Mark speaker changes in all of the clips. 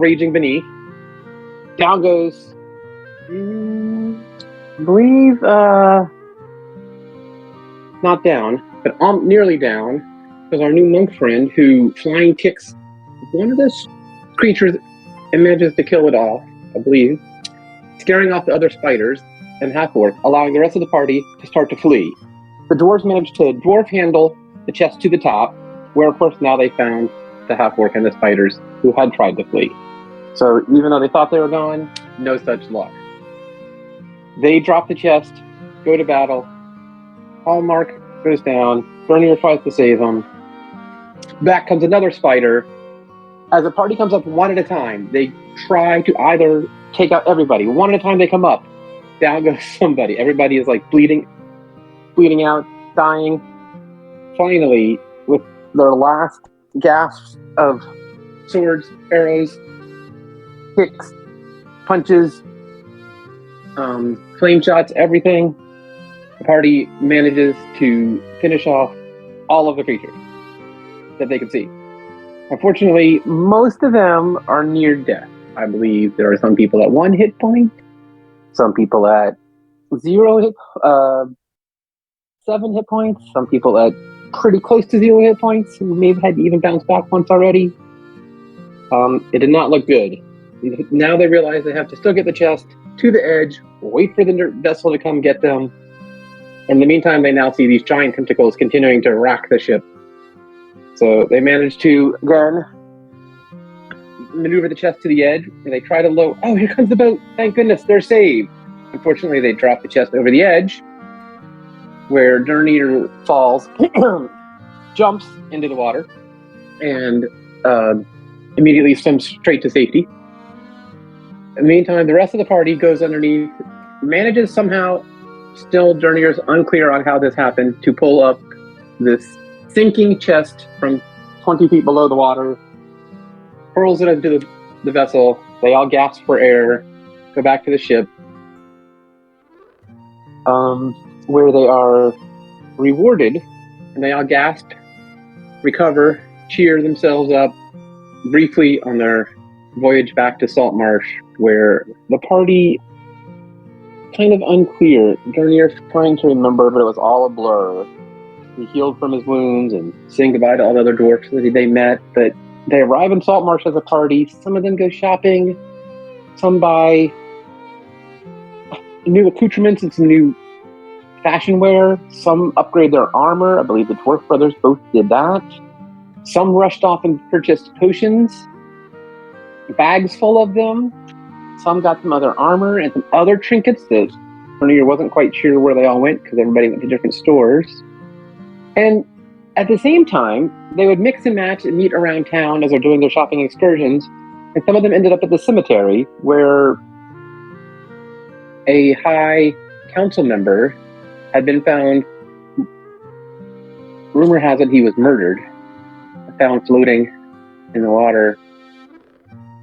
Speaker 1: raging beneath. Down goes, I believe, not down, but nearly down, because our new monk friend who flying kicks one of the creatures and manages to kill it off, I believe, scaring off the other spiders and half-orc, allowing the rest of the party to start to flee. The dwarves managed to dwarf handle the chest to the top, where of course now they found the half-orc and the spiders who had tried to flee. So even though they thought they were gone, no such luck. They drop the chest, go to battle. Hallmark goes down. Bernir tries to save him. Back comes another spider. As the party comes up one at a time, they try to either take out everybody. One at a time they come up. Down goes somebody. Everybody is like bleeding out, dying. Finally, with their last gasps of swords, arrows, kicks, punches, flame shots, everything, the party manages to finish off all of the creatures that they could see. Unfortunately, most of them are near death. I believe there are some people at 1 hit point, some people at 7 hit points, some people at pretty close to 0 hit points, who may have had to even bounce back once already. It did not look good. Now they realize they have to still get the chest to the edge, wait for the vessel to come get them. In the meantime, they now see these giant tentacles continuing to rack the ship. So they manage to, again, maneuver the chest to the edge, and they try to lower. Oh, here comes the boat. Thank goodness, they're saved. Unfortunately, they drop the chest over the edge, where Bernir falls, jumps into the water, and immediately swims straight to safety. In the meantime, the rest of the party goes underneath, manages somehow, still Bernir's unclear on how this happened, to pull up this sinking chest from 20 feet below the water, hurls it into the vessel. They all gasp for air, go back to the ship, where they are rewarded, and they all gasp, recover, cheer themselves up briefly on their voyage back to Saltmarsh, where the party, kind of unclear. Bernir's trying to remember, but it was all a blur. He healed from his wounds and saying goodbye to all the other dwarfs that they met, but they arrive in Saltmarsh as a party. Some of them go shopping, some buy new accoutrements and some new fashion wear, some upgrade their armor. I believe the dwarf brothers both did that. Some rushed off and purchased potions, bags full of them. Some got some other armor and some other trinkets that Bernir wasn't quite sure where they all went because everybody went to different stores. And at the same time, they would mix and match and meet around town as they're doing their shopping excursions. And some of them ended up at the cemetery where a high council member had been found. Rumor has it he was murdered, found floating in the water.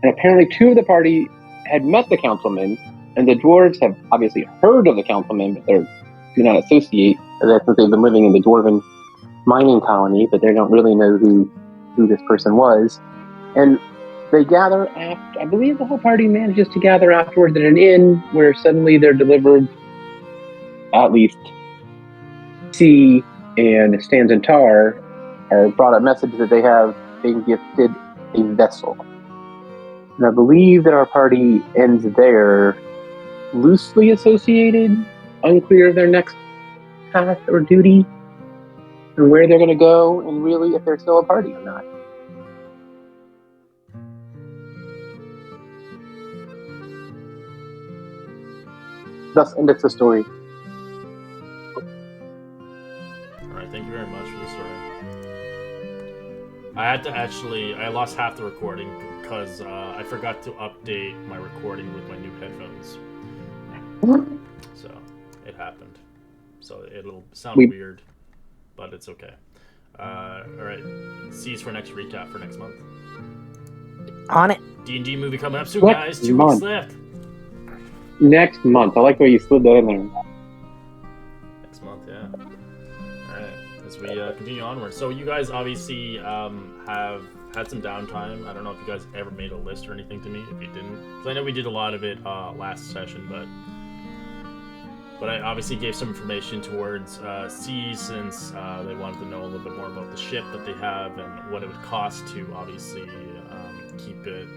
Speaker 1: And apparently 2 of the party had met the councilman, and the dwarves have obviously heard of the councilman, but they do not associate, since they've been living in the dwarven mining colony, but they don't really know who this person was. And they gather after, I believe the whole party manages to gather afterwards at an inn, where suddenly they're delivered, at least C and Stans and Tar are brought a message that they have been gifted a vessel. And I believe that our party ends there, loosely associated, unclear of their next path or duty, and where they're going to go, and really if they're still a party or not. Thus endeth the story.
Speaker 2: Alright, thank you very much for the story. I lost half the recording because I forgot to update my recording with my new headphones. So, it happened. So, it'll sound weird, but it's okay. Alright, C's for next recap for next month.
Speaker 3: On it.
Speaker 2: D&D movie coming up soon, guys. 2 weeks left.
Speaker 1: Next month. I like the way you slid that in there.
Speaker 2: Next month, yeah. Alright, as we continue onward. So you guys obviously have had some downtime. I don't know if you guys ever made a list or anything to me. If you didn't, because I know we did a lot of it last session, but I obviously gave some information towards C, since they wanted to know a little bit more about the ship that they have and what it would cost to obviously keep it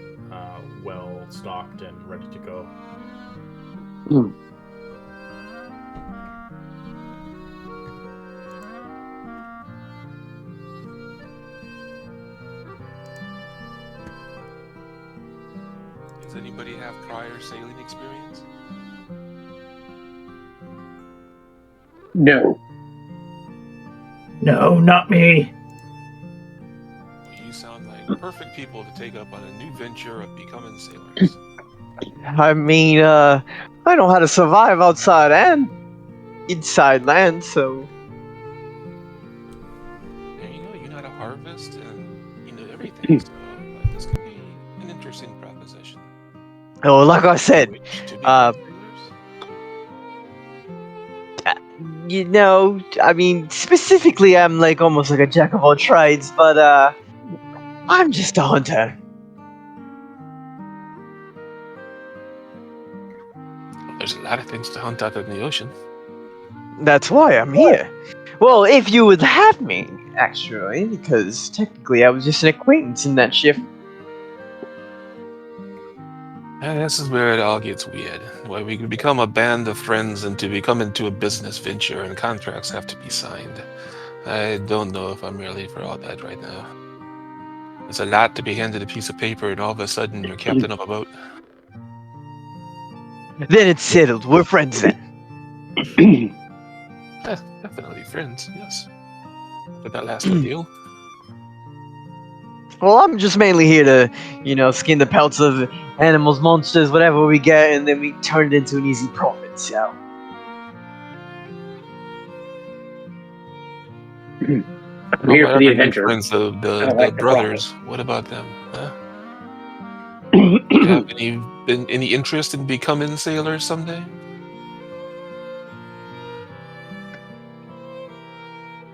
Speaker 2: well stocked and ready to go.
Speaker 4: Does anybody have prior sailing experience?
Speaker 1: No.
Speaker 5: No, not me.
Speaker 4: Well, you sound like perfect people to take up on a new venture of becoming sailors.
Speaker 6: I mean, I know how to survive outside and inside land, so...
Speaker 4: There you go, you know how to harvest and you know everything, so this could be an interesting proposition.
Speaker 6: Oh, like I said,
Speaker 4: To become sailors?
Speaker 6: you know, I mean, specifically, I'm like almost like a jack of all trades, but I'm just a hunter.
Speaker 4: There's a lot of things to hunt out in the ocean.
Speaker 6: That's why I'm here. Well, if you would have me, actually, because technically I was just an acquaintance in that ship.
Speaker 4: And this is where it all gets weird. Where we can become a band of friends and to become into a business venture and contracts have to be signed. I don't know if I'm ready for all that right now. It's a lot to be handed a piece of paper and all of a sudden you're captain of a boat.
Speaker 6: Then it's settled. We're friends then.
Speaker 4: Definitely friends, yes. But that last deal?
Speaker 6: Well, I'm just mainly here to, you know, skin the pelts of animals, monsters, whatever we get, and then we turn it into an easy profit, so...
Speaker 1: I'm here for the adventure.
Speaker 4: Friends, the
Speaker 1: like the
Speaker 4: brothers. What about them? Huh? You have any interest in becoming sailors someday?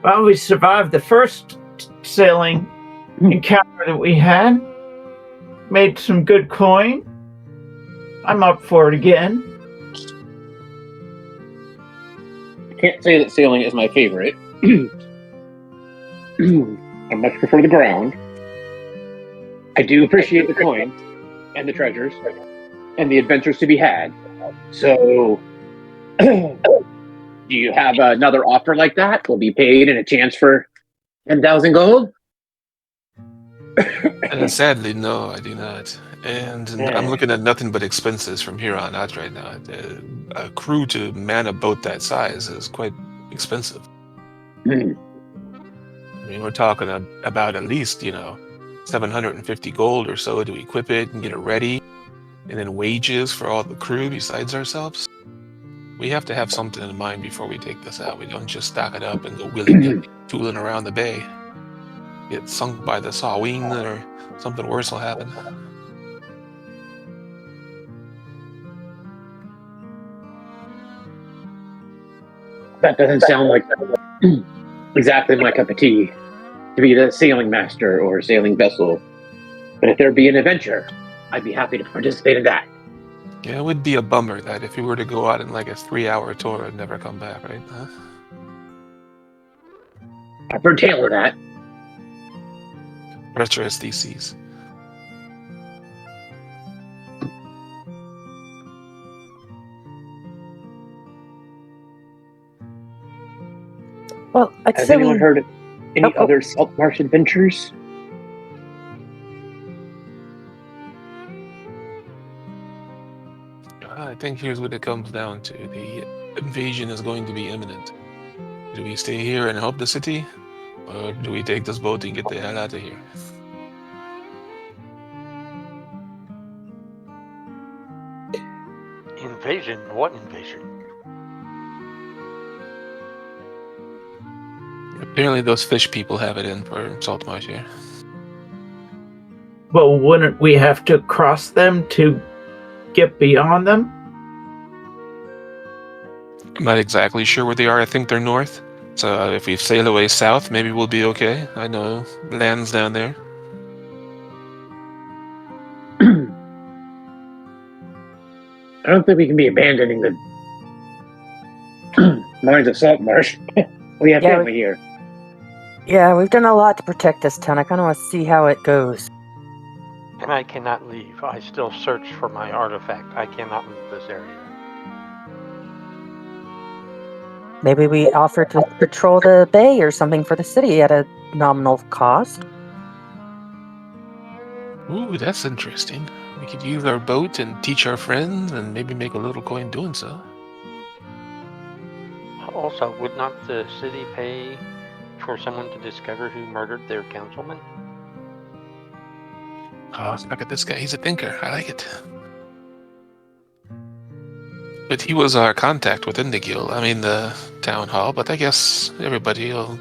Speaker 5: Well, we survived the first sailing encounter that we had. Made some good coin. I'm up for it again.
Speaker 1: I can't say that sailing is my favorite. I much prefer the ground. I do appreciate the coin and the treasures and the adventures to be had. So, do you have another offer like that? Will be paid and a chance for 10,000 gold?
Speaker 4: Sadly, no, I do not. And I'm looking at nothing but expenses from here on out right now. A crew to man a boat that size is quite expensive. I mean, we're talking about at least, 750 gold or so to equip it and get it ready. And then wages for all the crew besides ourselves. We have to have something in mind before we take this out. We don't just stock it up and go willy-nilly tooling around the bay. Get sunk by the sawing or something worse will happen.
Speaker 1: That doesn't sound like exactly my cup of tea, to be the sailing master or sailing vessel. But if there be an adventure, I'd be happy to participate in that.
Speaker 4: Yeah, it would be a bummer that if we were to go out in like a 3-hour tour and never come back, right? Huh?
Speaker 1: I've heard tale of that.
Speaker 4: Treacherous theses.
Speaker 3: Well, I'd
Speaker 1: Has
Speaker 3: say
Speaker 1: anyone
Speaker 3: we...
Speaker 1: heard of any
Speaker 3: Oh.
Speaker 1: other salt marsh adventures?
Speaker 4: I think here's what it comes down to. The invasion is going to be imminent. Do we stay here and help the city? Or do we take this boat and get the hell out of here?
Speaker 7: Invasion? What invasion?
Speaker 4: Apparently those fish people have it in for Saltmarsh here.
Speaker 5: Well, wouldn't we have to cross them to get beyond them?
Speaker 4: I'm not exactly sure where they are. I think they're north. So if we sail away south, maybe we'll be okay. I know lands down there.
Speaker 1: I don't think we can be abandoning the mines of Saltmarsh. We have
Speaker 3: Yeah,
Speaker 1: family here.
Speaker 3: Yeah, we've done a lot to protect this town. I kind of want to see how it goes.
Speaker 7: And I cannot leave. I still search for my artifact. I cannot leave this area.
Speaker 3: Maybe we offer to patrol the bay or something for the city at a nominal cost.
Speaker 4: Ooh, that's interesting. We could use our boat and teach our friends and maybe make a little coin doing so.
Speaker 7: Also, would not the city pay for someone to discover who murdered their councilman?
Speaker 4: Oh, look at this guy. He's a thinker. I like it. But he was our contact within the guild. I mean, the town hall. But I guess everybody will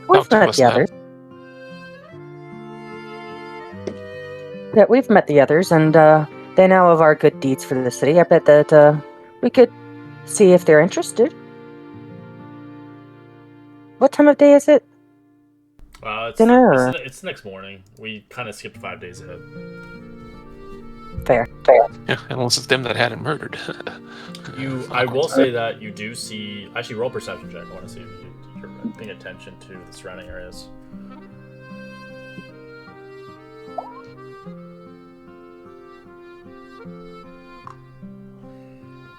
Speaker 3: We've
Speaker 4: talk to
Speaker 3: met
Speaker 4: us
Speaker 3: the
Speaker 4: now.
Speaker 3: others. Yeah, we've met the others, and they know of our good deeds for the city. I bet that we could see if they're interested. What time of day is it?
Speaker 2: It's,
Speaker 3: Dinner or-
Speaker 2: it's next morning. We kind of skipped 5 days ahead.
Speaker 3: Fair.
Speaker 4: Yeah, unless it's them that had him murdered.
Speaker 2: I will say that you do see. Actually, roll perception check. I want to see if you're paying attention to the surrounding areas.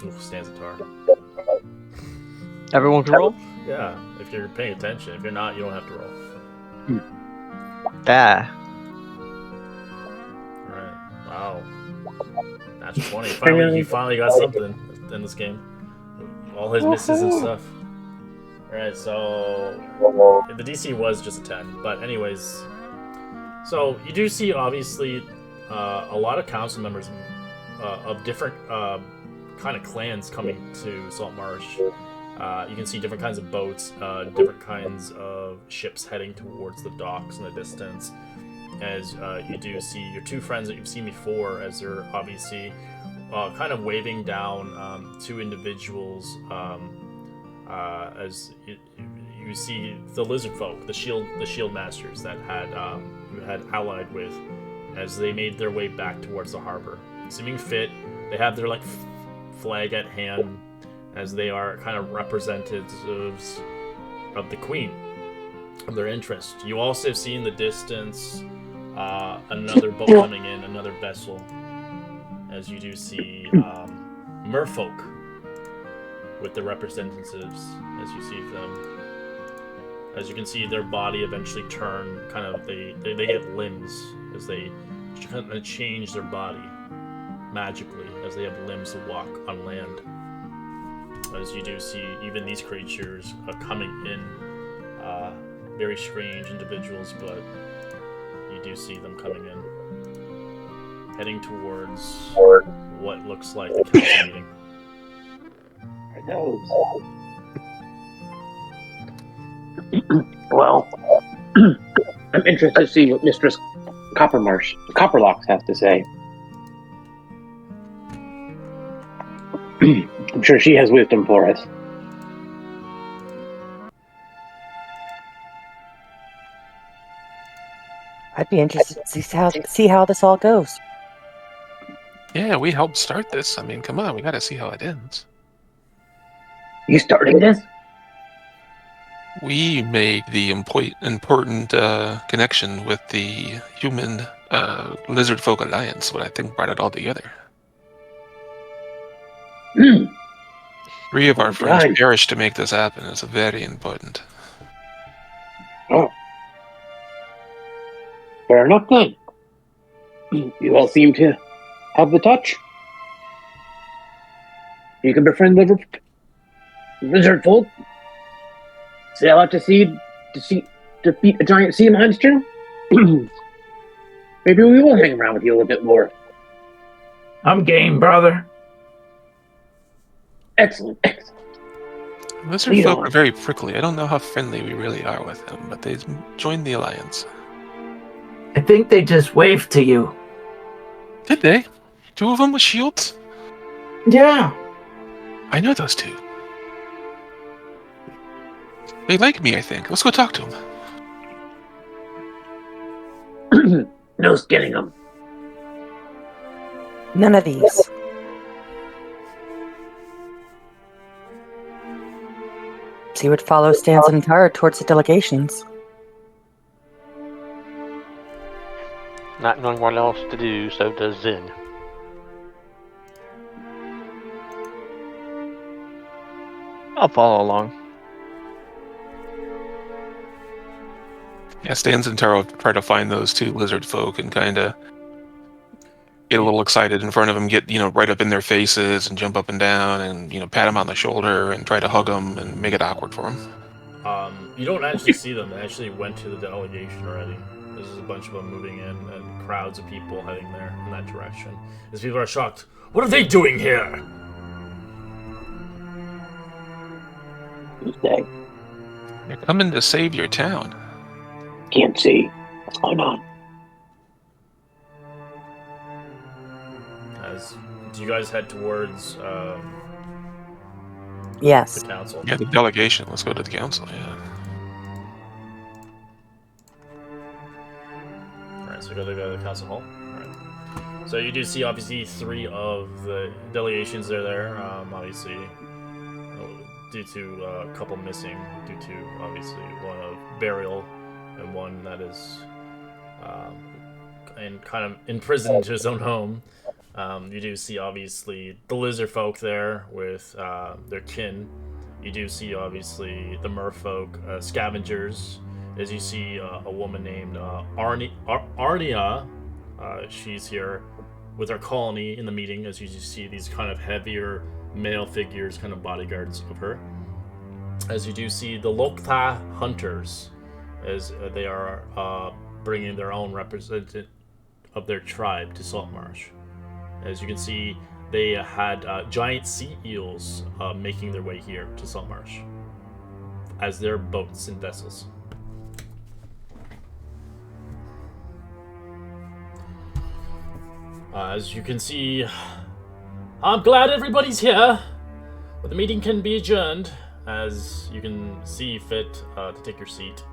Speaker 2: Ooh, Stanzatar.
Speaker 6: Everyone can roll?
Speaker 2: Yeah, if you're paying attention. If you're not, you don't have to roll.
Speaker 6: Ah.
Speaker 2: Alright. Wow. Natural 20. He finally got something in this game. All his misses and stuff. Alright, so the DC was just a 10. But anyways, so you do see obviously a lot of council members of different kind of clans coming to Saltmarsh. You can see different kinds of boats, different kinds of ships heading towards the docks in the distance. As you do see your two friends that you've seen before, as they're obviously kind of waving down two individuals. As you see the lizard folk, the shield masters that you had allied with, as they made their way back towards the harbor. Seeming fit, they have their flag at hand, as they are kind of representatives of the queen, of their interest. You also have seen in the distance another boat coming in, another vessel, as you do see merfolk with the representatives, as you see them. As you can see, their body eventually turn, kind of, they get limbs, as they kind of change their body magically, as they have limbs to walk on land. As you do see, even these creatures coming in, very strange individuals, but you do see them coming in, heading towards what looks like the council meeting.
Speaker 1: Are those? Well, I'm interested to see what Mistress Copperlocks has to say. I'm sure she has wisdom for us.
Speaker 3: I'd be interested to see how this all goes.
Speaker 4: Yeah, we helped start this. I mean, come on, we gotta see how it ends.
Speaker 1: You starting this?
Speaker 4: We made the important connection with the human lizard folk alliance, what I think brought it all together. 3 of our friends
Speaker 1: God.
Speaker 4: perished to make this happen. It's very important.
Speaker 1: Oh. Fair enough then. You all seem to have the touch. You can befriend lizard folk. Sail out to sea to defeat a giant sea monster. Maybe we will hang around with you a little bit more.
Speaker 5: I'm game, brother.
Speaker 1: Excellent.
Speaker 4: Lizard
Speaker 1: Lead
Speaker 4: folk
Speaker 1: on.
Speaker 4: are very prickly. I don't know how friendly we really are with them, but they joined the alliance.
Speaker 5: I think they just waved to you.
Speaker 4: Did they? 2 of them with shields?
Speaker 5: Yeah.
Speaker 4: I know those 2. They like me, I think. Let's go talk to them.
Speaker 1: No skinning them.
Speaker 3: None of these. he would follow Stans and Tara towards the delegations.
Speaker 7: Not knowing what else to do, so does Zin.
Speaker 6: I'll follow along.
Speaker 4: Yeah, Stans and Taro try to find those two lizard folk and kind of get a little excited in front of them, get, right up in their faces and jump up and down and, pat them on the shoulder and try to hug them and make it awkward for them.
Speaker 2: You don't actually see them. They actually went to the delegation already. There's a bunch of them moving in and crowds of people heading there in that direction. As people are shocked. What are they doing here?
Speaker 1: Who's they?
Speaker 4: They're coming to save your town.
Speaker 1: Can't see. What's going on?
Speaker 2: Do you guys head towards
Speaker 3: Yes.
Speaker 2: the council?
Speaker 4: Yeah, the delegation. Let's go to the council, yeah.
Speaker 2: Alright, so we gotta go to the council hall. Alright. So you do see, obviously, 3 of the delegations are there. Obviously, due to a couple missing, due to, obviously, one of burial and one that is kind of imprisoned to his own home. You do see, obviously, the lizard folk there with their kin. You do see, obviously, the merfolk scavengers. As you see a woman named Arnia. She's here with our colony in the meeting, as you see these kind of heavier male figures, kind of bodyguards of her. As you do see the Lokta hunters, as they are bringing their own representative of their tribe to Saltmarsh. As you can see, they had giant sea eels making their way here to Saltmarsh as their boats and vessels. As you can see, I'm glad everybody's here, but the meeting can be adjourned. As you can see fit to take your seat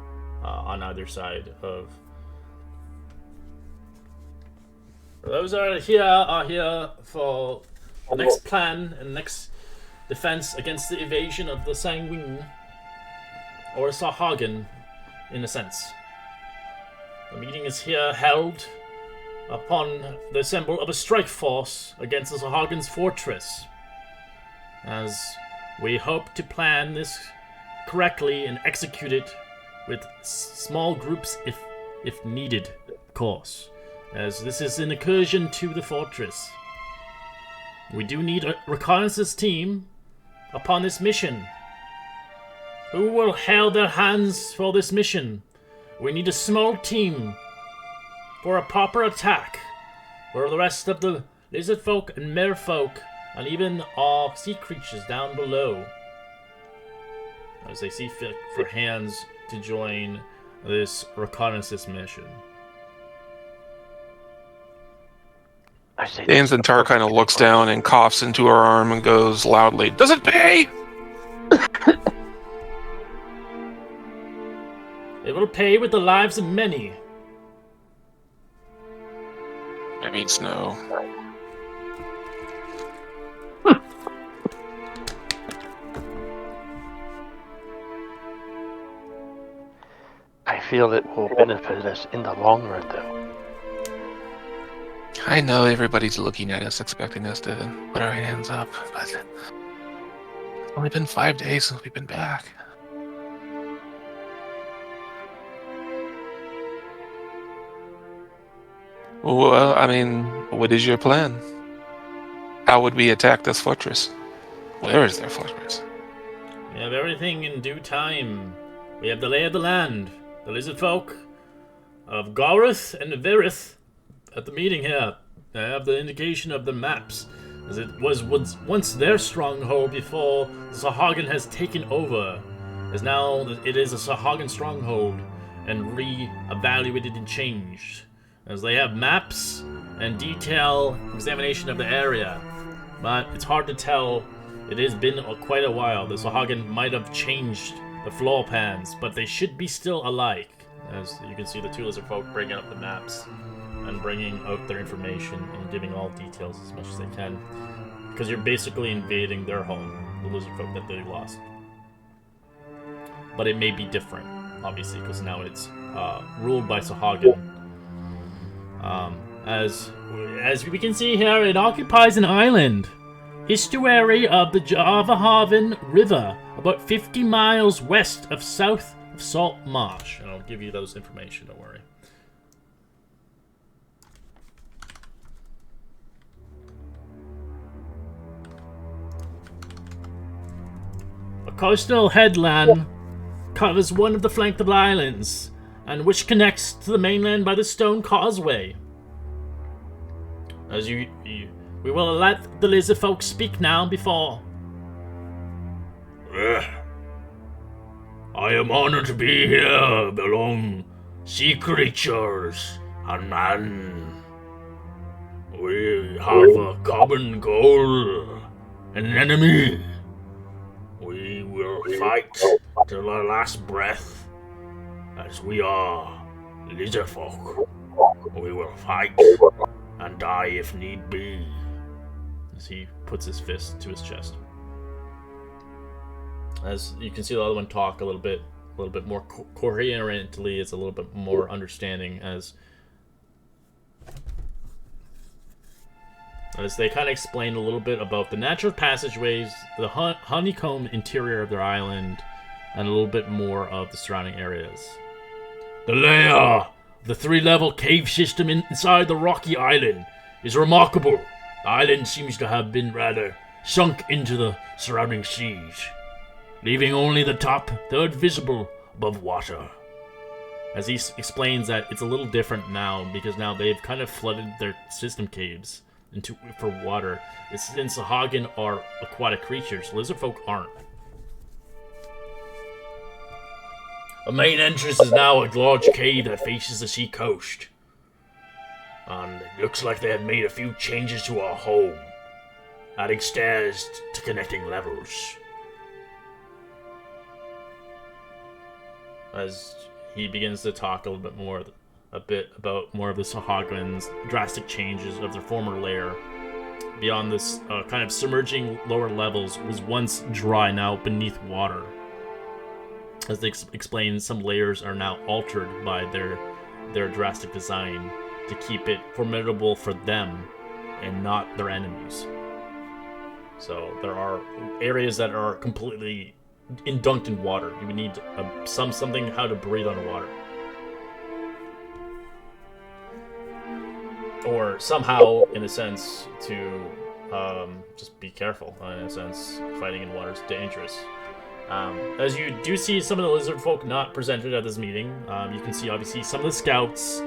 Speaker 2: on either side of. For those that are here for the next plan and next defense against the evasion of the Sanguine, or Sahagan, in a sense. The meeting is here held upon the symbol of a strike force against the Sahagan's fortress, as we hope to plan this correctly and execute it with small groups if needed, of course, as this is an incursion to the fortress. We do need a reconnaissance team upon this mission. Who will hold their hands for this mission? We need a small team for a proper attack, for the rest of the lizard folk and merfolk, and even our sea creatures down below, as they see fit for hands to join this reconnaissance mission.
Speaker 4: Anzantar kind of looks down and coughs into her arm and goes loudly, "Does it pay?"
Speaker 2: It will pay with the lives of many.
Speaker 4: That means no.
Speaker 7: I feel it will benefit us in the long run, though.
Speaker 4: I know everybody's looking at us, expecting us to put our hands up, but it's only been 5 days since we've been back. Well, I mean, what is your plan? How would we attack this fortress? Where is their fortress?
Speaker 2: We have everything in due time. We have the lay of the land, the lizard folk of Gareth and Verith at the meeting here. I have the indication of the maps, as it was once their stronghold before the Sahagan has taken over, as now it is a Sahagan stronghold and re-evaluated and changed, as they have maps and detailed examination of the area. But it's hard to tell. It has been quite a while. The Sahagan might have changed the floor plans, but they should be still alike. As you can see, the two lizard folk bringing up the maps and bringing out their information and giving all details as much as they can, because you're basically invading their home, the lizard folk that they lost. but it may be different, obviously, because now it's ruled by Sahagin. As we can see here, it occupies an island, estuary of the Javahaven River, about 50 miles west of south of Salt Marsh. And I'll give you those information, don't worry. A coastal headland covers one of the flanked islands, and which connects to the mainland by the stone causeway. As we will let the lizard folk speak now before. I am honored to be here among sea creatures and man. We have a common goal, an enemy. We will fight till our last breath, as we are lizard folk. We will fight and die if need be. As he puts his fist to his chest. As you can see the other one talk a little bit more coherently, it's a little bit more understanding as they kind of explain a little bit about the natural passageways, the honeycomb interior of their island, and a little bit more of the surrounding areas. The layer, the 3-level cave system inside the rocky island, is remarkable. The island seems to have been rather sunk into the surrounding seas, leaving only the top third visible above water. As he explains that it's a little different now, because now they've kind of flooded their system caves for water. Since the Hagen are aquatic creatures, lizardfolk aren't. The main entrance is now a large cave that faces the sea coast. And it looks like they have made a few changes to our home, adding stairs to connecting levels. As he begins to talk a bit about more of the Sahagan's drastic changes of their former lair. Beyond this kind of submerging lower levels was once dry, now beneath water. As they explain, some layers are now altered by their drastic design to keep it formidable for them and not their enemies. So there are areas that are completely dunked in water. You would need something how to breathe underwater. Or somehow, in a sense, to just be careful. In a sense, fighting in water is dangerous. As you do see some of the lizard folk not presented at this meeting, you can see obviously some of the scouts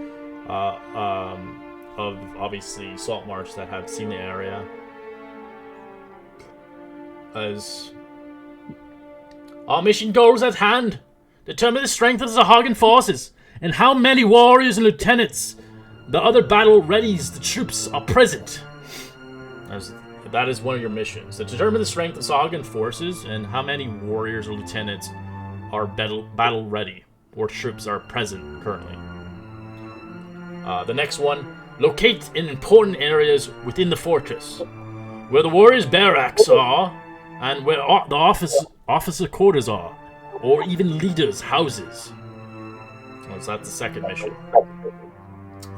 Speaker 2: of obviously Salt Marsh that have seen the area. As our mission goals at hand, determine the strength of the Zahagan forces and how many warriors and lieutenants the other battle readies the troops are present. As that is one of your missions. To determine the strength of Zahagan forces and how many warriors or lieutenants are battle ready or troops are present currently. The next one, locate in important areas within the fortress, where the warriors' barracks are, and where the officer quarters are, or even leaders' houses. So that's the second mission.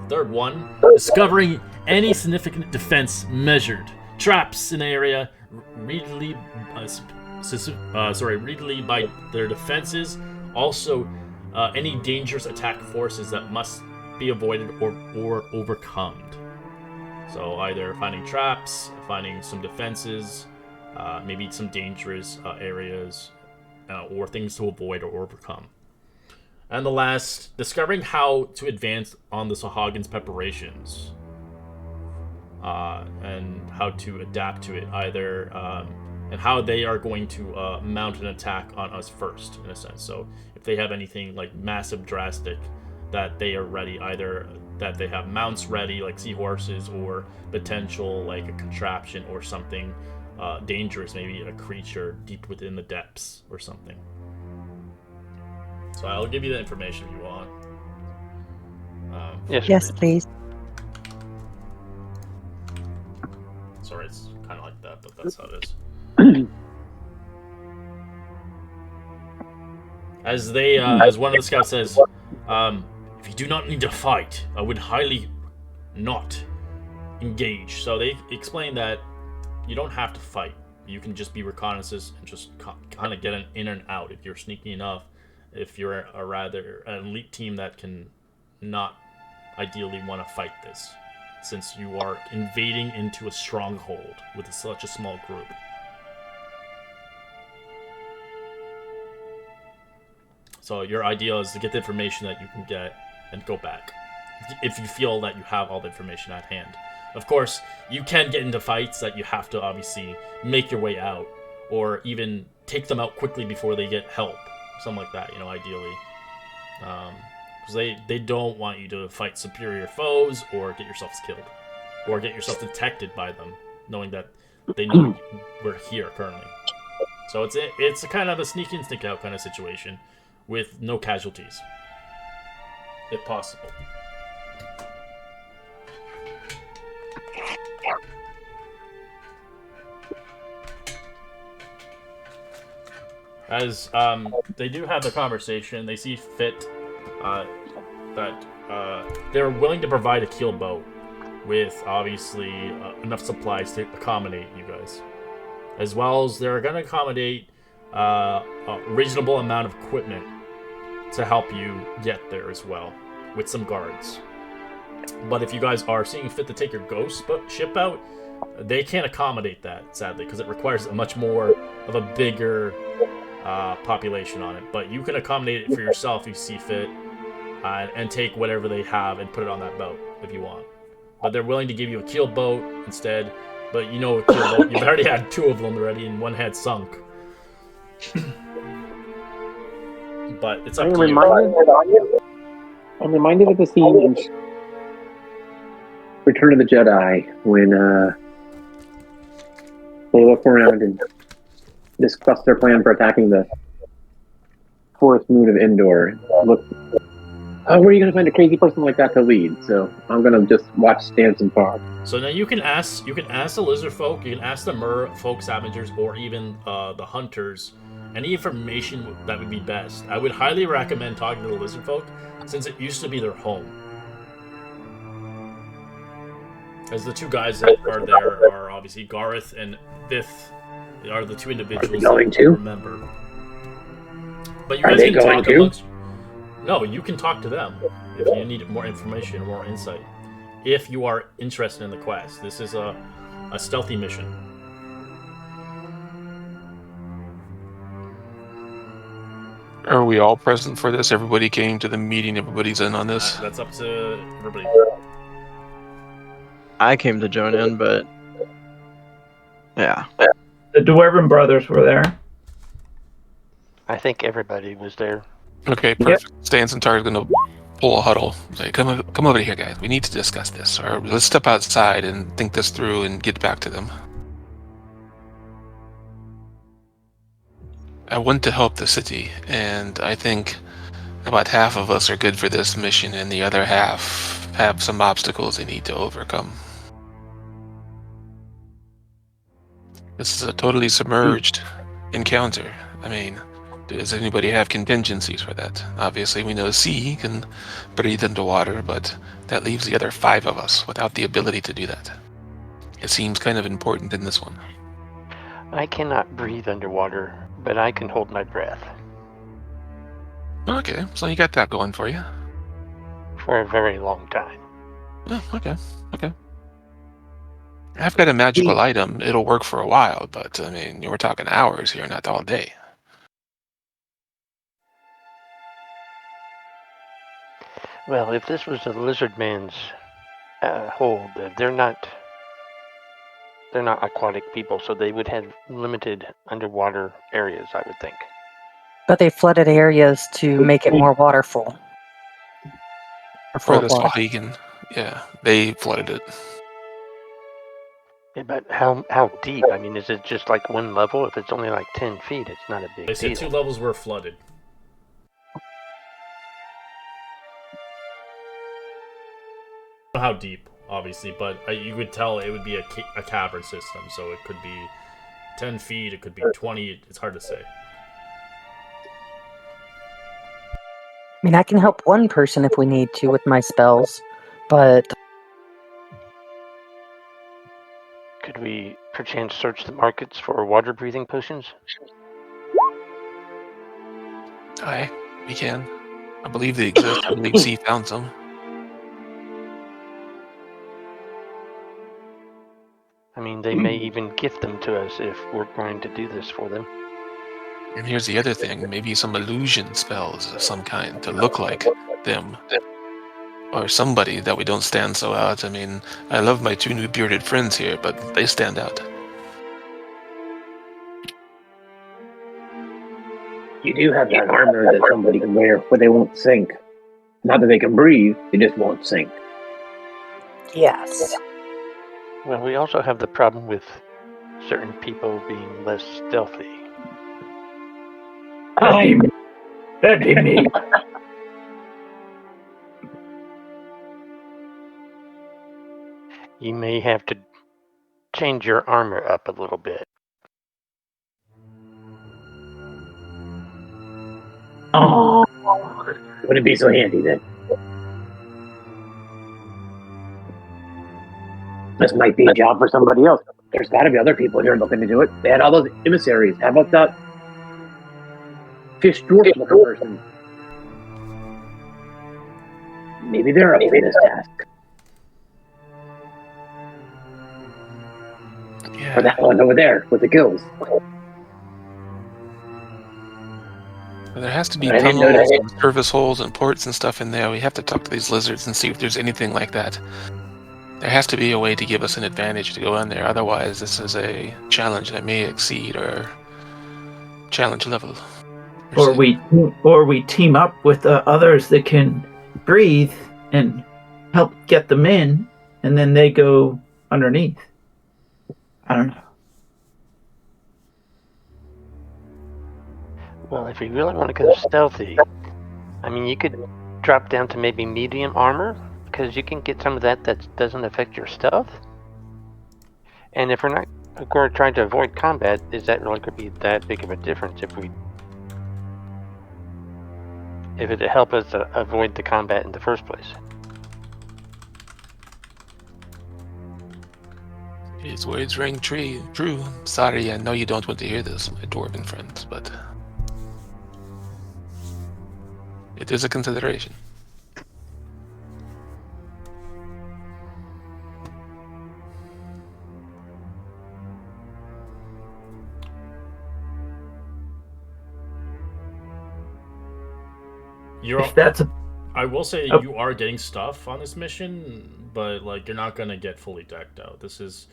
Speaker 2: Third one, discovering any significant defense measured. Traps in the area, readily by their defenses. Also, any dangerous attack forces that must be avoided or overcome. So either finding traps, finding some defenses, maybe some dangerous areas, or things to avoid or overcome. And the last, discovering how to advance on the Sahagan's preparations. And how to adapt to it, either, and how they are going to mount an attack on us first, in a sense. So if they have anything like massive, drastic, that they are ready, either that they have mounts ready, like seahorses, or potential, like a contraption or something dangerous, maybe a creature deep within the depths or something. So I'll give you the information if you want.
Speaker 3: Yes, please.
Speaker 2: Sorry, it's kind of like that, but that's how it is. As one of the scouts says, if you do not need to fight, I would highly not engage. So they explain that you don't have to fight. You can just be reconnaissance and just kind of get an in and out if you're sneaky enough. If you're an elite team that can not ideally want to fight this, since you are invading into a stronghold with such a small group. So your idea is to get the information that you can get and go back, if you feel that you have all the information at hand. Of course, you can get into fights that you have to obviously make your way out, or even take them out quickly before they get help. Something like that, ideally. Because they don't want you to fight superior foes or get yourselves killed. Or get yourself detected by them, knowing that they know we're here currently. So it's a kind of a sneak in, sneak out kind of situation with no casualties, if possible. As they do have the conversation, they see fit that they're willing to provide a keel boat with obviously enough supplies to accommodate you guys, as well as they're going to accommodate a reasonable amount of equipment to help you get there as well, with some guards. But if you guys are seeing fit to take your ghost ship out, they can't accommodate that, sadly, because it requires a much more of a bigger population on it. But you can accommodate it for yourself if you see fit, and take whatever they have and put it on that boat if you want. But they're willing to give you a keel boat instead. But a keel boat, you've already had 2 of them already, and one had sunk. But it's up to you.
Speaker 1: I'm reminded of the scene in Return of the Jedi when they look around and discuss their plan for attacking the 4th moon of Endor. Look, where are you going to find a crazy person like that to lead? So I'm going to just watch Stance and Fog.
Speaker 2: So now you can ask the lizard folk, you can ask the mer folk scavengers, or even the hunters any information that would be best. I would highly recommend talking to the lizard folk, since it used to be their home. As the 2 guys that are there are obviously Gareth and Vith. They are the 2 individuals that you remember. But you guys can talk amongst... No, you can talk to them if you need more information or more insight. If you are interested in the quest. This is a stealthy mission.
Speaker 4: Are we all present for this? Everybody came to the meeting, everybody's in on this?
Speaker 2: That's up to everybody.
Speaker 6: I came to join in, but yeah.
Speaker 5: The Dwarven brothers were there.
Speaker 7: I think everybody was there.
Speaker 4: Okay, perfect. Yep. Stance and Tar is going to pull a huddle. Say, come over here, guys. We need to discuss this. Or let's step outside and think this through and get back to them. I want to help the city, and I think about half of us are good for this mission, and the other half have some obstacles they need to overcome. This is a totally submerged encounter. I mean, does anybody have contingencies for that? Obviously, we know C can breathe underwater, but that leaves the other 5 of us without the ability to do that. It seems kind of important in this one.
Speaker 7: I cannot breathe underwater, but I can hold my breath.
Speaker 4: Okay, so you got that going for you.
Speaker 7: For a very long time.
Speaker 4: Oh, okay. I've got a magical item. It'll work for a while, but, I mean, we're talking hours here, not all day.
Speaker 7: Well, if this was a lizard man's hold, they're not aquatic people, so they would have limited underwater areas, I would think.
Speaker 3: But they flooded areas to make it more waterful.
Speaker 4: For the Swahigan, yeah, they flooded it.
Speaker 7: Yeah, but how deep? I mean, is it just like one level? If it's only like 10 feet, it's not a big deal.
Speaker 2: They said 2 levels were flooded. I don't know how deep, obviously, but you could tell it would be a cavern system, so it could be 10 feet, it could be 20, it's hard to say.
Speaker 3: mean, I can help one person if we need to with my spells, but
Speaker 7: Could we perchance search the markets for water-breathing potions?
Speaker 4: Aye, we can. I believe they exist. I believe C found some.
Speaker 7: I mean, they may even gift them to us if we're going to do this for them.
Speaker 4: And here's the other thing, maybe some illusion spells of some kind to look like them. Or somebody that we don't stand so out. I mean, I love my 2 new bearded friends here, but they stand out.
Speaker 1: You do have that armor that somebody can wear where they won't sink. Not that they can breathe, they just won't sink.
Speaker 3: yes.
Speaker 7: Well, we also have the problem with certain people being less stealthy.
Speaker 5: That'd be me.
Speaker 7: You may have to change your armor up a little bit.
Speaker 5: Oh,
Speaker 1: Wouldn't be so handy then. This might be a job for somebody else. There's got to be other people here looking to do it. They had all those emissaries. How about that fish dwarf looking person? Maybe they're up for this task. Or
Speaker 4: Yeah,
Speaker 1: that one over there with the gills.
Speaker 4: there has to be
Speaker 1: I didn't
Speaker 4: tunnels
Speaker 1: notice.
Speaker 4: and service holes and ports and stuff in there. We have to talk to these lizards and see if there's anything like that. There has to be a way to give us an advantage to go in there. Otherwise, this is a challenge that may exceed our challenge level.
Speaker 5: or we team up with others that can breathe and help get them in, and then they go underneath. I don't know.
Speaker 7: Well, if you really want to go stealthy, I mean, you could drop down to maybe medium armor, because you can get some of that doesn't affect your stealth. And if we're trying to avoid combat, is that really going to be that big of a difference if it help us avoid the combat in the first place?
Speaker 4: His words ring true. Sorry, I know you don't want to hear this, my dwarven friends, but it is a consideration.
Speaker 5: If that's a
Speaker 2: I will say
Speaker 5: Oh.
Speaker 2: you are getting stuff on this mission, but like you're not gonna get fully decked out. This is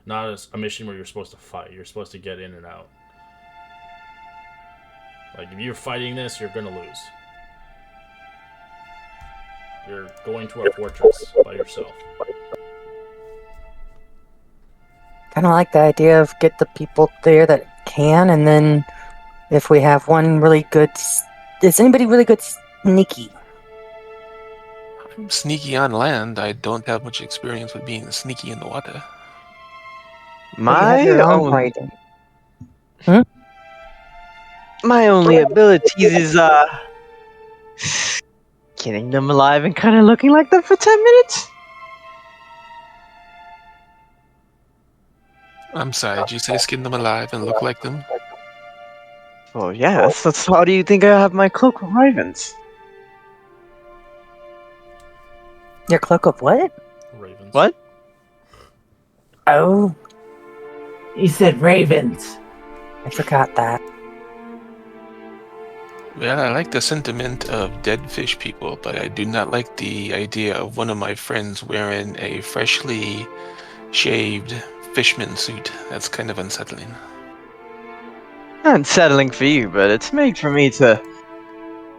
Speaker 2: not a mission where you're supposed to fight. You're supposed to get in and out. Like if you're fighting this, you're gonna lose. You're going to a fortress by yourself.
Speaker 3: Kind of like the idea of get the people there that can, and then if we have one really good, is anybody really good sneaky?
Speaker 4: I'm sneaky on land. I don't have much experience with being sneaky in the water.
Speaker 3: You have your own hiding.
Speaker 6: My only abilities is getting them alive and kind of looking like them for 10 minutes.
Speaker 4: I'm sorry, did you say skin them alive and look like them?
Speaker 6: Oh yes, that's how do you think I have my cloak of ravens?
Speaker 3: Your cloak of what?
Speaker 2: Ravens.
Speaker 6: What?
Speaker 3: Oh,
Speaker 5: he said ravens.
Speaker 3: I forgot that.
Speaker 4: Well, I like the sentiment of dead fish people, but I do not like the idea of one of my friends wearing a freshly shaved fishman suit. That's kind of unsettling.
Speaker 6: Unsettling for you, but it's made for me to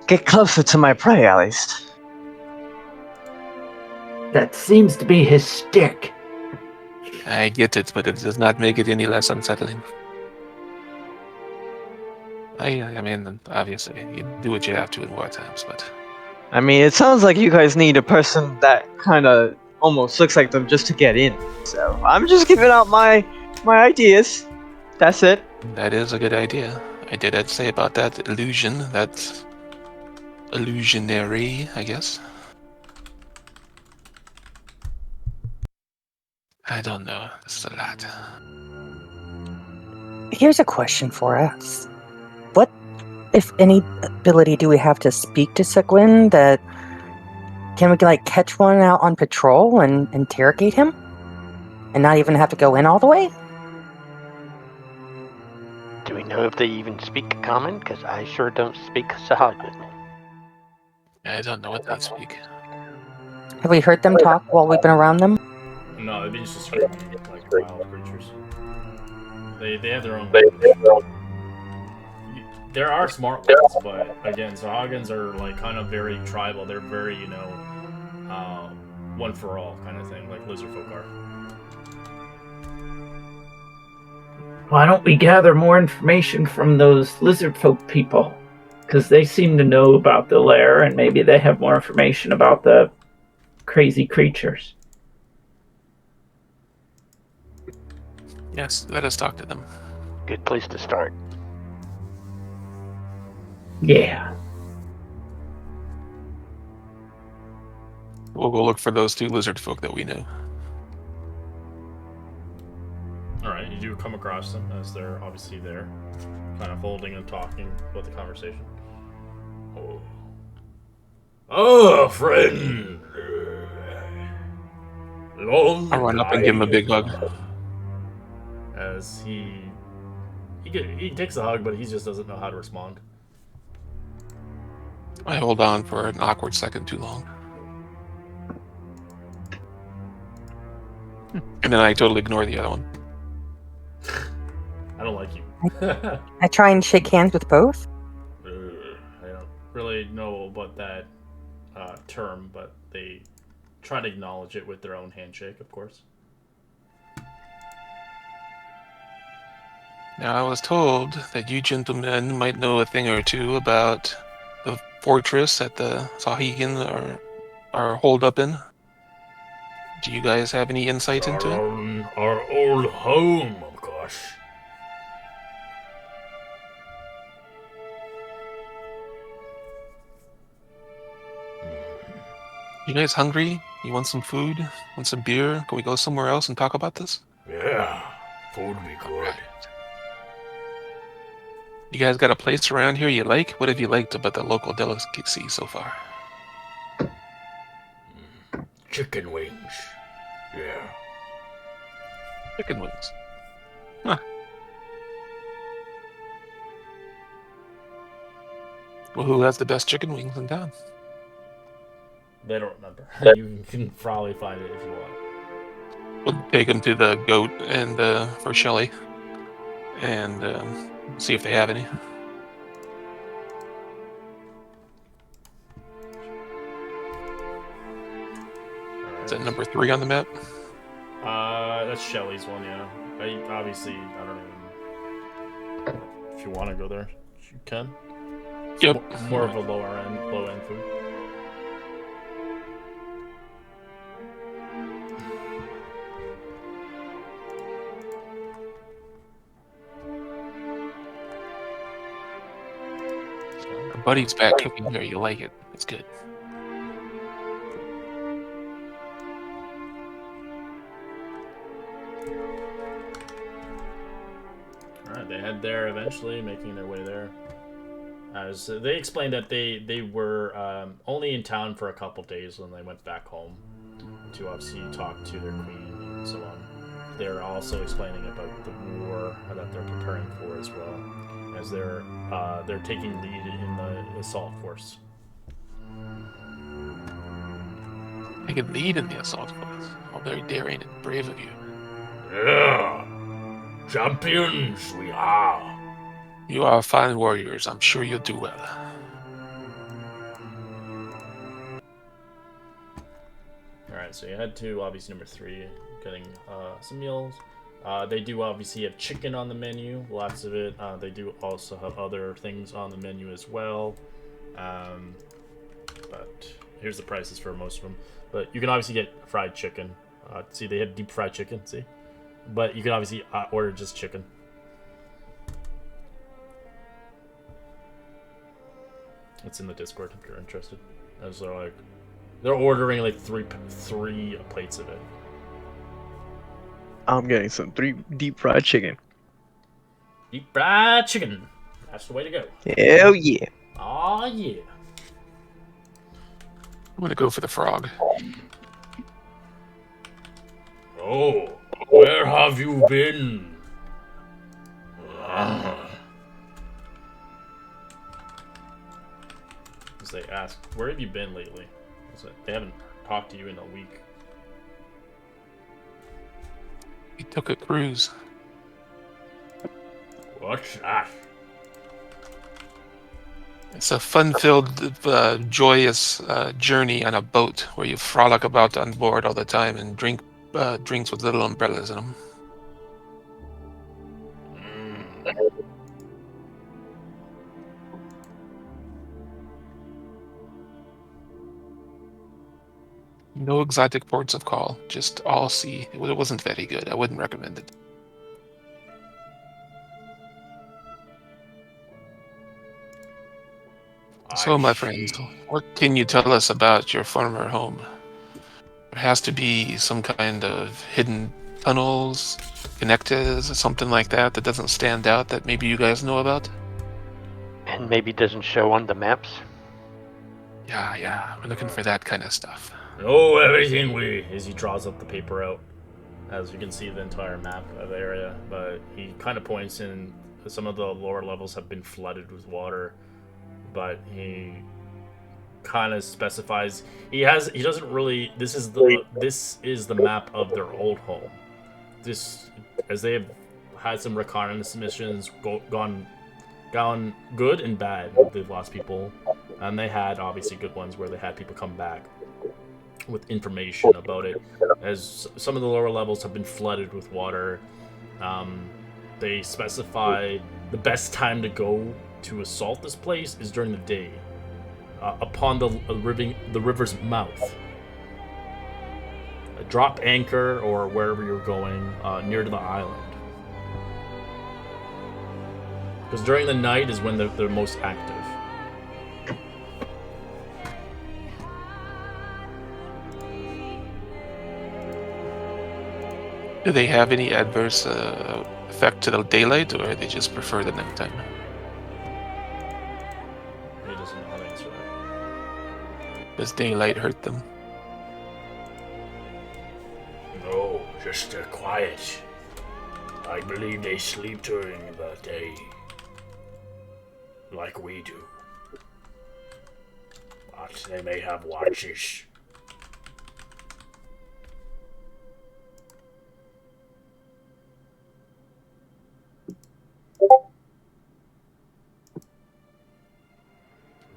Speaker 6: get closer to my prey, at least.
Speaker 5: That seems to be his stick.
Speaker 4: I get it, but it does not make it any less unsettling. I mean, obviously, you do what you have to in war times, but
Speaker 6: I mean, it sounds like you guys need a person that kind of almost looks like them just to get in. So I'm just giving out my ideas. That's it.
Speaker 4: that is a good idea. I did say about that illusion. That's illusionary, I guess. I don't know. This is a lot.
Speaker 3: Here's a question for us. What, if any, ability do we have to speak to Seguin? That can we like catch one out on patrol and interrogate him, and not even have to go in all the way?
Speaker 7: Do we know if they even speak common? Because I sure don't speak Sahagin.
Speaker 4: I don't know what they speak.
Speaker 3: Have we heard them talk while we've been around them?
Speaker 2: No, these just screaming like wild creatures. They have their own language. There are smart ones, but again, Sahagins are like kind of very tribal. They're very, one for all kind of thing, like lizard folk are.
Speaker 5: Why don't we gather more information from those lizard folk people? Because they seem to know about the lair, and maybe they have more information about the crazy creatures.
Speaker 4: Yes, let us talk to them.
Speaker 7: Good place to start.
Speaker 5: Yeah.
Speaker 4: We'll go look for those 2 lizard folk that we know.
Speaker 2: Alright, you do come across them as they're obviously there, kind of holding and talking about the conversation. Oh, friend! Long
Speaker 4: I'll run up and give him a big hug.
Speaker 2: As he takes a hug, but he just doesn't know how to respond.
Speaker 4: I hold on for an awkward second too long. And then I totally ignore the other one.
Speaker 2: I don't like you.
Speaker 3: I try and shake hands with both.
Speaker 2: I don't really know about that term, but they try to acknowledge it with their own handshake, of course.
Speaker 4: Now, I was told that you gentlemen might know a thing or two about the fortress that the Sahagin are holed up in. Do you guys have any insight into it?
Speaker 2: Our old home, of course.
Speaker 4: You guys hungry? You want some food? Want some beer? Can we go somewhere else and talk about this?
Speaker 2: Yeah, food would be good.
Speaker 4: You guys got a place around here you like? What have you liked about the local delicacy so far?
Speaker 2: Chicken wings. Yeah.
Speaker 4: Chicken wings. Huh. Well, who has the best chicken wings in town?
Speaker 2: They don't remember. You can probably find it if you want.
Speaker 4: We'll take them to the goat and for Shelly, and see if they have any. Is that number 3 on the map?
Speaker 2: That's Shelly's one, yeah. I don't even. If you want to go there, you can. It's
Speaker 4: Yep.
Speaker 2: More of a low end food.
Speaker 4: Buddy's back cooking here. You like it? It's good.
Speaker 2: Alright, they head there eventually, making their way there. As they explained that they were only in town for a couple days when they went back home to obviously talk to their queen and so on. They're also explaining about the war that they're preparing for as well, as they're taking lead in the assault force.
Speaker 4: Taking lead in the assault force. How very daring and brave of you.
Speaker 2: Yeah, champions we are.
Speaker 4: You are fine warriors. I'm sure you'll do well.
Speaker 2: Alright, so you head to obviously number 3, getting some meals. They do obviously have chicken on the menu, lots of it. They do also have other things on the menu as well. But here's the prices for most of them. But you can obviously get fried chicken. See, they have deep fried chicken, see? But you can obviously order just chicken. It's in the Discord if you're interested. As they're ordering like three plates of it.
Speaker 6: I'm getting some deep fried chicken.
Speaker 2: Deep fried chicken. That's the way to go.
Speaker 6: Hell yeah.
Speaker 2: Oh yeah.
Speaker 4: I'm gonna go for the frog.
Speaker 2: Oh, where have you been? As they ask, where have you been lately? They haven't talked to you in a week.
Speaker 4: We took a cruise.
Speaker 2: What's that?
Speaker 4: It's a fun-filled, joyous journey on a boat where you frolic about on board all the time and drink drinks with little umbrellas in them. No exotic ports of call, just all sea. It wasn't very good. I wouldn't recommend it. So, my friends, what can you tell us about your former home? There has to be some kind of hidden tunnels, connectors, or something like that that doesn't stand out that maybe you guys know about?
Speaker 7: And maybe doesn't show on the maps.
Speaker 4: Yeah, we're looking for that kind of stuff.
Speaker 2: Oh, everything as he draws up the paper out. As you can see the entire map of the area, but he kind of points in some of the lower levels have been flooded with water, but he kind of specifies this is the map of their old home. This, as they have had some reconnaissance missions gone good and bad. They've lost people, and they had obviously good ones where they had people come back with information about it. As some of the lower levels have been flooded with water, they specify the best time to go to assault this place is during the day, upon the river's mouth. Drop anchor or wherever you're going near to the island, because during the night is when they're most active.
Speaker 4: Do they have any adverse effect to the daylight, or they just prefer the nighttime?
Speaker 2: He doesn't know how to answer that.
Speaker 4: Does daylight hurt them?
Speaker 2: No, just quiet. I believe they sleep during the day, like we do. But they may have watches.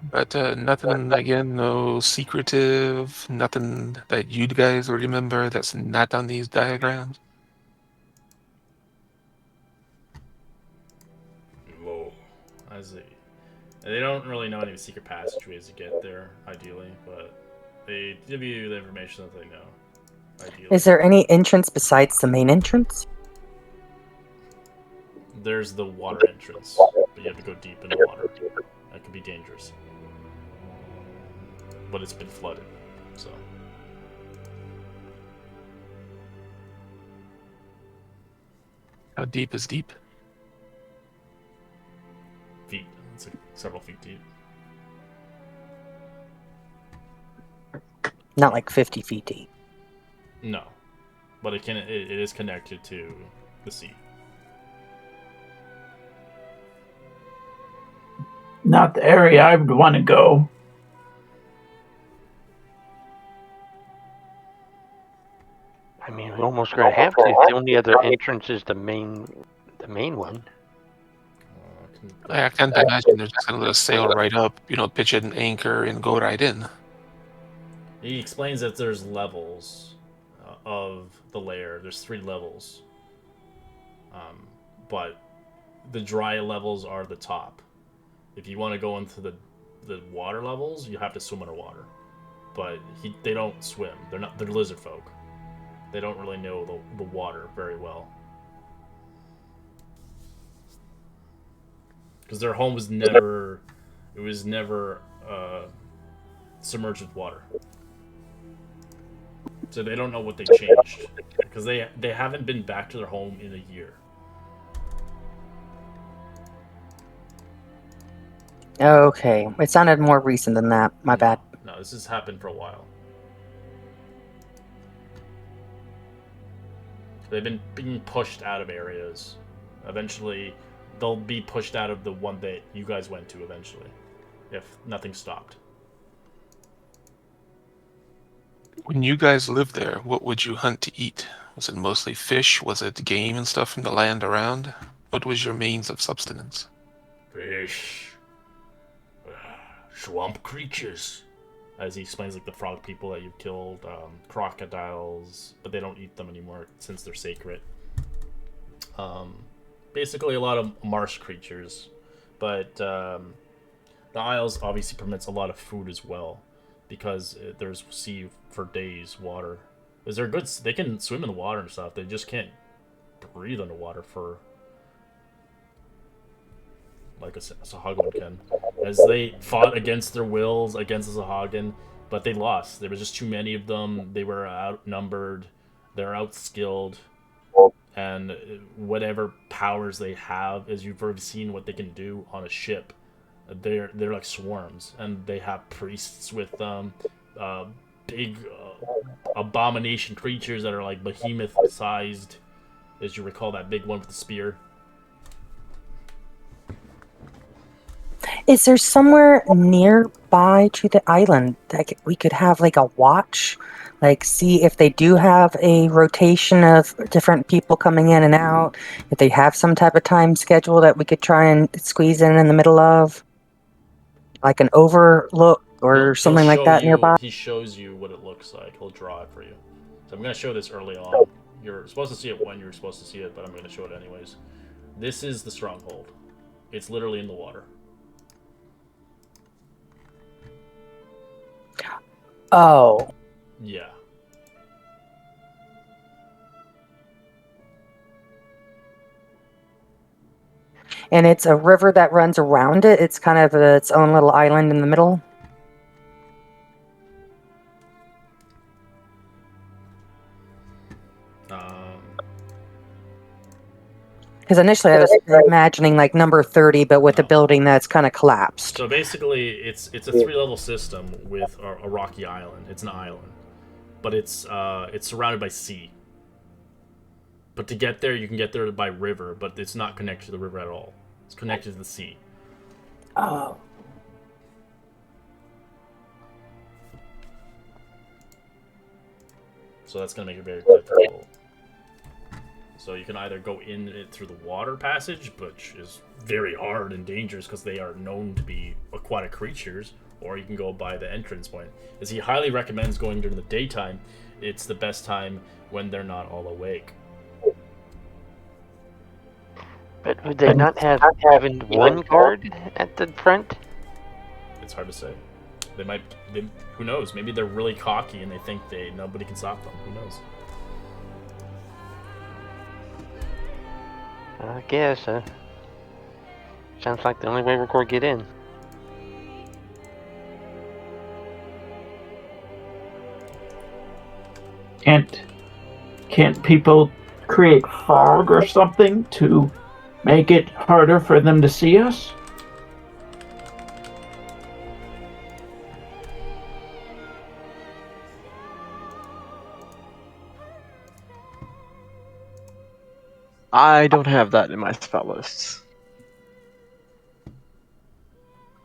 Speaker 4: But nothing, again, no secretive, nothing that you guys remember that's not on these diagrams?
Speaker 2: Whoa. I see. They don't really know any secret passageways to get there, ideally, but they give you the information that they know, ideally.
Speaker 3: Is there any entrance besides the main entrance?
Speaker 2: There's the water entrance, but you have to go deep in the water. That could be dangerous. But it's been flooded, so.
Speaker 4: How deep is deep?
Speaker 2: Feet. It's like several feet deep.
Speaker 3: Not like 50 feet deep.
Speaker 2: No. But it is connected to the sea.
Speaker 5: Not the area I would want to go.
Speaker 7: I mean, we're almost gonna have to. The only other entrance is the main one.
Speaker 4: I can't imagine they're just gonna let us sail right up, pitch an anchor and go right in.
Speaker 2: He explains that there's levels of the layer. There's 3 levels. But the dry levels are the top. If you want to go into the water levels, you have to swim underwater. But they don't swim. They're lizard folk. They don't really know the water very well. Because their home was never submerged with water. So they don't know what they changed because they haven't been back to their home in a year.
Speaker 3: Okay, it sounded more recent than that. My bad.
Speaker 2: No, this has happened for a while. They've been being pushed out of areas. Eventually, they'll be pushed out of the one that you guys went to eventually, if nothing stopped.
Speaker 4: When you guys lived there, what would you hunt to eat? Was it mostly fish? Was it game and stuff from the land around? What was your means of subsistence?
Speaker 2: Fish. Swamp creatures. As he explains, like the frog people that you've killed, crocodiles, but they don't eat them anymore since they're sacred. Basically a lot of marsh creatures, but the Isles obviously permits a lot of food as well, because there's sea for days, water. Is there good? They can swim in the water and stuff. They just can't breathe underwater for like a Sahagin can. As they fought against their wills against the Sahagin, but they lost. There was just too many of them. They were outnumbered. They're outskilled. And whatever powers they have, as you've already seen what they can do on a ship, they're like swarms. And they have priests with them, big abomination creatures that are like behemoth-sized, as you recall that big one with the spear.
Speaker 3: Is there somewhere nearby to the island that we could have like a watch? Like see if they do have a rotation of different people coming in and out, if they have some type of time schedule that we could try and squeeze in the middle of, like an overlook or something like that nearby.
Speaker 2: He shows you what it looks like. He'll draw it for you. So I'm going to show this early on. You're supposed to see it when you're supposed to see it, but I'm going to show it anyways. This is the stronghold. It's literally in the water.
Speaker 3: Oh.
Speaker 2: Yeah.
Speaker 3: And it's a river that runs around it. It's kind of its own little island in the middle. Because initially I was imagining like number 30, but with a building that's kind of collapsed.
Speaker 2: So basically, it's a 3-level system with a rocky island. It's an island, but it's surrounded by sea. But to get there, you can get there by river, but it's not connected to the river at all. It's connected to the sea.
Speaker 3: Oh.
Speaker 2: So that's going to make it very difficult. So you can either go in it through the water passage, which is very hard and dangerous because they are known to be aquatic creatures, or you can go by the entrance point. As he highly recommends going during the daytime, it's the best time when they're not all awake.
Speaker 7: But would they not have even one guard at the front?
Speaker 2: It's hard to say. Who knows? Maybe they're really cocky and they think nobody can stop them. Who knows?
Speaker 7: I guess. Sounds like the only way we're going to get in.
Speaker 5: Can't people create fog or something to make it harder for them to see us?
Speaker 6: I don't have that in my spell lists.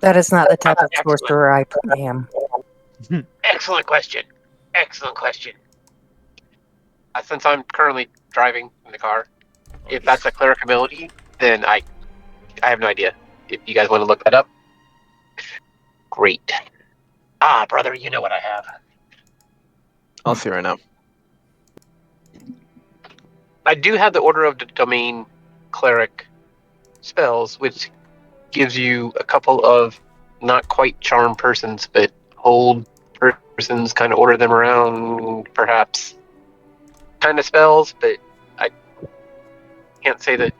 Speaker 3: That is not the type of sorcerer I am.
Speaker 1: Excellent question. Excellent question. Since I'm currently driving in the car, if that's a cleric ability, then I have no idea. If you guys want to look that up, great. Ah, brother, you know what I have.
Speaker 6: I'll see right now.
Speaker 1: I do have the Order of the Domain cleric spells, which gives you a couple of not quite charm persons, but hold persons, kind of order them around, perhaps, kind of spells, but I can't say that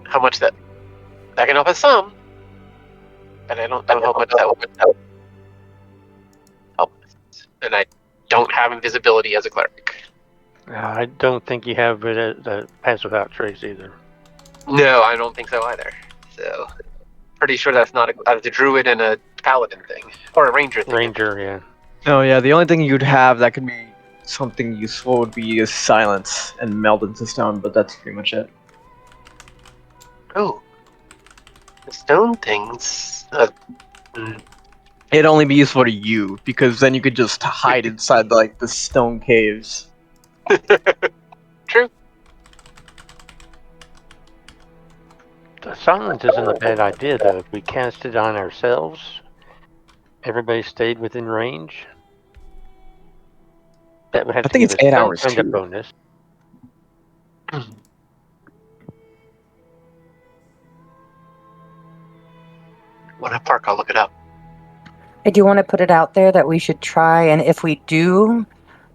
Speaker 1: how much that can help us some.
Speaker 8: but I don't know how much that would help. And I don't have invisibility as a cleric.
Speaker 7: I don't think you have it at Pass Without Trace either.
Speaker 8: No, I don't think so either. So, pretty sure that's not a druid and a paladin thing. Or a ranger thing.
Speaker 7: Ranger, yeah.
Speaker 6: Oh yeah, the only thing you'd have that could be something useful would be a silence and meld into stone, but that's pretty much it.
Speaker 8: Oh. The stone things.
Speaker 6: It'd only be useful to you, because then you could just hide inside like the stone caves.
Speaker 8: True.
Speaker 7: The silence isn't a bad idea, though. If we cast it on ourselves, everybody stayed within range. That would have
Speaker 6: I
Speaker 7: to
Speaker 6: think
Speaker 7: give
Speaker 6: it's 8 hours,
Speaker 7: some kind of
Speaker 6: too.
Speaker 7: bonus.
Speaker 8: What a park, I'll look it up.
Speaker 3: I do want to put it out there that we should try, and if we do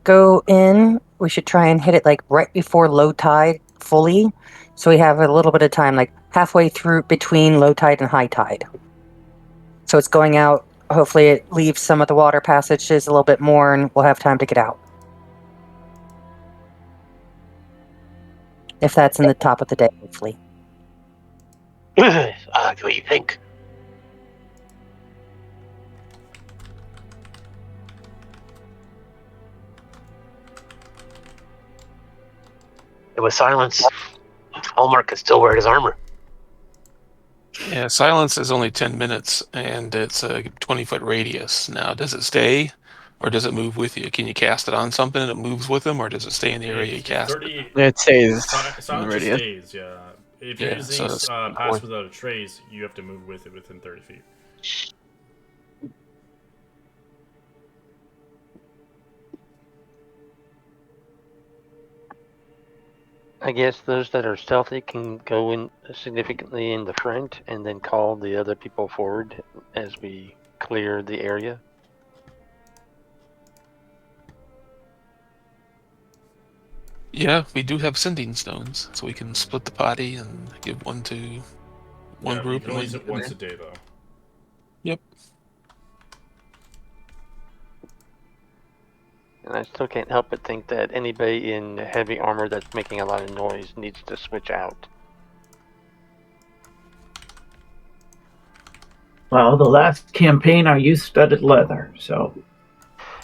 Speaker 3: go in, we should try and hit it like right before low tide fully, so we have a little bit of time, like halfway through between low tide and high tide. So it's going out. Hopefully, it leaves some of the water passages a little bit more, and we'll have time to get out. If that's in the top of the day, hopefully.
Speaker 8: What do you think? It was silence. Hallmark could still wear his armor.
Speaker 4: Yeah, silence is only 10 minutes, and it's a 20-foot radius. Now, does it stay, or does it move with you? Can you cast it on something and it moves with them, or does it stay in the area you cast it?
Speaker 6: It stays.
Speaker 2: Silence just stays, yeah. If you're
Speaker 4: Yeah,
Speaker 2: using
Speaker 4: so that's
Speaker 2: Pass Without a Trace, you have to move with it within 30 feet.
Speaker 7: I guess those that are stealthy can go in significantly in the front and then call the other people forward as we clear the area.
Speaker 4: Yeah, we do have sending stones, so we can split the party and give one to one
Speaker 2: Yeah,
Speaker 4: group.
Speaker 2: you can only use it once a day, though.
Speaker 4: Yep.
Speaker 7: And I still can't help but think that anybody in heavy armor that's making a lot of noise needs to switch out.
Speaker 5: Well, the last campaign I used studded leather, so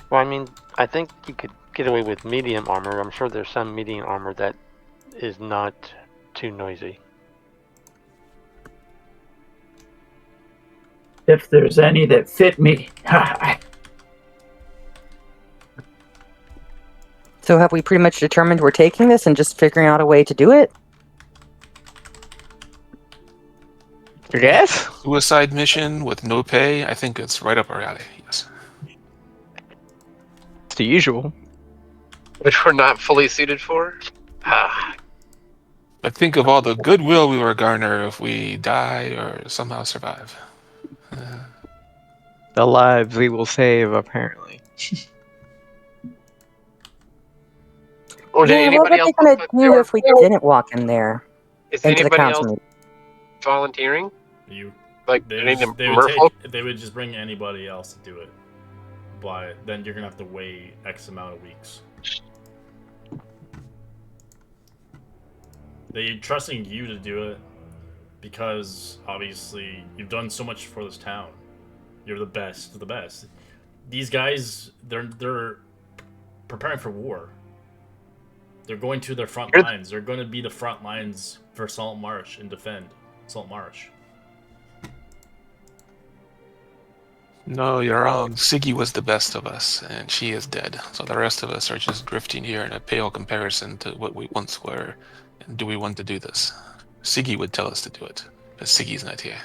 Speaker 7: Well, I mean, I think you could get away with medium armor. I'm sure there's some medium armor that is not too noisy.
Speaker 5: if there's any that fit me.
Speaker 3: So have we pretty much determined we're taking this and just figuring out a way to do it?
Speaker 6: Yes?
Speaker 4: Suicide mission with no pay, I think it's right up our alley, yes.
Speaker 6: It's the usual.
Speaker 8: Which we're not fully suited for.
Speaker 4: But think of all the goodwill we will garner if we die or somehow survive.
Speaker 6: The lives we will save, apparently.
Speaker 8: Or did
Speaker 3: Yeah, what
Speaker 8: anybody
Speaker 3: were
Speaker 8: else
Speaker 3: they going to do if we didn't walk in there
Speaker 8: Is
Speaker 3: into the
Speaker 8: anybody
Speaker 3: council
Speaker 8: else
Speaker 3: meeting?
Speaker 8: volunteering?
Speaker 2: You
Speaker 8: Like,
Speaker 2: they,
Speaker 8: any
Speaker 2: would, they, would
Speaker 8: merfolk?
Speaker 2: they would just bring anybody else to do it, but then you're gonna have to wait X amount of weeks. They're trusting you to do it because obviously you've done so much for this town. You're the best of the best. These guys, they're preparing for war. They're going to their front lines. They're going to be the front lines for Salt Marsh and defend Salt Marsh.
Speaker 4: No, you're wrong. Siggy was the best of us, and she is dead. So the rest of us are just drifting here in a pale comparison to what we once were. And do we want to do this? Siggy would tell us to do it, but Siggy's not here.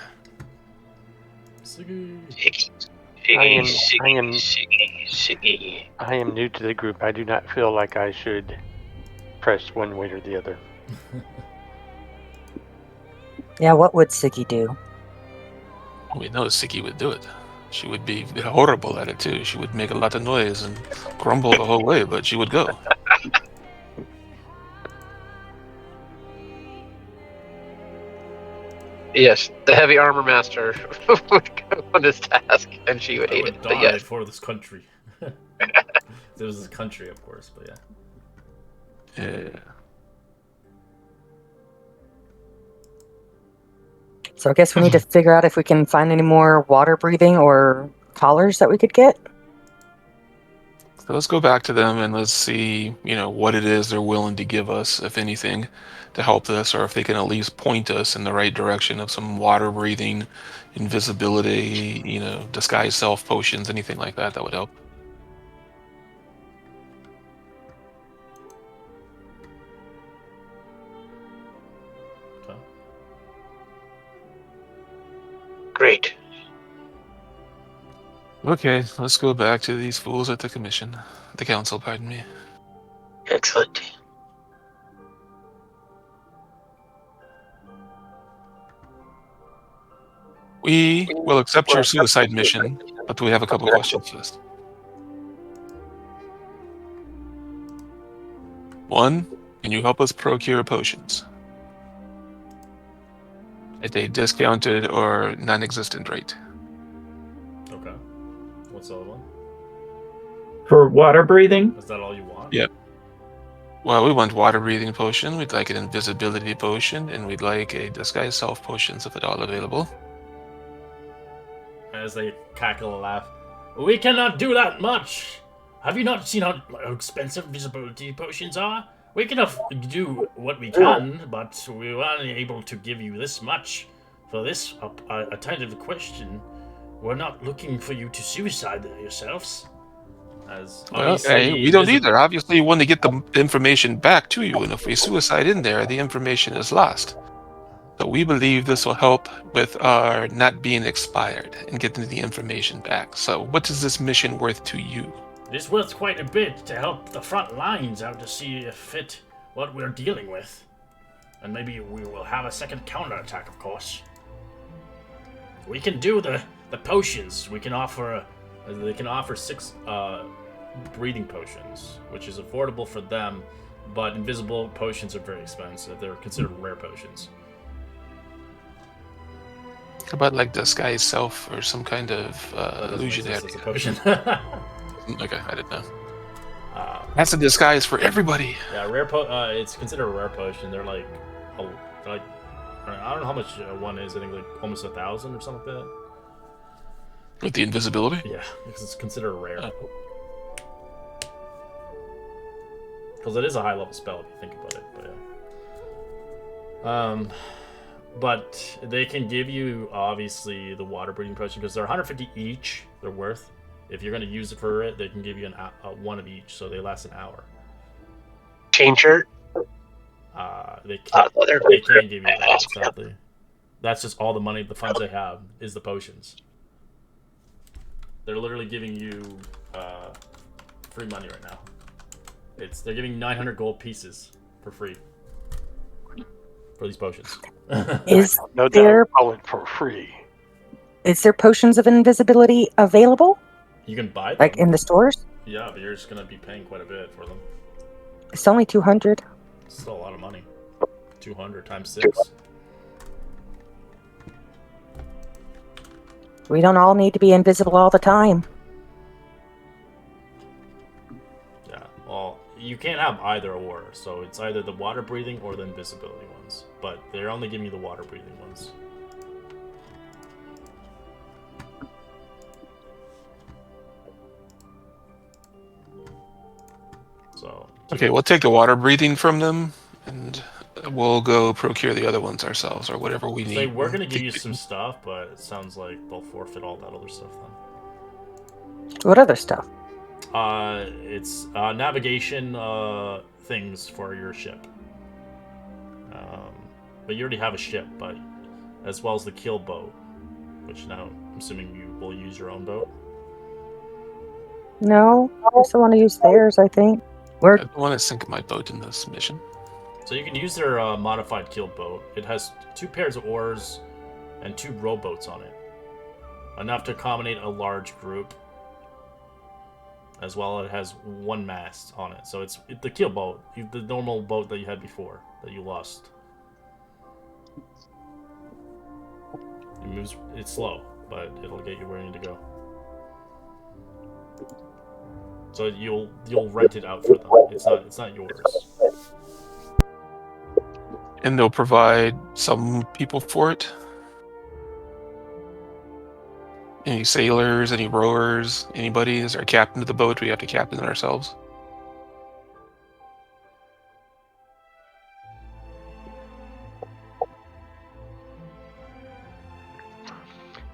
Speaker 7: I am new to the group. I do not feel like I should press one way or the other.
Speaker 3: Yeah, what would Siggy do?
Speaker 4: We know Siggy would do it. She would be horrible at it too. She would make a lot of noise and grumble the whole way, but she would go.
Speaker 8: Yes, the heavy armor master would go. on this task, and she would
Speaker 2: I
Speaker 8: hate
Speaker 2: would
Speaker 8: it.
Speaker 2: die
Speaker 8: But yes,
Speaker 2: for this country. There was a country, of course, but yeah.
Speaker 4: Yeah.
Speaker 3: So I guess we need to figure out if we can find any more water breathing or collars that we could get.
Speaker 4: So let's go back to them and let's see, what it is they're willing to give us, if anything, to help us, or if they can at least point us in the right direction of some water breathing, invisibility, disguise self potions, anything like that would help.
Speaker 2: Okay.
Speaker 8: great.
Speaker 4: Okay, let's go back to these fools at the council, pardon me.
Speaker 8: Excellent.
Speaker 4: We will accept your suicide mission, but we have a couple questions first. One, can you help us procure potions at a discounted or non-existent rate?
Speaker 2: Okay. What's the other one?
Speaker 5: For water breathing?
Speaker 2: Is that all you want?
Speaker 4: Yep. Well, we want water breathing potion, we'd like an invisibility potion, and we'd like a disguise self potions if at all available.
Speaker 2: As they cackle and laugh. We cannot do that much! Have you not seen how expensive visibility potions are? We can do what we can, but we were only able to give you this much. For this attentive question, we're not looking for you to suicide yourselves.
Speaker 4: Well, hey, we don't either. Obviously, you want to get the information back to you, and if we suicide in there, the information is lost. So we believe this will help with our not being expired and getting the information back. So what is this mission worth to you?
Speaker 2: It is worth quite a bit to help the front lines out to see if fit what we're dealing with. And maybe we will have a second counterattack, of course. We can do the potions. We can offer... They can offer 6 breathing potions, which is affordable for them, but invisible potions are very expensive. They're considered rare potions.
Speaker 4: How about like disguise self or some kind of illusionary?
Speaker 2: That's a potion.
Speaker 4: Okay, I didn't know. That's a disguise for everybody.
Speaker 2: Yeah, it's considered a rare potion. They're like, I don't know how much one is. I think like almost 1,000 or something like that.
Speaker 4: With the invisibility?
Speaker 2: Yeah, because it's considered rare. Because it is a high-level spell if you think about it. But yeah. But they can give you obviously the water breathing potion because they're 150 each. They're worth. If you're going to use it for it, they can give you one of each, so they last an hour.
Speaker 8: Chain shirt.
Speaker 2: They can't give you that, sadly. That's just all the money, the funds they have is the potions. They're literally giving you free money right now. They're giving 900 gold pieces for free for these potions.
Speaker 3: Is
Speaker 7: No
Speaker 3: there
Speaker 7: doubt, I went for free.
Speaker 3: is there potions of invisibility available,
Speaker 2: You can buy them.
Speaker 3: like in the stores?
Speaker 2: Yeah, but you're just gonna be paying quite a bit for them.
Speaker 3: It's only 200.
Speaker 2: It's still a lot of money. 200 times 6.
Speaker 3: We don't all need to be invisible all the time.
Speaker 2: Yeah, well, you can't have either or, so it's either the water breathing or the invisibility ones. But they're only giving you the water breathing ones. So.
Speaker 4: Okay, we'll take the water breathing from them, and we'll go procure the other ones ourselves, or whatever we need.
Speaker 2: They were gonna give you some stuff, but it sounds like they'll forfeit all that other stuff then.
Speaker 3: What other stuff?
Speaker 2: It's navigation things for your ship. But you already have a ship, but as well as the kill boat, which now I'm assuming you will use your own boat.
Speaker 3: No, I still want to use theirs, I think.
Speaker 4: I don't want to sink my boat in this mission.
Speaker 2: So you can use their modified kill boat. It has 2 pairs of oars and 2 rowboats on it, enough to accommodate a large group. As well, it has 1 mast on it, so it's the keel boat, the normal boat that you had before that you lost. It's slow. but it'll get you where you need to go. So you'll rent it out for them. It's not yours.
Speaker 4: And they'll provide some people for it? Any sailors, any rowers, anybody? Is there a captain of the boat? Do we have to captain it ourselves?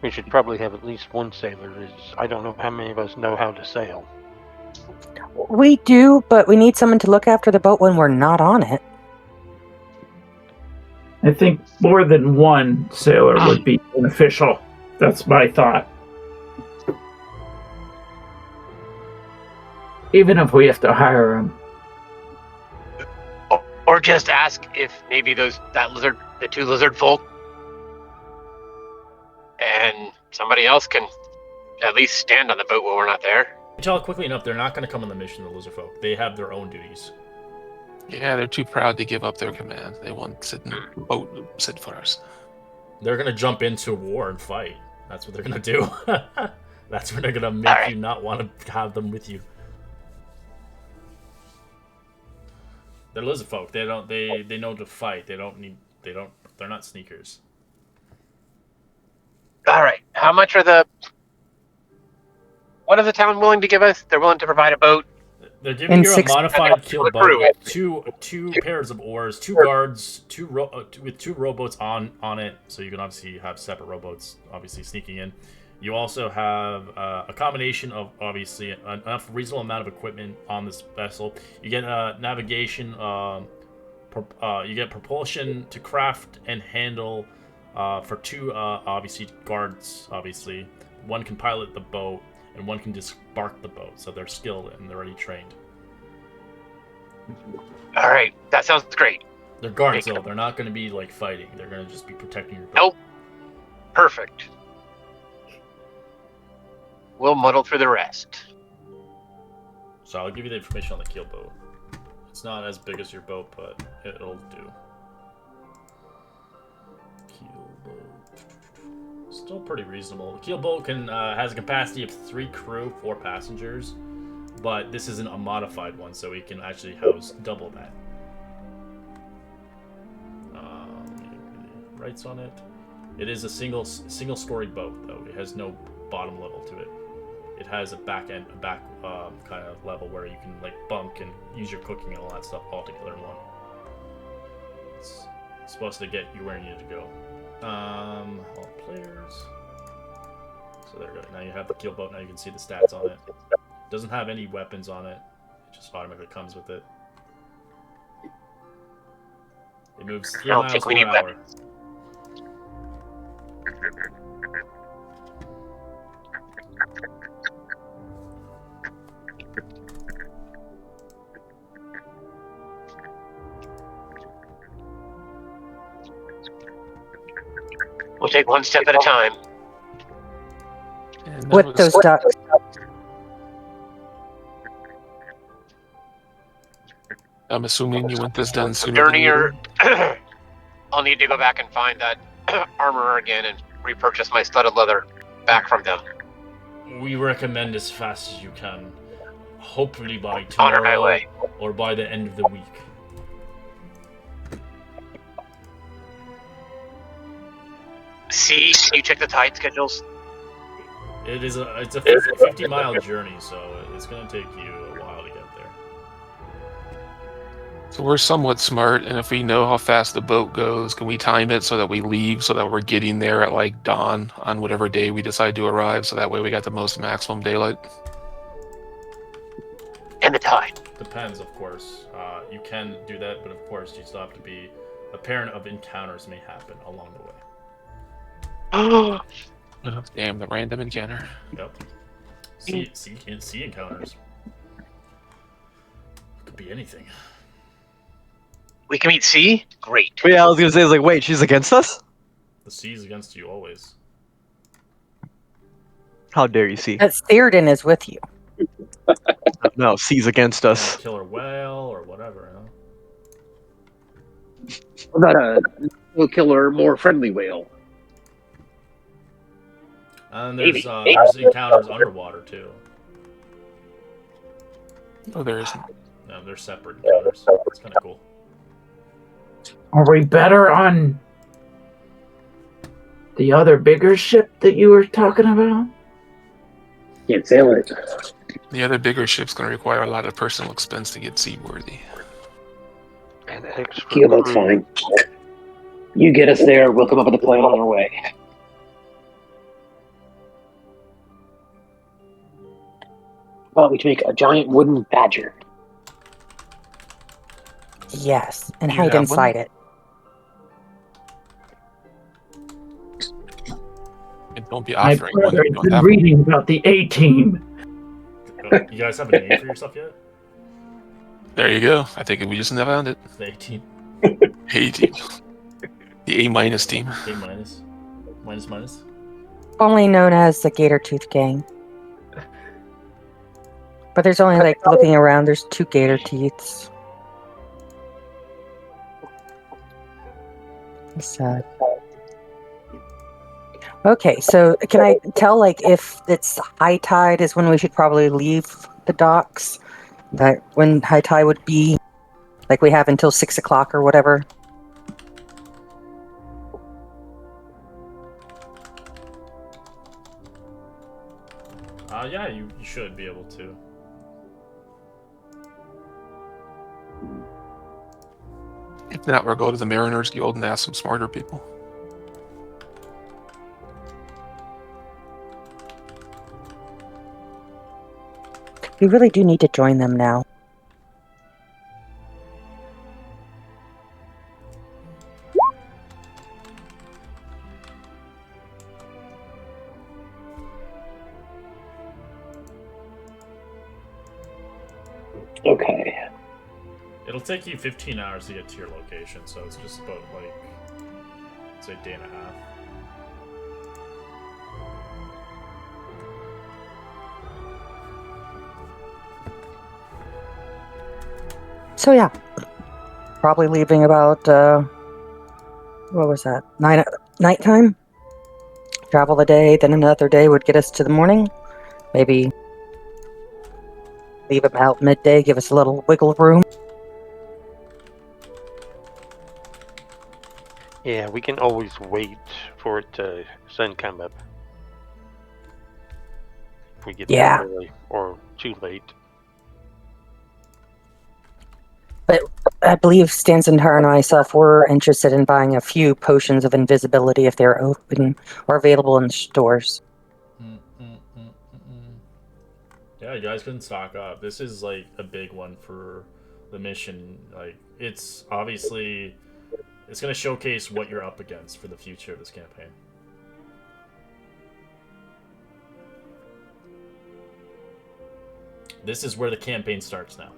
Speaker 7: We should probably have at least one sailor. I don't know how many of us know how to sail.
Speaker 3: We do, but we need someone to look after the boat when we're not on it.
Speaker 5: I think more than one sailor would be beneficial. That's my thought. Even if we have to hire him.
Speaker 8: Or just ask if maybe the two lizard folk, and somebody else can at least stand on the boat while we're not there.
Speaker 2: Tell quickly enough, they're not going to come on the mission, the lizard folk. They have their own duties.
Speaker 4: Yeah, they're too proud to give up their command. They want to sit in the boat, sit for us.
Speaker 2: They're going to jump into war and fight. That's what they're going to do. That's when they're going to make you not want to have them with you. They're lizard folk. They know to fight. They're not sneakers.
Speaker 8: All right. How much what is the town willing to give us? They're willing to provide a boat.
Speaker 2: They're giving you a modified keel boat with two pairs of oars, two guards, with two rowboats on it, so you can obviously have separate rowboats, obviously sneaking in. You also have a combination of obviously enough reasonable amount of equipment on this vessel. You get navigation, you get propulsion to craft and handle for two obviously guards. Obviously, one can pilot the boat and one can disembark the boat, so they're skilled and they're already trained.
Speaker 8: All right, that sounds great.
Speaker 2: They're guards, though. They're not going to be like fighting. They're going to just be protecting your boat.
Speaker 8: Nope. Perfect. We'll muddle through the rest.
Speaker 2: So I'll give you the information on the keel boat. It's not as big as your boat, but it'll do. Keel boat. Still pretty reasonable. The keel boat has a capacity of 3 crew, 4 passengers, but this isn't a modified one, so we can actually house double that. Rights on it. It is a single story boat, though. It has no bottom level to it. It has a back kind of level where you can like bunk and use your cooking and all that stuff all together in one. It's supposed to get you where you need to go. All players. So there we go. Now you have the keel boat. Now you can see the stats on it. Doesn't have any weapons on it. It just automatically comes with it. It moves 3 miles per hour.
Speaker 8: Weapons. We'll take one step at a time.
Speaker 3: With those ducks.
Speaker 4: I'm assuming you want this done sooner.
Speaker 8: I'll need to go back and find that armorer again and repurchase my studded leather back from them.
Speaker 2: We recommend as fast as you can. Hopefully by
Speaker 8: Honor my
Speaker 2: tomorrow
Speaker 8: way.
Speaker 2: or by the end of the week.
Speaker 8: See, you check the tide schedules.
Speaker 2: It's a 50-mile journey, so it's going to take you a while to get there.
Speaker 4: So we're somewhat smart, and if we know how fast the boat goes, can we time it so that we leave so that we're getting there at like dawn on whatever day we decide to arrive, so that way we got the most maximum daylight?
Speaker 8: And the tide.
Speaker 2: Depends, of course. You can do that, but of course you still have to be apparent of encounters may happen along the way.
Speaker 4: Oh, damn, the random encounter.
Speaker 2: Yep. See encounters. Could be anything.
Speaker 8: We can meet C? Great.
Speaker 6: Yeah, I was gonna say, like, wait, she's against us?
Speaker 2: The sea's against you always.
Speaker 6: How dare you, see?
Speaker 3: That Theoden is with you.
Speaker 6: No, C's against us.
Speaker 2: Killer whale or whatever, huh?
Speaker 1: What about a killer, more friendly whale?
Speaker 2: And there's encounters underwater too.
Speaker 4: Oh, there isn't.
Speaker 2: No, they're separate encounters. It's kind of cool.
Speaker 5: Are we better on the other bigger ship that you were talking about?
Speaker 1: Can't sail it.
Speaker 4: The other bigger ship's going to require a lot of personal expense to get seaworthy.
Speaker 7: And extra
Speaker 1: Keelboat's
Speaker 7: crew.
Speaker 1: fine. You get us there, we'll come up with a plan on our way. Well, we can make a giant wooden badger.
Speaker 3: Yes, and
Speaker 4: You
Speaker 3: hide
Speaker 4: have
Speaker 3: inside it.
Speaker 4: And don't be
Speaker 5: My
Speaker 4: offering one
Speaker 5: brother
Speaker 4: if you
Speaker 5: has
Speaker 4: don't
Speaker 5: been
Speaker 4: have
Speaker 5: reading about the A-Team.
Speaker 2: You guys have a name for yourself yet?
Speaker 4: one. There you go. I think we just never found it.
Speaker 2: The 18.
Speaker 4: A team. The A- team.
Speaker 2: A minus. Minus.
Speaker 3: Only known as the Gator Tooth Gang. But there's only, like, looking around, there's 2 gator teeths. Sad. Okay, so can I tell, like, if it's high tide is when we should probably leave the docks? That when high tide would be, like, we have until 6 o'clock or whatever?
Speaker 2: Yeah, you should be able to.
Speaker 4: If not, we'll go to the Mariners Guild and ask some smarter people.
Speaker 3: We really do need to join them now.
Speaker 1: Okay.
Speaker 2: It'll take you 15 hours to get to your location, so it's just about, like, say, a day and a half.
Speaker 3: So yeah, probably leaving about, what was that, nighttime? Travel a day, then another day would get us to the morning. Maybe leave about midday, give us a little wiggle room.
Speaker 7: Yeah, we can always wait for it to sun come up. If we get
Speaker 3: Yeah.
Speaker 7: there early or too late.
Speaker 3: I believe Stanzentar and myself were interested in buying a few potions of invisibility if they're open or available in stores.
Speaker 2: Yeah, you guys can stock up. This is, like, a big one for the mission. Like, it's obviously... It's going to showcase what you're up against for the future of this campaign. This is where the campaign starts now.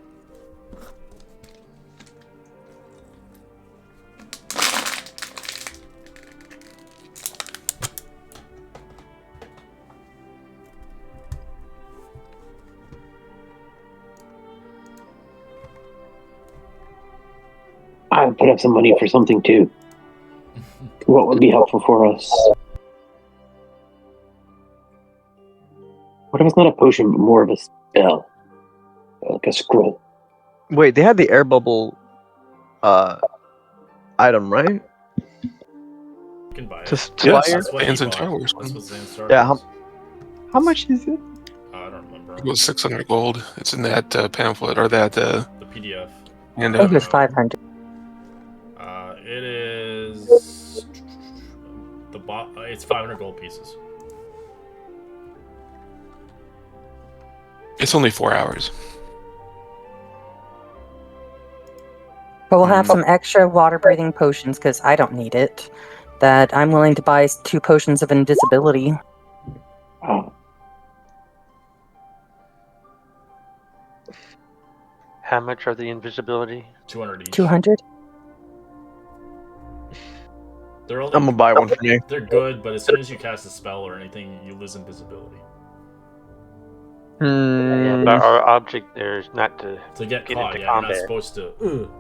Speaker 1: I would put up some money for something too. What would be helpful for us? What if it's not a potion, but more of a spell? Like a scroll.
Speaker 6: Wait, they had the air bubble item, right?
Speaker 2: You can buy it.
Speaker 6: To
Speaker 4: Yes.
Speaker 6: buy
Speaker 2: That's what he
Speaker 4: Fans and
Speaker 2: bought.
Speaker 4: Towers.
Speaker 2: That's what Zanzibar
Speaker 6: Yeah,
Speaker 2: was.
Speaker 6: How much is it?
Speaker 2: I don't remember.
Speaker 4: It was 600 gold. It's in that pamphlet or that
Speaker 2: The PDF.
Speaker 3: I
Speaker 4: handout.
Speaker 3: think it was 500.
Speaker 2: It is... It's 500 gold pieces.
Speaker 4: It's only 4 hours.
Speaker 3: But we'll have some extra water-breathing potions, because I don't need it. That I'm willing to buy 2 potions of invisibility.
Speaker 1: Oh,
Speaker 7: How much are the invisibility?
Speaker 2: 200 each.
Speaker 3: 200?
Speaker 2: They're only,
Speaker 6: I'm gonna buy one for me.
Speaker 2: They're good, but as soon as you cast a spell or anything, you lose invisibility.
Speaker 7: Yeah, but our object there is not to
Speaker 2: To get
Speaker 7: get
Speaker 2: caught,
Speaker 7: into
Speaker 2: yeah, you're not
Speaker 7: combat.
Speaker 2: supposed to...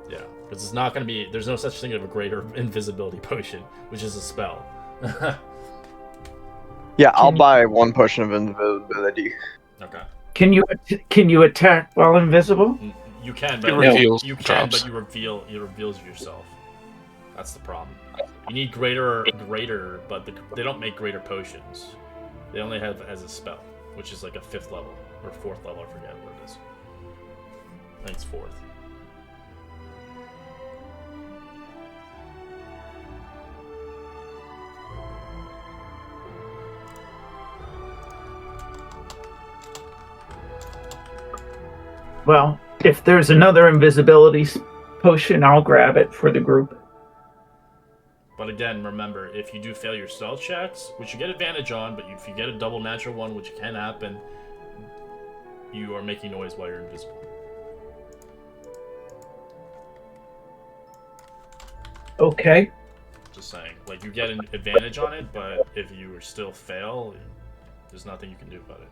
Speaker 2: Yeah, because it's not going to be... There's no such thing of a greater invisibility potion, which is a spell.
Speaker 6: Yeah, I'll buy 1 potion of invisibility.
Speaker 2: Okay.
Speaker 5: Can you attack while invisible?
Speaker 2: You can,
Speaker 4: It
Speaker 2: but
Speaker 4: reveals
Speaker 2: you can,
Speaker 4: drops.
Speaker 2: but it reveals yourself. That's the problem. You need greater, but they don't make greater potions. They only have it as a spell, which is like a 5th level or 4th level. I forget what it is. I think it's 4th.
Speaker 5: Well, if there's another invisibility potion, I'll grab it for the group.
Speaker 2: But again, remember, if you do fail your stealth checks, which you get advantage on, but if you get a double natural one, which can happen, you are making noise while you're invisible.
Speaker 5: Okay.
Speaker 2: Just saying. Like, you get an advantage on it, but if you still fail, there's nothing you can do about it.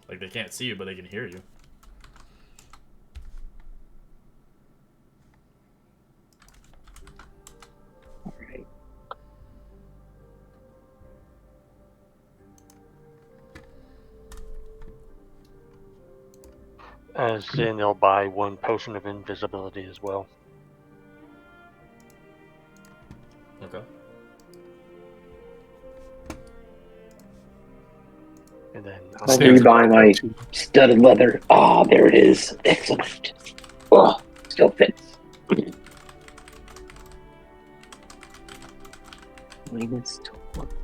Speaker 2: Like, they can't see you, but they can hear you.
Speaker 7: As in, they'll buy 1 potion of invisibility as well.
Speaker 2: Okay.
Speaker 7: And then
Speaker 1: I'll rebuy my studded leather. Ah, there it is. Excellent. Oh, still fits. Minus 20.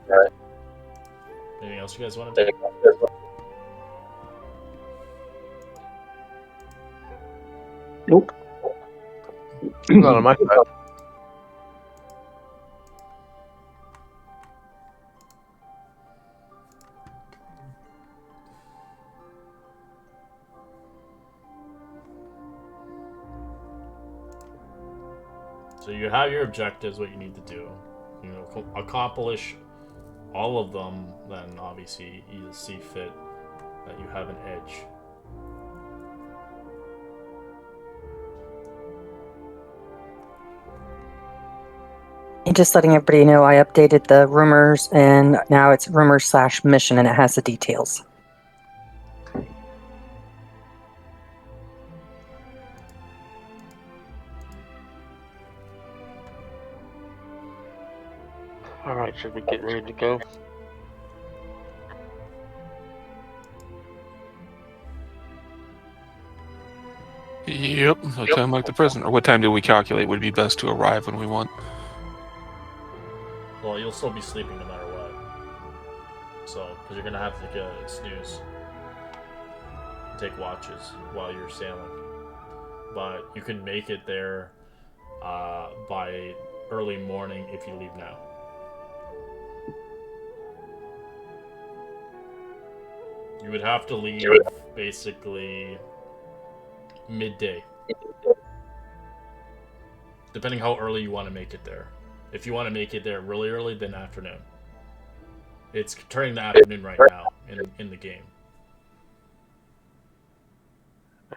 Speaker 2: Alright. Anything else you guys want to do?
Speaker 1: Nope.
Speaker 6: Not on my side.
Speaker 2: So you have your objectives, what you need to do. You know, accomplish all of them, then obviously you'll see fit that you have an edge.
Speaker 3: And just letting everybody know, I updated the rumors, and now it's rumors/mission, and it has the details.
Speaker 7: Alright, should we get ready to go?
Speaker 4: Yep, a time like the present. Or what time do we calculate would be best to arrive when we want?
Speaker 2: Well, you'll still be sleeping no matter what. So, because you're going to have to take a snooze. Take watches while you're sailing. But you can make it there by early morning if you leave now. You would have to leave basically midday. Depending how early you want to make it there. If you want to make it there really early, then afternoon. It's turning the afternoon right now in the game.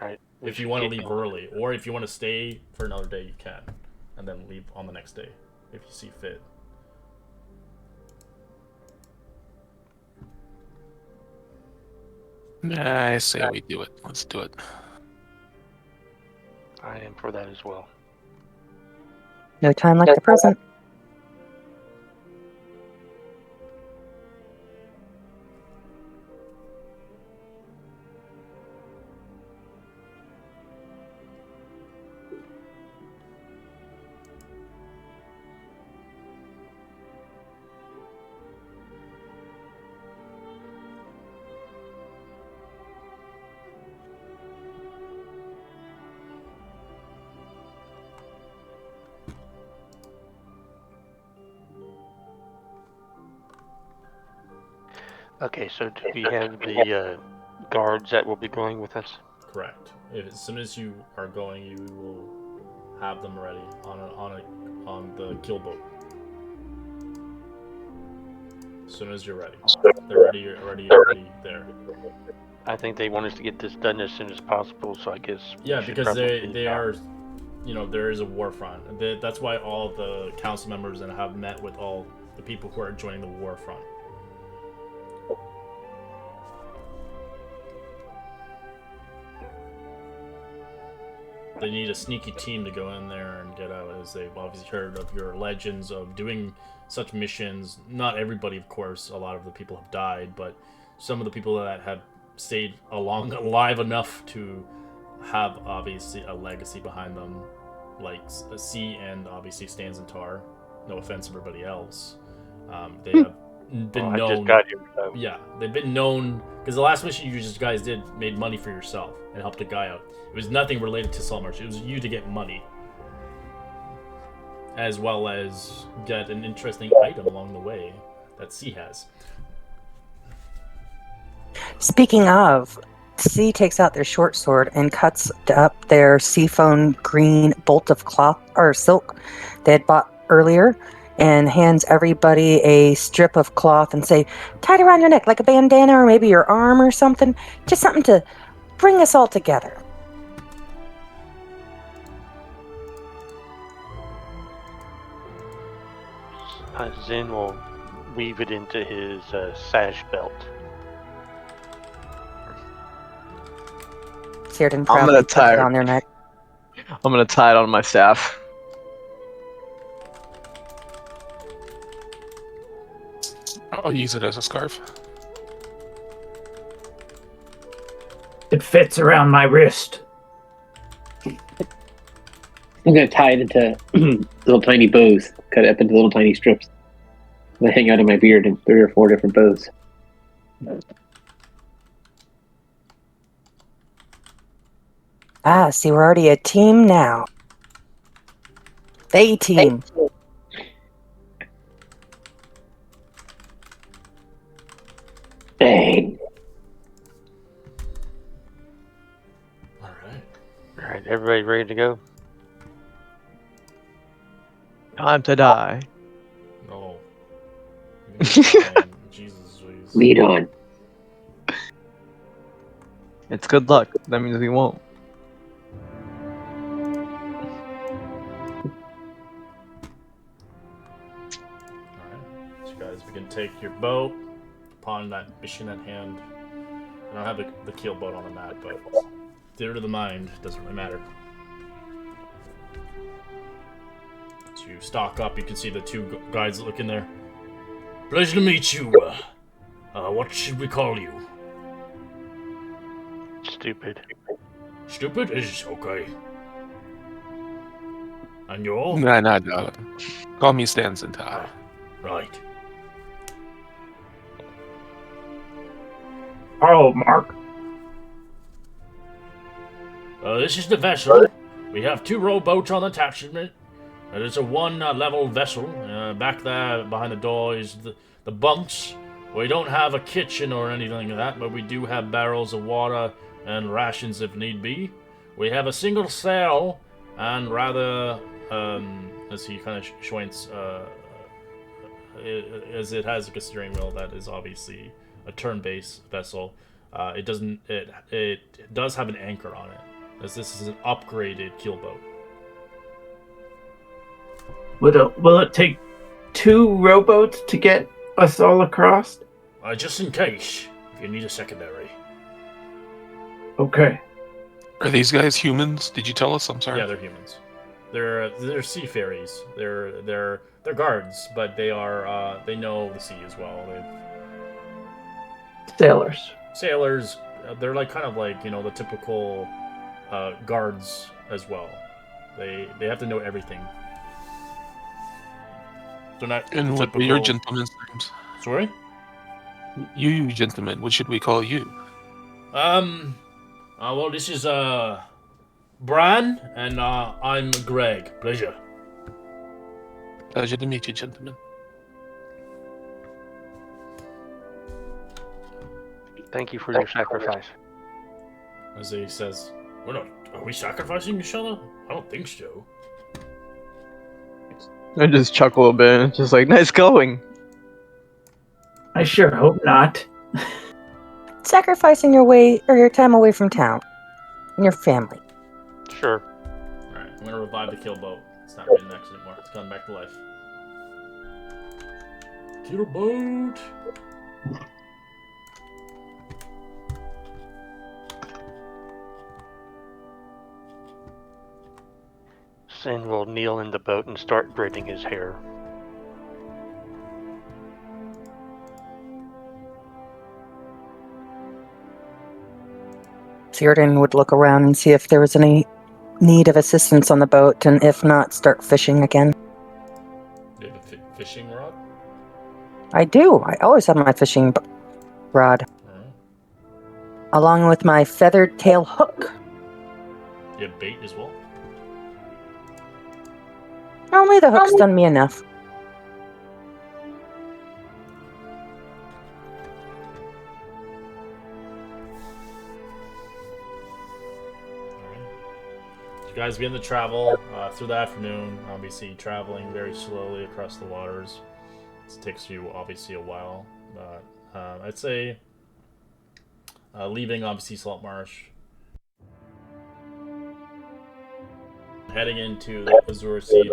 Speaker 7: Alright.
Speaker 2: If you want to leave early, or if you want to stay for another day, you can. And then leave on the next day, if you see fit.
Speaker 4: Nah, I say we do it. Let's do it.
Speaker 7: I am for that as well.
Speaker 3: No time like the present.
Speaker 7: Okay, so do we have the guards that will be going with us?
Speaker 2: Correct. As soon as you are going, you will have them ready on the kill boat. As soon as you're ready, they're ready there.
Speaker 7: I think they want us to get this done as soon as possible. So I guess
Speaker 2: yeah, because they are, there is a war front. That's why all the council members and have met with all the people who are joining the war front. They need a sneaky team to go in there and get out, as they've obviously heard of your legends of doing such missions. Not everybody, of course. A lot of the people have died, but some of the people that have stayed alive enough to have obviously a legacy behind them, like C and obviously Stans and Tar. No offense to everybody else. They have been known.
Speaker 7: I just got here, so.
Speaker 2: Yeah, they've been known because the last mission you guys did made money for yourself and helped a guy out. It was nothing related to Saltmarsh. It was you to get money, as well as get an interesting item along the way that C has.
Speaker 3: Speaking of, C takes out their short sword and cuts up their seafoam green bolt of cloth or silk they had bought earlier, and hands everybody a strip of cloth and say, tie it around your neck like a bandana or maybe your arm or something. Just something to bring us all together.
Speaker 7: Zen will weave it into his sash belt.
Speaker 3: Círdan
Speaker 6: I'm
Speaker 3: proudly
Speaker 6: gonna
Speaker 3: puts
Speaker 6: tie
Speaker 3: it on their neck.
Speaker 6: I'm gonna tie it on my staff.
Speaker 4: I'll use it as a scarf.
Speaker 5: It fits around my wrist.
Speaker 1: I'm gonna tie it into little tiny bows, cut it up into little tiny strips. They hang out in my beard in 3 or 4 different bows.
Speaker 3: Ah, see, we're already a team now. They team.
Speaker 1: Dang.
Speaker 7: Alright, everybody ready to go?
Speaker 6: Time to die.
Speaker 2: No. Jesus, please.
Speaker 1: Lead on.
Speaker 6: It's good luck. That means we won't.
Speaker 2: Alright, so guys, we can take your boat upon that mission at hand. I don't have the keel boat on the map, but theater of the mind doesn't really matter. So you stock up, you can see the 2 guides looking there. Pleasure to meet you. What should we call you?
Speaker 7: Stupid.
Speaker 2: Stupid is okay. And you all?
Speaker 4: Nah, call me Stans and Tar.
Speaker 2: Right.
Speaker 5: Oh, Mark.
Speaker 2: This is the vessel. We have 2 rowboats on attachment. It's a 1-level vessel. Back there behind the door is the bunks. We don't have a kitchen or anything like that, but we do have barrels of water and rations if need be. We have a single sail and rather, as he kind of squints, as it has a steering wheel that is obviously a turn-based vessel. It does have an anchor on it, as this is an upgraded keelboat.
Speaker 5: Will it take 2 rowboats to get us all across?
Speaker 2: Just in case, if you need a secondary.
Speaker 5: Okay.
Speaker 4: Are these guys humans? Did you tell us? I'm sorry.
Speaker 2: Yeah, they're humans. They're seafarers. They're guards, but they are they know the sea as well. Sailors. They're like kind of like the typical guards as well. They have to know everything. They're not.
Speaker 4: And what are your gentlemen's names?
Speaker 2: Sorry?
Speaker 4: You gentlemen, what should we call you?
Speaker 2: Well, this is Bran, and I'm Greg. Pleasure.
Speaker 4: Pleasure to meet you, gentlemen.
Speaker 7: Thank you for your sacrifice.
Speaker 2: As he says, are we sacrificing each other? I don't think so.
Speaker 6: I just chuckle a bit, just like, nice going.
Speaker 5: I sure hope not.
Speaker 3: Sacrificing your way or your time away from town and your family.
Speaker 7: Sure.
Speaker 2: Alright, I'm gonna revive the kill boat. It's not raining next anymore. It's coming back to life. Kill boat!
Speaker 7: Sin will kneel in the boat and start braiding his hair.
Speaker 3: Theoden would look around and see if there was any need of assistance on the boat, and if not, start fishing again.
Speaker 2: Do you have a fishing rod?
Speaker 3: I do. I always have my fishing rod, along with my feathered tail hook.
Speaker 2: Do you have bait as well?
Speaker 3: Only the hook's done me enough.
Speaker 2: You guys begin to travel through the afternoon, obviously traveling very slowly across the waters. This takes you obviously a while, but I'd say leaving obviously Saltmarsh, heading into the Azure Sea,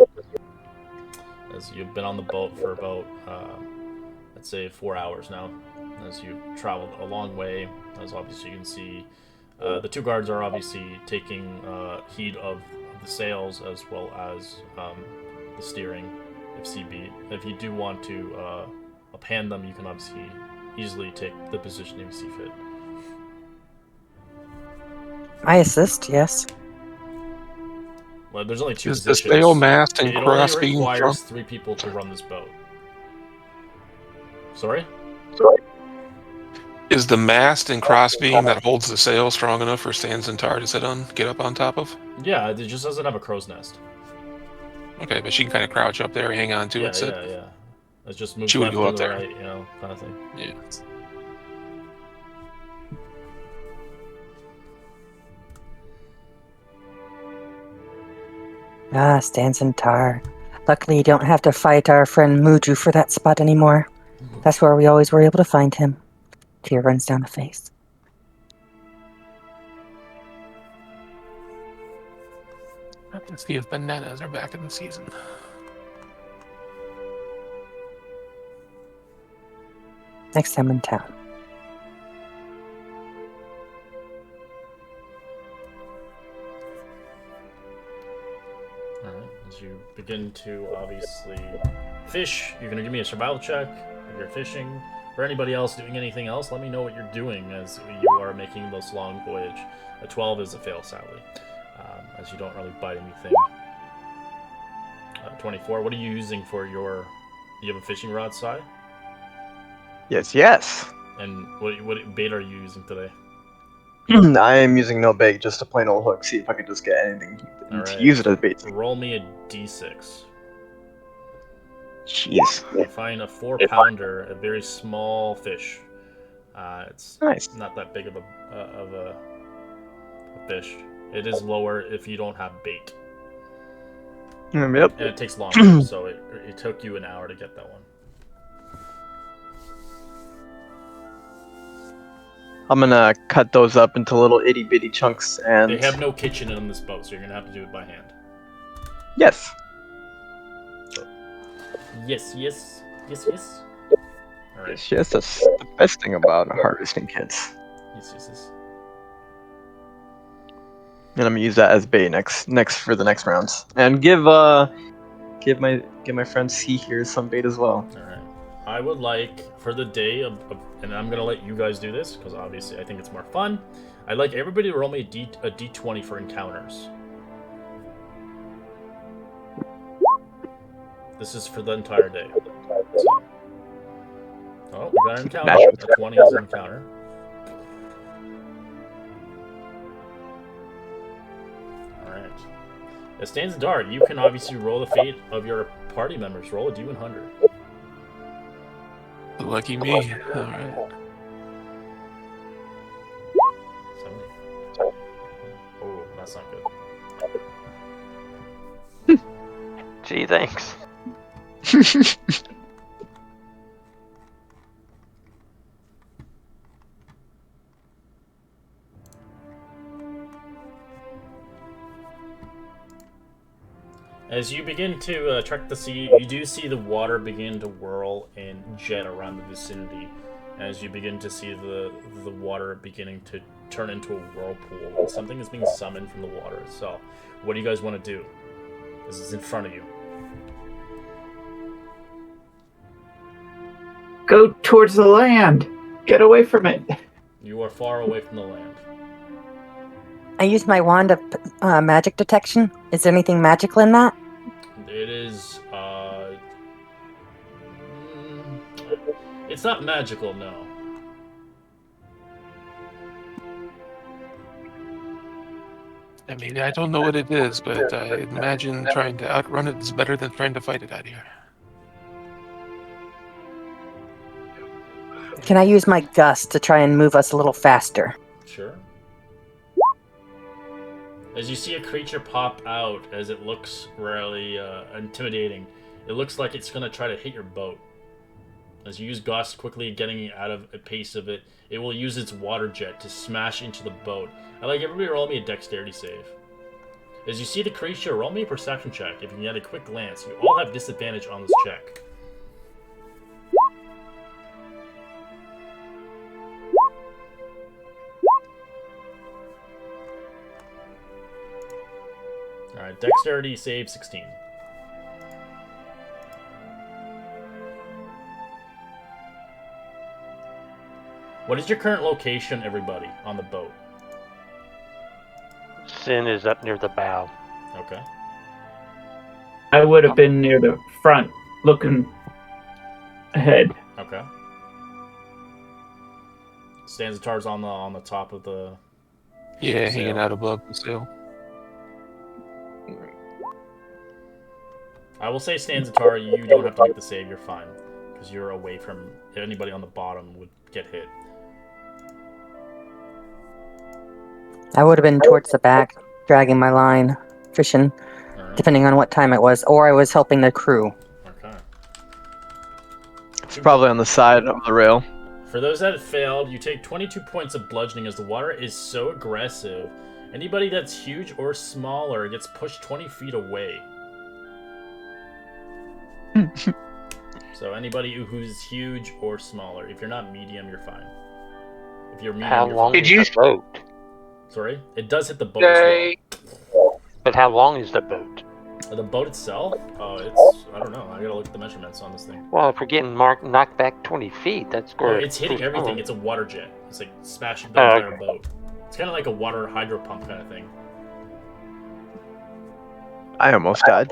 Speaker 2: as you've been on the boat for about let's say 4 hours now, as you've traveled a long way. As obviously you can see, the two guards are obviously taking heed of the sails as well as the steering, if CB. If you do want to uphand them, you can obviously easily take the position if you see fit.
Speaker 3: I assist, yes.
Speaker 2: Well, there's only two
Speaker 4: Is the
Speaker 2: positions.
Speaker 4: sail mast and
Speaker 2: it
Speaker 4: cross
Speaker 2: only
Speaker 4: being
Speaker 2: requires
Speaker 4: from?
Speaker 2: 3 people to run this boat. Sorry?
Speaker 4: Is the mast and cross beam that holds the sail strong enough for Stanzentar to sit on, get up on top of?
Speaker 2: Yeah, it just doesn't have a crow's nest.
Speaker 4: Okay, but she can kind of crouch up there, hang on to
Speaker 2: Yeah,
Speaker 4: it, sit.
Speaker 2: yeah. It just moves
Speaker 4: She would
Speaker 2: left
Speaker 4: go
Speaker 2: to
Speaker 4: up
Speaker 2: the
Speaker 4: there.
Speaker 2: right, kind of thing.
Speaker 4: Yeah.
Speaker 3: Ah, Stanzentar. Luckily, you don't have to fight our friend Muju for that spot anymore. That's where we always were able to find him. Tear runs down the face.
Speaker 4: Let's see if bananas are back in the season.
Speaker 3: Next time in town.
Speaker 2: Alright, as you begin to obviously fish, you're going to give me a survival check if you're fishing. For anybody else doing anything else, let me know what you're doing as you are making this long voyage. A 12 is a fail, sadly, as you don't really bite anything. 24, what are you using for your... Do you have a fishing rod, Sai?
Speaker 6: Yes.
Speaker 2: And what bait are you using today?
Speaker 6: I am using no bait, just a plain old hook. See if I can just get anything to
Speaker 2: Alright.
Speaker 6: use it as bait.
Speaker 2: Roll me a d6.
Speaker 6: Jeez.
Speaker 2: You find a 4-pounder, a very small fish. It's
Speaker 6: Nice.
Speaker 2: not that big of a fish. It is lower if you don't have bait,
Speaker 6: Yep.
Speaker 2: and it takes longer. So it took you an hour to get that one.
Speaker 6: I'm gonna cut those up into little itty bitty chunks and.
Speaker 2: They have no kitchen in this boat, so you're gonna have to do it by hand.
Speaker 6: Yes.
Speaker 2: Yes. All right.
Speaker 6: Yes, that's the best thing about harvesting kits.
Speaker 2: Yes.
Speaker 6: And I'm gonna use that as bait next for the next rounds. And give my friend C here some bait as well.
Speaker 2: All right. I would like for the day and I'm gonna let you guys do this because obviously I think it's more fun. I'd like everybody to roll me a d20 for encounters. This is for the entire day. So. Oh, we got an encounter.
Speaker 6: Natural.
Speaker 2: A 20 is an encounter. Alright. It stands in dark. You can obviously roll the fate of your party members. Roll a D100.
Speaker 4: Lucky me. Alright.
Speaker 2: That's not good.
Speaker 7: Gee, thanks.
Speaker 2: As you begin to trek the sea, you do see the water begin to whirl and jet around the vicinity. As you begin to see the water beginning to turn into a whirlpool, something is being summoned from the water. So, what do you guys want to do? This is in front of you.
Speaker 5: Go towards the land. Get away from it.
Speaker 2: You are far away from the land.
Speaker 3: I use my wand of magic detection. Is there anything magical in that?
Speaker 2: It is, it's not magical, no.
Speaker 4: I mean, I don't know what it is, but I imagine trying to outrun it is better than trying to fight it out here.
Speaker 3: Can I use my gust to try and move us a little faster?
Speaker 2: Sure. As you see a creature pop out, as it looks really intimidating, it looks like it's going to try to hit your boat. As you use Gust, quickly getting out of a pace of it, it will use its water jet to smash into the boat. I'd like everybody to roll me a dexterity save. As you see the creature, roll me a perception check. If you can get a quick glance, you all have disadvantage on this check. Alright, dexterity save 16. What is your current location, everybody, on the boat?
Speaker 7: Sin is up near the bow.
Speaker 2: Okay.
Speaker 5: I would have been near the front, looking ahead.
Speaker 2: Okay. Stanzatar's on the top of the...
Speaker 4: Yeah,
Speaker 2: sail.
Speaker 4: hanging out above the sail.
Speaker 2: I will say, Stanzatar, you don't have to make the save, you're fine. Because you're away from... Anybody on the bottom would get hit.
Speaker 3: I would have been towards the back, dragging my line, fishing,
Speaker 2: Alright.
Speaker 3: depending on what time it was, or I was helping the crew.
Speaker 2: Okay.
Speaker 6: It's probably on the side of the rail.
Speaker 2: For those that have failed, you take 22 points of bludgeoning as the water is so aggressive. Anybody that's huge or smaller gets pushed 20 feet away. So anybody who's huge or smaller. If you're not medium, you're fine. If you're medium,
Speaker 7: How
Speaker 2: you're
Speaker 7: long
Speaker 2: fine.
Speaker 7: is the boat?
Speaker 2: Sorry? It does hit the boat as
Speaker 8: Yay.
Speaker 2: well.
Speaker 7: But how long is the boat?
Speaker 2: The boat itself? Oh, it's... I don't know. I gotta look at the measurements on this thing.
Speaker 7: Well, if we're getting knocked back 20 feet, that's
Speaker 2: Oh,
Speaker 7: good.
Speaker 2: it's hitting everything. It's a water jet. It's like smashing the entire boat. It's kind of like a water hydro pump kind of thing.
Speaker 6: I almost died.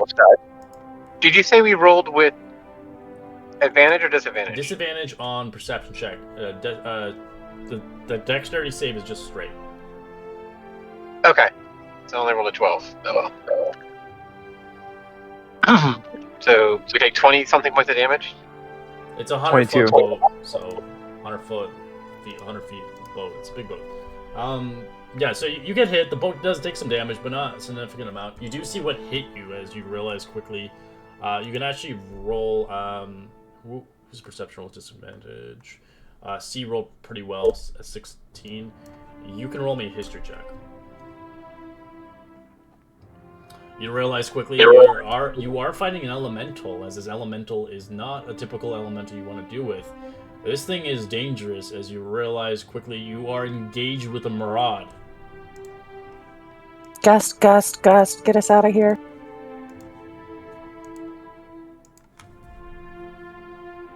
Speaker 8: Did you say we rolled with advantage or disadvantage?
Speaker 2: Disadvantage on perception check. The dexterity save is just straight.
Speaker 8: Okay. So I only rolled a 12. Oh well. So we take 20 something points of damage?
Speaker 2: It's a 100
Speaker 6: 22.
Speaker 2: foot boat, so 100 feet boat. It's a big boat. Yeah, so you get hit. The boat does take some damage, but not a significant amount. You do see what hit you as you realize quickly. You can actually roll. Who's perception roll disadvantage? C rolled pretty well, a 16. You can roll me a history check. You realize quickly you are fighting an elemental, as this elemental is not a typical elemental you want to deal with. This thing is dangerous, as you realize quickly you are engaged with a Maraud.
Speaker 3: Gust, Gust, Gust, get us out of here.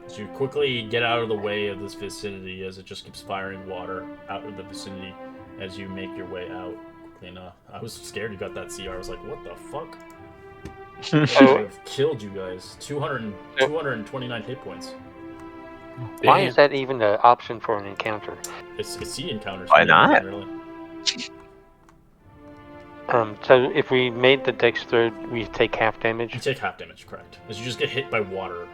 Speaker 2: As you quickly get out of the way of this vicinity, as it just keeps firing water out of the vicinity as you make your way out. And I was scared you got that CR. I was like, what the fuck? I would have killed you guys. 229 hit points.
Speaker 7: Why is that even an option for an encounter?
Speaker 2: It's sea encounters.
Speaker 6: Why not?
Speaker 2: Really.
Speaker 7: So if we made the dex throw, we take half damage?
Speaker 2: You take half damage, correct. As you just get hit by water.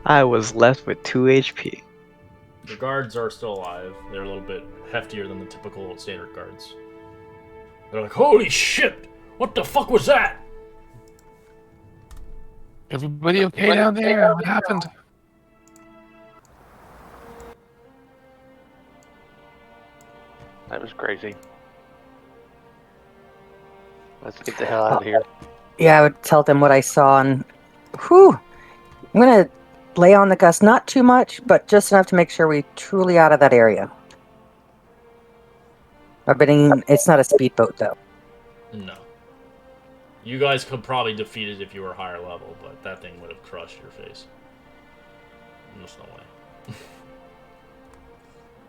Speaker 6: I was left with 2 HP.
Speaker 2: The guards are still alive. They're a little bit heftier than the typical standard guards. They're like, holy shit! What the fuck was that?
Speaker 4: Everybody okay down there? What happened?
Speaker 7: That was crazy. Let's get the hell out of here.
Speaker 3: Yeah, I would tell them what I saw, and whew, I'm gonna lay on the gus, not too much, but just enough to make sure we're truly out of that area. I'm betting it's not a speedboat, though.
Speaker 2: No. You guys could probably defeat it if you were higher level, but that thing would have crushed your face. There's no way.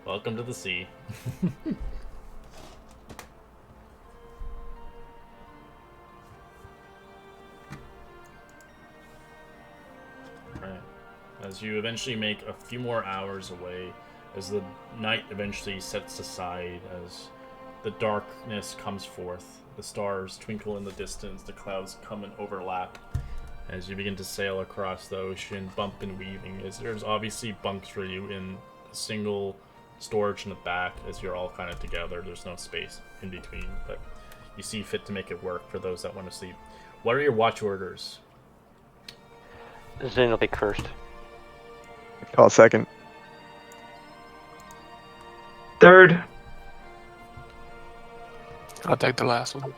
Speaker 2: Welcome to the sea. Right. As you eventually make a few more hours away, as the night eventually sets aside, as the darkness comes forth, the stars twinkle in the distance, the clouds come and overlap, as you begin to sail across the ocean, bump and weaving, as there's obviously bunks for you in a single storage in the back, as you're all kind of together. There's no space in between, but you see fit to make it work for those that want to sleep. What are your watch orders?
Speaker 7: Zen will be first.
Speaker 6: Call second.
Speaker 5: Third.
Speaker 4: I'll take the last one.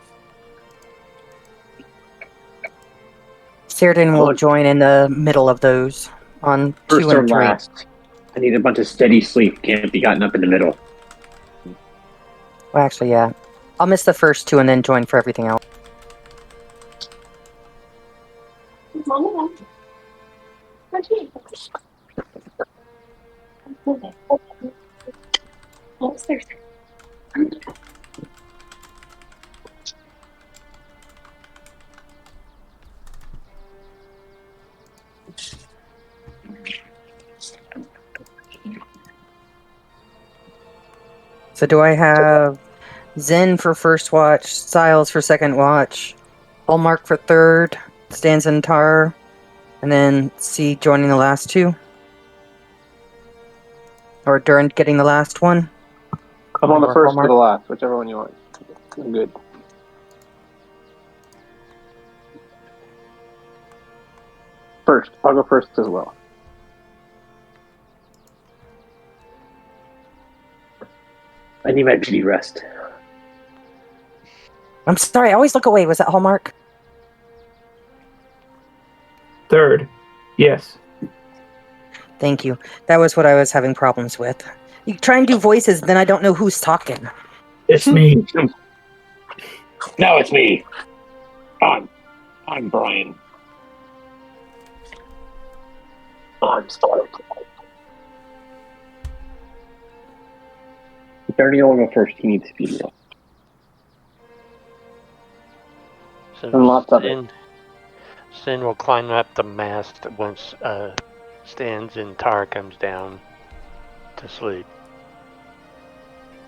Speaker 3: Cyrdan will join in the middle of those on
Speaker 1: First
Speaker 3: 2
Speaker 1: or
Speaker 3: and 3.
Speaker 1: last. I need a bunch of steady sleep. Can't be gotten up in the middle.
Speaker 3: Well, actually, yeah. I'll miss the first 2 and then join for everything else. So do I have Zen for first watch, Styles for second watch, Hallmark for third, Stanza and Tar, and then C joining the last 2? Or Durant getting the last one?
Speaker 1: I'm on the
Speaker 3: Or
Speaker 1: first
Speaker 3: Hallmark?
Speaker 1: or the last, whichever one you want. I'm good. First. I'll go first as well. I need my beauty rest.
Speaker 3: I'm sorry, I always look away. Was that Hallmark?
Speaker 5: Third. Yes.
Speaker 3: Thank you. That was what I was having problems with. You try and do voices, then I don't know who's talking.
Speaker 5: It's me.
Speaker 1: No, it's me. I'm Brian. I'm sorry. Bernie will go first. He needs to be real.
Speaker 7: So
Speaker 1: And lots of it.
Speaker 7: Sin will climb up the mast once Stans and Tar comes down to sleep.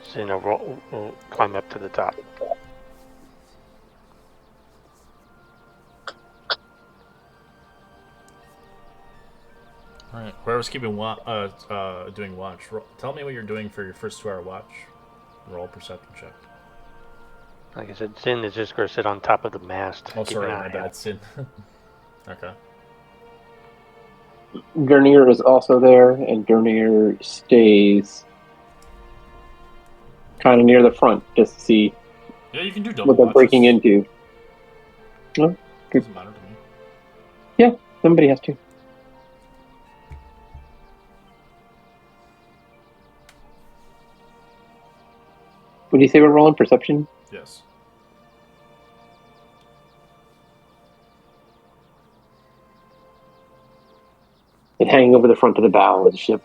Speaker 7: Sin will climb up to the top.
Speaker 2: Alright, whoever's keeping doing watch, tell me what you're doing for your first 2-hour watch. Roll perception check.
Speaker 7: Like I said, Sin is just going to sit on top of the mast.
Speaker 2: Oh,
Speaker 7: keep
Speaker 2: sorry,
Speaker 7: an
Speaker 2: my
Speaker 7: eye
Speaker 2: bad,
Speaker 7: out.
Speaker 2: Sin. Okay.
Speaker 1: Dernier is also there, and Dernier stays kind of near the front just to see
Speaker 2: Yeah, you can do double
Speaker 1: what they're
Speaker 2: watches.
Speaker 1: breaking into. No?
Speaker 2: Doesn't matter to me.
Speaker 1: Somebody has to. Would you say we're rolling perception?
Speaker 2: Yes.
Speaker 1: And hanging over the front of the bow of the ship.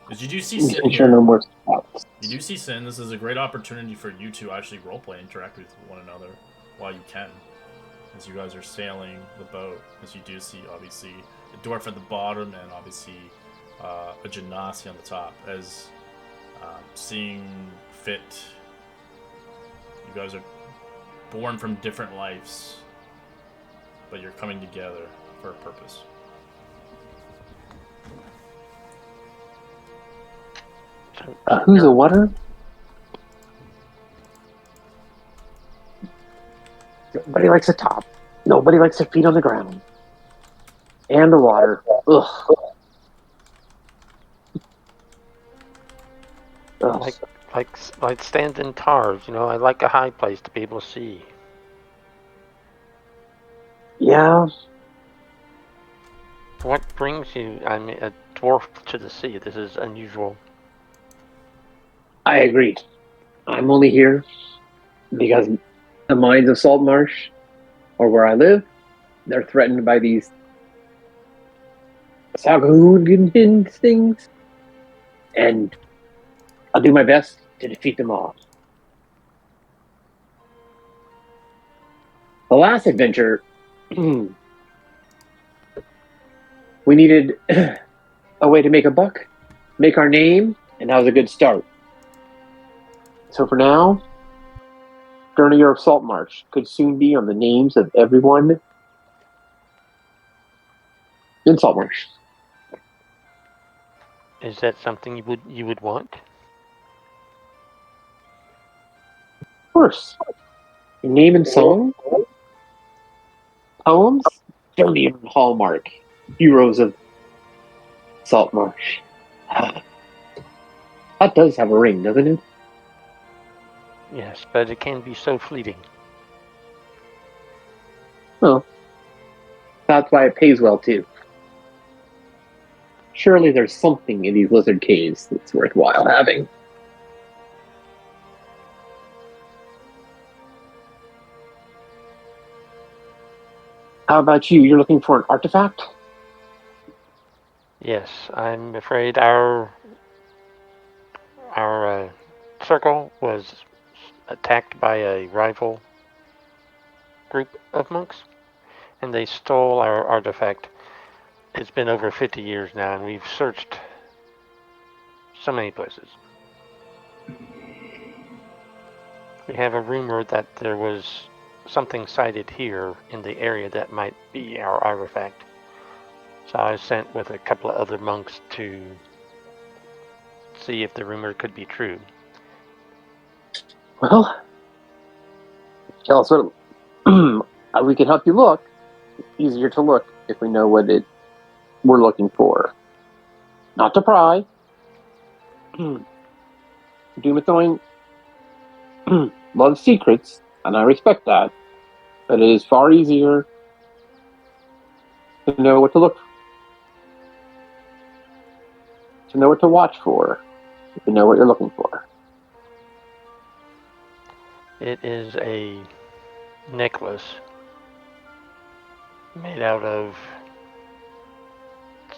Speaker 2: Because you do see Sin
Speaker 1: Ensure
Speaker 2: here.
Speaker 1: no more spots.
Speaker 2: You do see Sin. This is a great opportunity for you to actually roleplay, interact with one another while you can. As you guys are sailing the boat, as you do see, obviously, a dwarf at the bottom and obviously a Genasi on the top. As seeing fit, you guys are born from different lives, but you're coming together for a purpose.
Speaker 1: Who's a water? Nobody likes the top. Nobody likes their feet on the ground. And the water. Ugh. Ugh.
Speaker 7: Like standing tars, you know, I like a high place to be able to see.
Speaker 1: Yeah.
Speaker 7: What brings you, I mean, a dwarf to the sea? This is unusual.
Speaker 1: I agree. I'm only here because the mines of Saltmarsh are where I live. They're threatened by these Saguhoogan things. And I'll do my best to defeat them all. The last adventure, we needed a way to make a buck, make our name, and that was a good start. So for now, Journey of Saltmarsh could soon be on the names of everyone in Saltmarsh.
Speaker 7: Is that something you would want?
Speaker 1: Of course. Your name and song, poems, Journey of Hallmark, Heroes of Saltmarsh. That does have a ring, doesn't it?
Speaker 7: Yes, but it can be so fleeting.
Speaker 1: Well, that's why it pays well, too. Surely there's something in these lizard caves that's worthwhile having. How about you? You're looking for an artifact?
Speaker 7: Yes, I'm afraid our circle was attacked by a rival group of monks, and they stole our artifact. It's been over 50 years now, and we've searched so many places. We have a rumor that there was something sighted here in the area that might be our artifact. So I was sent with a couple of other monks to see if the rumor could be true.
Speaker 1: Well, tell us what we can help you look. It's easier to look if we know what we're looking for. Not to pry. Dumathoin loves secrets, and I respect that. But it is far easier to know what to look for. To know what to watch for. To know what you're looking for.
Speaker 7: It is a necklace made out of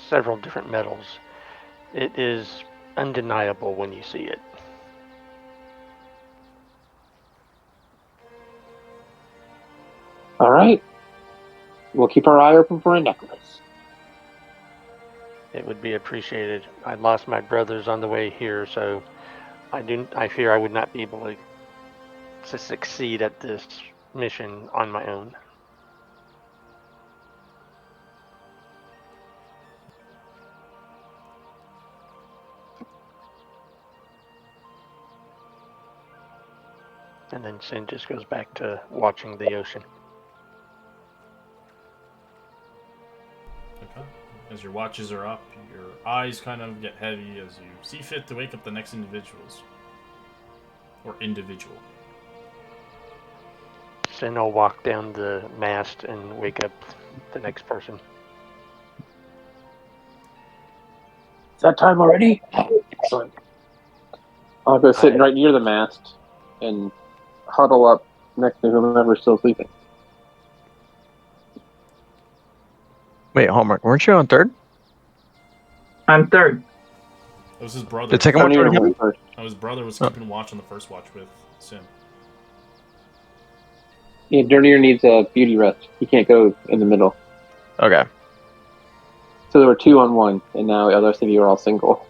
Speaker 7: several different metals. It is undeniable when you see it.
Speaker 1: All right. We'll keep our eye open for a necklace.
Speaker 7: It would be appreciated. I lost my brothers on the way here, so I fear I would not be able to succeed at this mission on my own. And then Sin just goes back to watching the ocean.
Speaker 2: Okay. As your watches are up, your eyes kind of get heavy as you see fit to wake up the next individuals. Or individual.
Speaker 7: Sin will walk down the mast and wake up the next person.
Speaker 1: Is that time already? Excellent. I'll go sit right near the mast and huddle up next to whomever's still sleeping.
Speaker 6: Wait, Hallmark, weren't you on third?
Speaker 5: I'm third.
Speaker 2: It was his brother.
Speaker 6: The second one
Speaker 1: Journey
Speaker 6: joined him?
Speaker 1: went first.
Speaker 2: Oh, his brother was keeping watch on the first watch with Sim.
Speaker 1: Yeah, Dernier needs a beauty rest. He can't go in the middle.
Speaker 6: Okay.
Speaker 1: So there were 2 on 1, and now the rest of you are all single.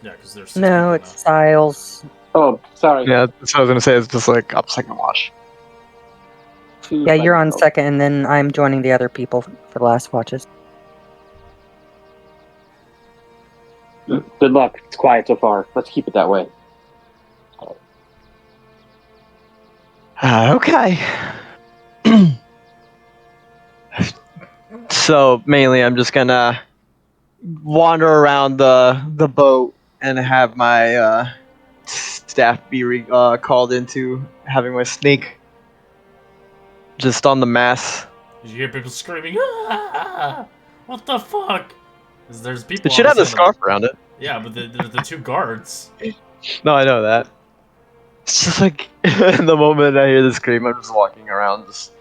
Speaker 2: Yeah, because there's
Speaker 3: No, it's Styles.
Speaker 1: Oh, sorry.
Speaker 6: Yeah, that's what I was gonna say. It's just like up second watch.
Speaker 1: 2
Speaker 3: Yeah, you're on
Speaker 1: single.
Speaker 3: second, and then I'm joining the other people for the last watches.
Speaker 1: Good luck. It's quiet so far. Let's keep it that way.
Speaker 6: Okay. So mainly, I'm just gonna wander around the boat and have my staff be called into having my snake just on the mast.
Speaker 2: Did you hear people screaming? Ah! What the fuck? 'Cause there's people.
Speaker 6: It should have the
Speaker 2: obviously on
Speaker 6: scarf around it.
Speaker 2: Yeah, but there's the 2 guards.
Speaker 6: No, I know that. It's just like in the moment I hear the scream, I'm just walking around, just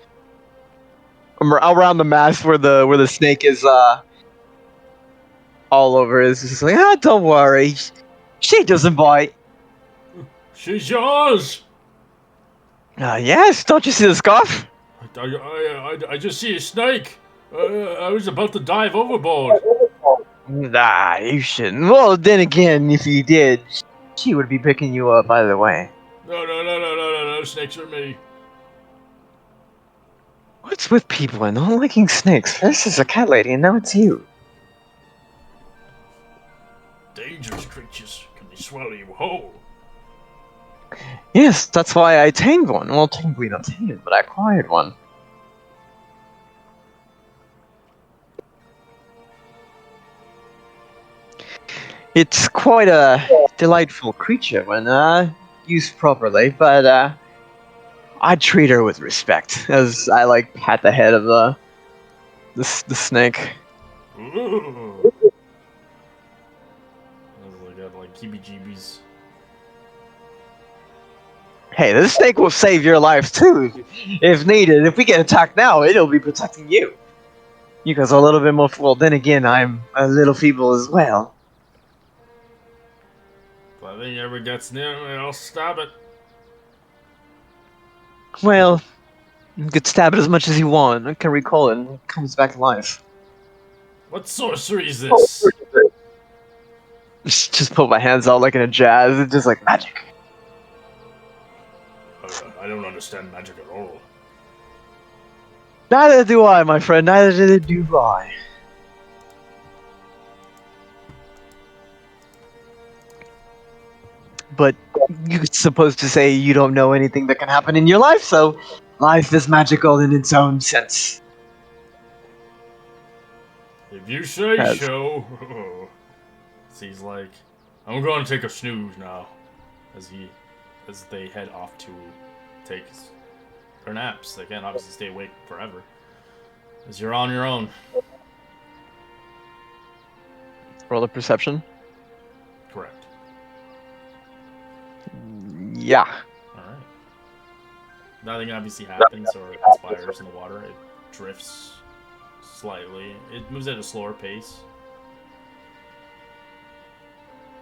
Speaker 6: around the mast where the snake is all over. It's just like, don't worry, she doesn't bite.
Speaker 2: She's yours.
Speaker 6: Yes, don't you see the scarf?
Speaker 2: I just see a snake. I was about to dive overboard.
Speaker 6: Nah, you shouldn't. Well, then again, if you did, she would be picking you up either way.
Speaker 2: No, snakes are me.
Speaker 6: What's with people and not liking snakes? First is a cat lady, and now it's you.
Speaker 2: Dangerous creatures. Can they swallow you whole?
Speaker 6: Yes, that's why I tamed one. Well, technically not tamed, but I acquired one. It's quite a delightful creature when used properly, but I treat her with respect as I like pat the head of the snake.
Speaker 2: Ooh. I got like heebie-jeebies.
Speaker 6: Hey, this snake will save your life too, if needed. If we get attacked now, it'll be protecting you. You guys are a little bit more. Well, then again, I'm a little feeble as well.
Speaker 2: If I think ever gets near me, I'll stab it.
Speaker 6: Well, you could stab it as much as you want. I can recall it, and it comes back to life.
Speaker 2: What sorcery is this?
Speaker 6: Just put my hands out like in a jazz. It's just like magic.
Speaker 2: I don't understand magic at all.
Speaker 6: Neither do I, my friend. Neither do I. But you're supposed to say you don't know anything that can happen in your life, so life is magical in its own sense.
Speaker 2: If you say so. So he's like, I'm going to take a snooze now, as they head off to take their naps. They can't obviously stay awake forever, as you're on your own.
Speaker 6: Roll a perception.
Speaker 2: Correct.
Speaker 6: Yeah.
Speaker 2: Alright. Nothing obviously happens or inspires in the water. It drifts slightly. It moves at a slower pace.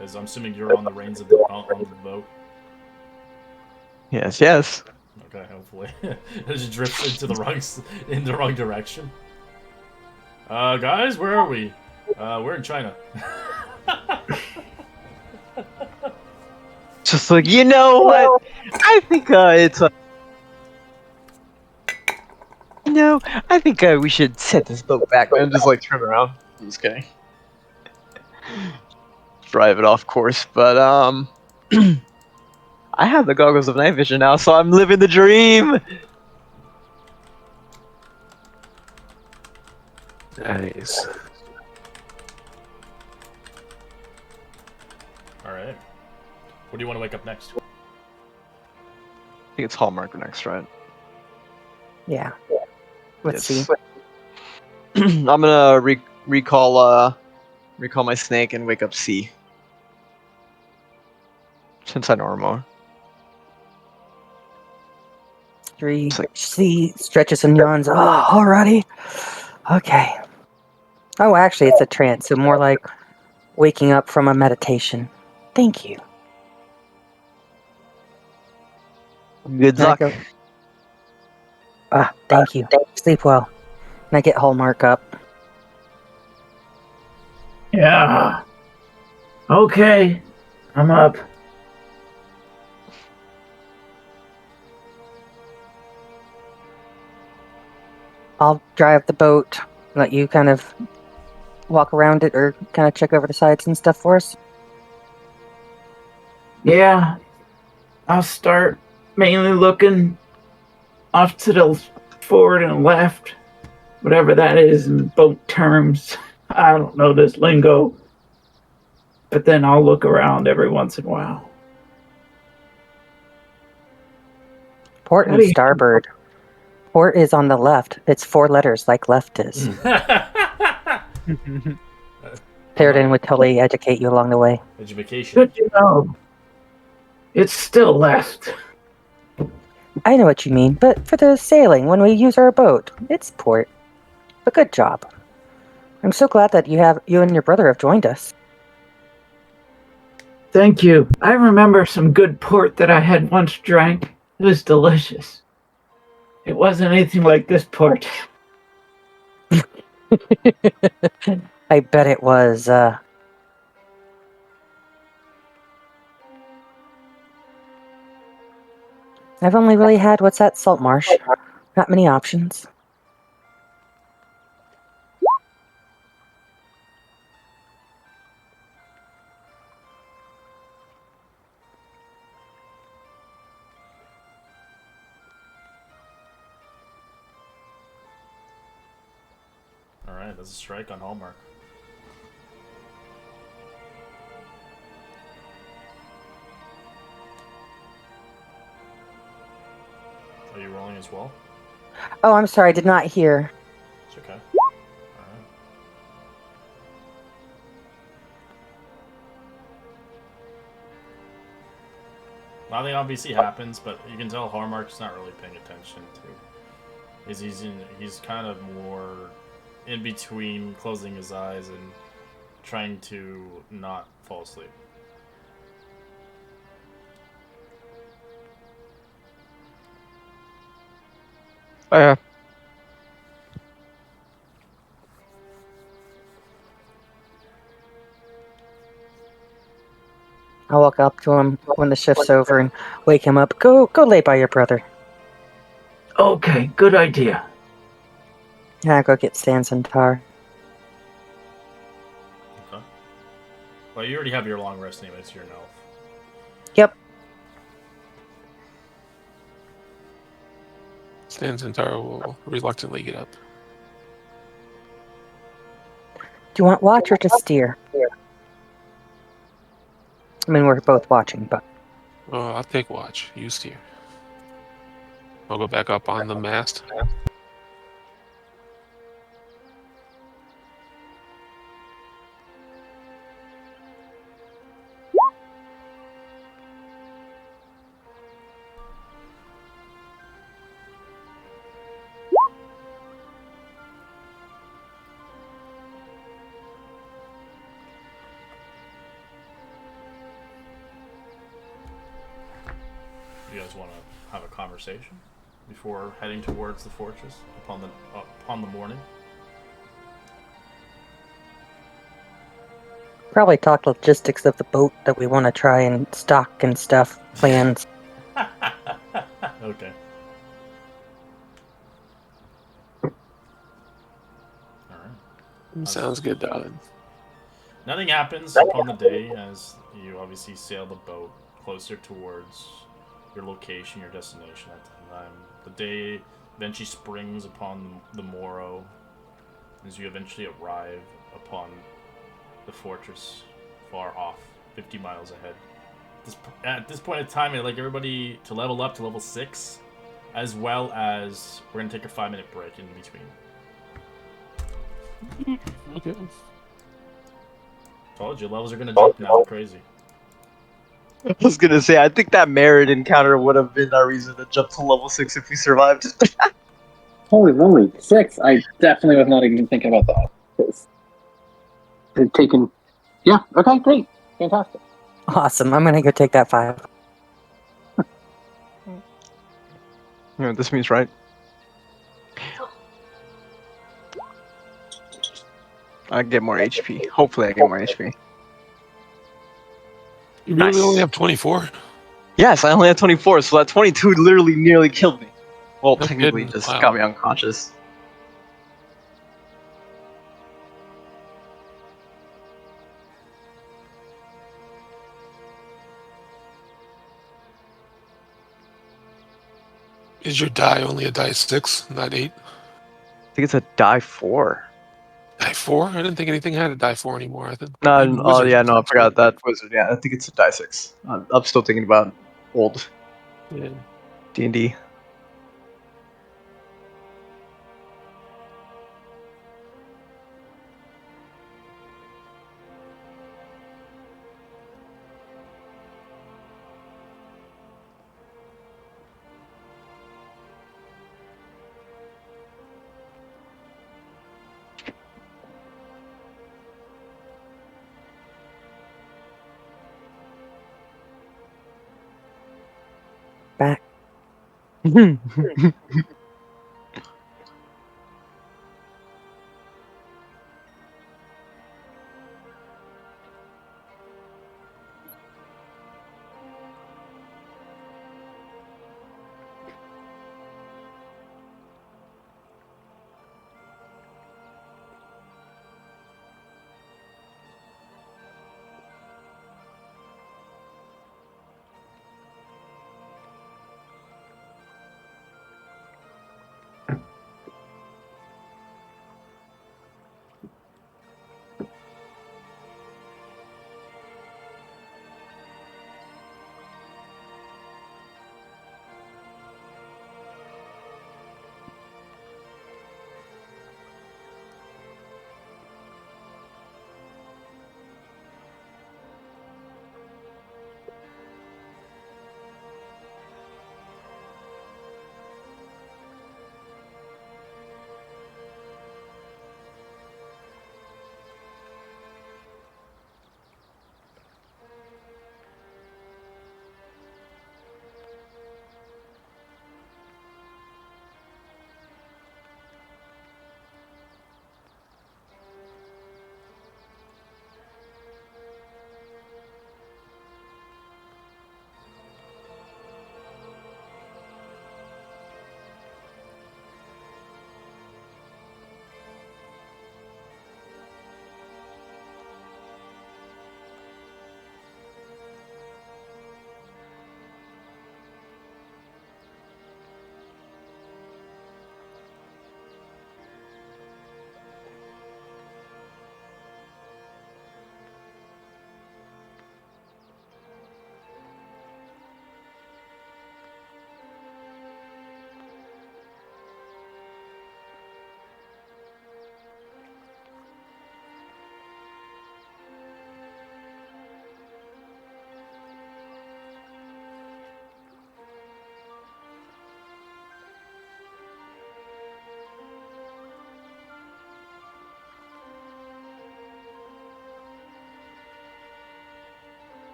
Speaker 2: As I'm assuming you're on the reins of on the boat.
Speaker 6: Yes, yes.
Speaker 2: Okay, hopefully. It just drifts in the wrong direction. Guys, where are we? We're in China.
Speaker 6: Just like, you know what? I think it's no, I think we should set this boat back and just like turn around. I'm just kidding. Drive it off course, but I have the goggles of night vision now, so I'm living the dream.
Speaker 4: Nice.
Speaker 2: Alright. What do you want to wake up next?
Speaker 6: I think it's Hallmark next, right?
Speaker 3: Yeah. Let's
Speaker 6: Yes.
Speaker 3: see.
Speaker 6: I'm gonna recall my snake and wake up C. Since I know her more.
Speaker 3: 3.
Speaker 6: It's like-
Speaker 3: C stretches and yawns. Oh, alrighty. Okay. Oh, actually, it's a trance, so more like waking up from a meditation. Thank you.
Speaker 6: Good
Speaker 3: And I
Speaker 6: luck.
Speaker 3: go, thank you. Sleep well. And I get Hallmark up.
Speaker 5: Yeah. Okay. I'm up.
Speaker 3: I'll drive the boat, let you kind of walk around it or kind of check over the sides and stuff for us.
Speaker 5: Yeah, I'll start mainly looking off to the forward and left, whatever that is in boat terms. I don't know this lingo. But then I'll look around every once in a while.
Speaker 3: Port and starboard. Port is on the left. It's 4 letters, like left is. Paradin would totally educate you along the way.
Speaker 2: Education.
Speaker 5: Good to know. It's still left.
Speaker 3: I know what you mean, but for the sailing, when we use our boat, it's port. But good job. I'm so glad that you and your brother have joined us.
Speaker 5: Thank you. I remember some good port that I had once drank. It was delicious. It wasn't anything like this port.
Speaker 3: I bet it was, I've only really had, what's that, Salt Marsh? Not many options.
Speaker 2: Alright, that's a strike on Hallmark. Are you rolling as well?
Speaker 3: Oh, I'm sorry, I did not hear.
Speaker 2: It's okay. Alright. Nothing obviously happens, but you can tell Hallmark's not really paying attention to. He's kind of more in between closing his eyes and trying to not fall asleep.
Speaker 6: Oh, yeah.
Speaker 3: I'll walk up to him when the shift's over and wake him up. Go lay by your brother.
Speaker 5: Okay, good idea.
Speaker 3: Yeah, go get Sans and Tar.
Speaker 2: Okay. Well, you already have your long rest anyway, so you're an elf.
Speaker 3: Yep.
Speaker 4: Stan Zentaro will reluctantly get up.
Speaker 3: Do you want watch or to steer? I mean, we're both watching, but...
Speaker 4: Oh, I'll take watch. You steer. I'll go back up on the mast.
Speaker 2: You guys want to have a conversation before heading towards the fortress upon the morning?
Speaker 3: Probably talk logistics of the boat that we want to try and stock and stuff, plans.
Speaker 2: Okay. Alright.
Speaker 4: Sounds good, darling.
Speaker 2: Nothing happens upon the day as you obviously sail the boat closer towards your location, your destination at the time. The day eventually springs upon the morrow as you eventually arrive upon the fortress far off, 50 miles ahead. At this point in time, I'd like everybody to level up to level 6, as well as we're going to take a 5-minute break in between.
Speaker 4: Okay.
Speaker 2: Told you, levels are going to jump now. Crazy.
Speaker 6: I was gonna say, I think that merit encounter would have been our reason to jump to level 6 if we survived.
Speaker 1: Holy moly, 6! I definitely was not even thinking about that. It's taken... Yeah, okay, great. Fantastic.
Speaker 3: Awesome, I'm gonna go take that 5.
Speaker 6: You know what this means, right? I get more HP. Hopefully I get more HP.
Speaker 4: You really
Speaker 6: Nice.
Speaker 4: only have 24?
Speaker 6: Yes, I only have 24, so that 22 literally nearly killed me. Well,
Speaker 4: No
Speaker 6: technically
Speaker 4: kidding.
Speaker 6: just
Speaker 4: Wow.
Speaker 6: got me unconscious.
Speaker 4: Is your die only a die 6, not 8?
Speaker 6: I think it's a die 4.
Speaker 4: Die 4? I didn't think anything had a die 4 anymore. I think.
Speaker 6: No,
Speaker 4: maybe
Speaker 6: oh
Speaker 4: Wizard
Speaker 6: yeah,
Speaker 4: was
Speaker 6: no, I
Speaker 4: like
Speaker 6: forgot
Speaker 4: 4.
Speaker 6: that wizard. Yeah, I think it's a die 6. I'm still thinking about old
Speaker 4: Yeah.
Speaker 6: D&D.
Speaker 3: Back.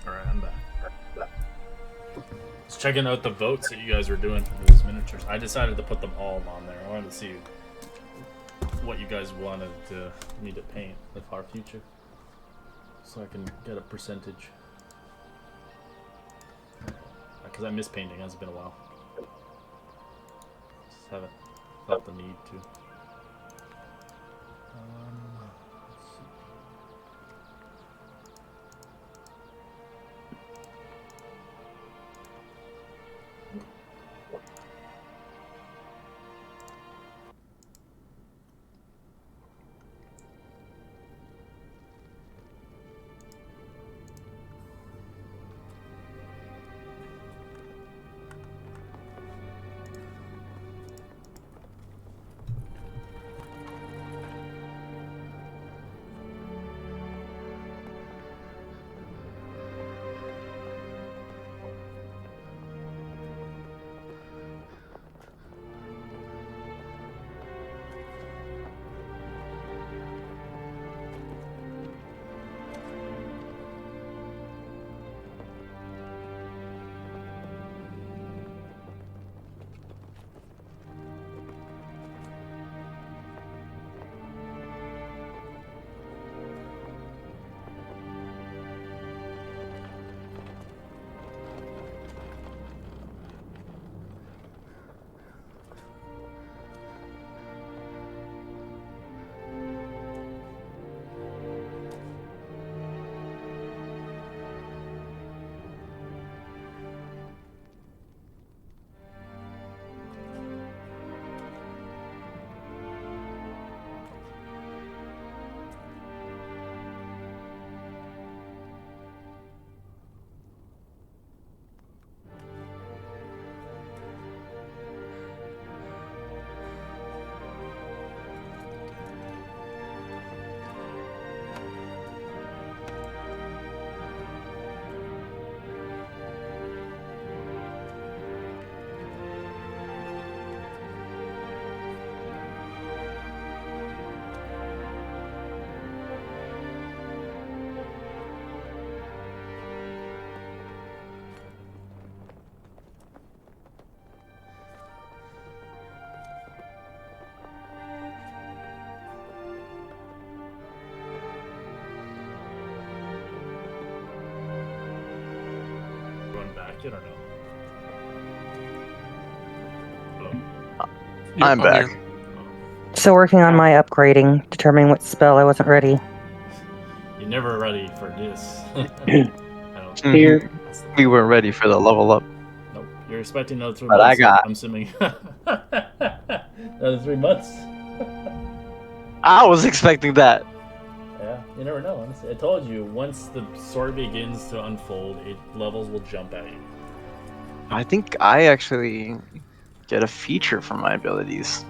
Speaker 2: Alright, I'm back. Just checking out the votes that you guys were doing for those miniatures. I decided to put them all on there. I wanted to see what you guys wanted me to paint in the far future, so I can get a percentage. Because I miss painting. It hasn't been a while. Just haven't felt the need to. Let's see. back. You don't know. Hello?
Speaker 4: Yep,
Speaker 6: I'm back.
Speaker 4: here.
Speaker 3: Still working on my upgrading, determining what spell I wasn't ready.
Speaker 2: You're never ready for this. I don't
Speaker 6: Mhm.
Speaker 1: Here.
Speaker 2: that's the-
Speaker 6: We weren't ready for the level up.
Speaker 2: Nope. You're expecting another 3
Speaker 6: But I
Speaker 2: months.
Speaker 6: got-
Speaker 2: I'm assuming. Another 3 months.
Speaker 6: I was expecting that.
Speaker 2: Yeah, you never know. Honestly, I told you once the story begins to unfold, levels will jump at you.
Speaker 6: I think I actually get a feature from my abilities.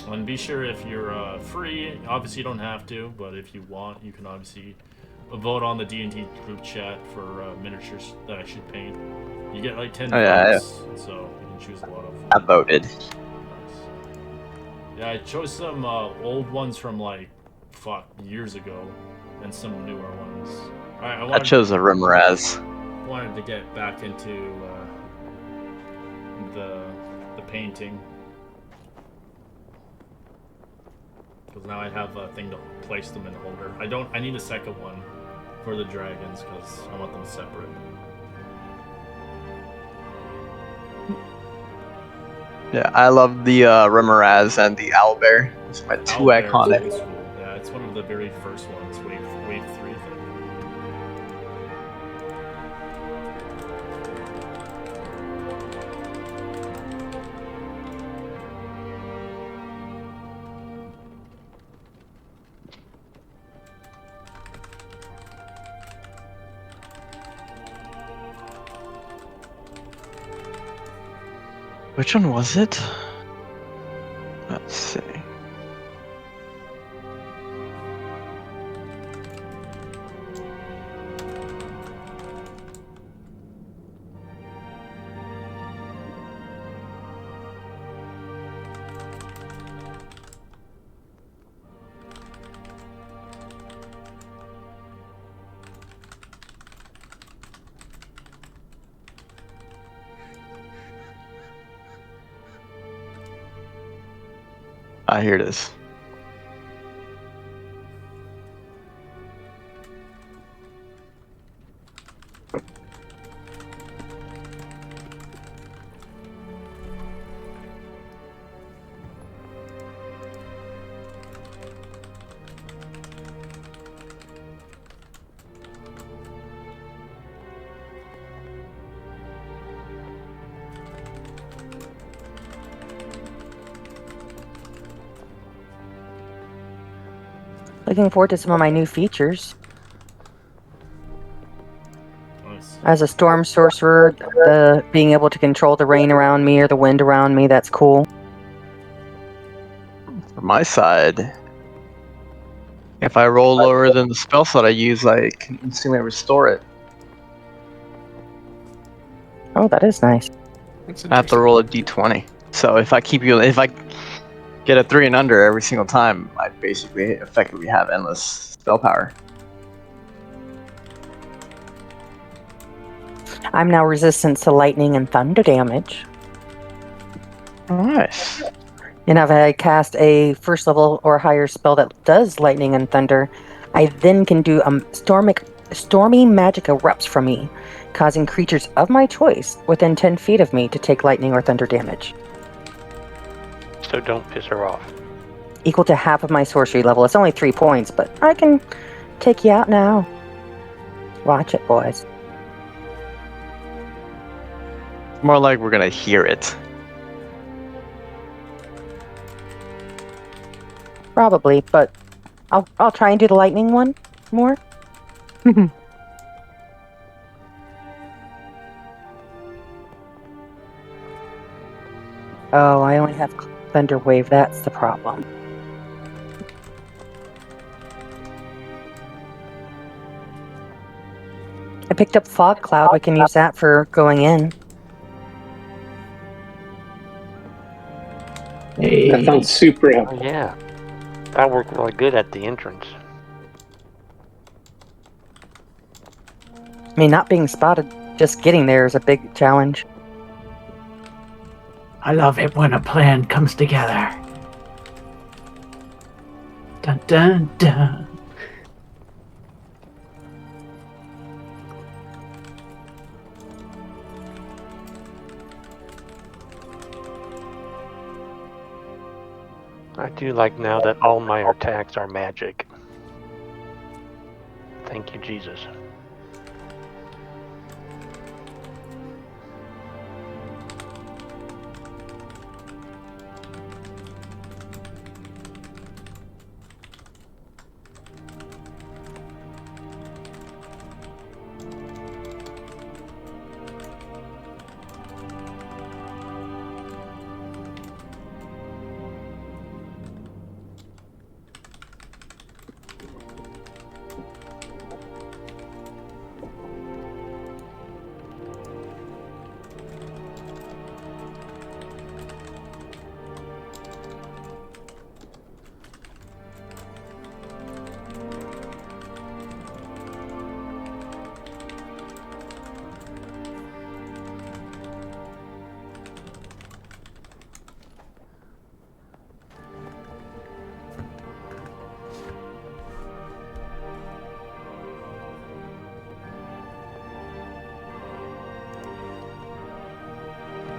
Speaker 2: And be sure if you're free, obviously you don't have to, but if you want, you can obviously vote on the D&D group chat for miniatures that I should paint. You get like 10
Speaker 6: Oh, yeah,
Speaker 2: votes, so you can choose a lot of them.
Speaker 6: I voted.
Speaker 2: Nice. Yeah, I chose some old ones from like, years ago, and some newer ones.
Speaker 6: I chose a Rimraz.
Speaker 2: Wanted to get back into the painting. Because now I have a thing to place them in a holder. I need a second one for the dragons because I want them separate.
Speaker 6: Yeah, I love the Rimraz and the Owlbear. It's my two
Speaker 2: Owlbear is
Speaker 6: iconic.
Speaker 2: old school. Yeah, it's one of the very first ones, wave 3, I think.
Speaker 6: Which one was it? Let's see. Ah, here it is.
Speaker 3: Looking forward to some of my new features.
Speaker 2: Nice.
Speaker 3: As a storm sorcerer, the being able to control the rain around me or the wind around me, that's cool.
Speaker 6: From my side, if I roll lower than the spell slot I use, I can instantly restore it.
Speaker 3: Oh, that is nice.
Speaker 4: That's
Speaker 6: I have to roll a d20. So if I get a 3 and under every single time, I basically effectively have endless spell power.
Speaker 3: I'm now resistant to lightning and thunder damage.
Speaker 6: Nice.
Speaker 3: And if I cast a first level or higher spell that does lightning and thunder, I then can do stormy magic erupts from me, causing creatures of my choice within 10 feet of me to take lightning or thunder damage.
Speaker 7: So don't piss her off.
Speaker 3: Equal to half of my sorcery level. It's only 3 points, but I can take you out now. Watch it, boys.
Speaker 6: More like we're gonna hear it.
Speaker 3: Probably, but I'll try and do the lightning one more. Oh, I only have Thunder Wave. That's the problem. picked up fog cloud. We can use that for going in.
Speaker 5: Hey.
Speaker 1: That sounds super
Speaker 7: Oh,
Speaker 1: helpful.
Speaker 7: yeah. That worked really good at the entrance.
Speaker 3: I mean, not being spotted, just getting there is a big challenge.
Speaker 5: I love it when a plan comes together. Dun dun dun.
Speaker 7: I do like now that all my attacks are magic. Thank you, Jesus.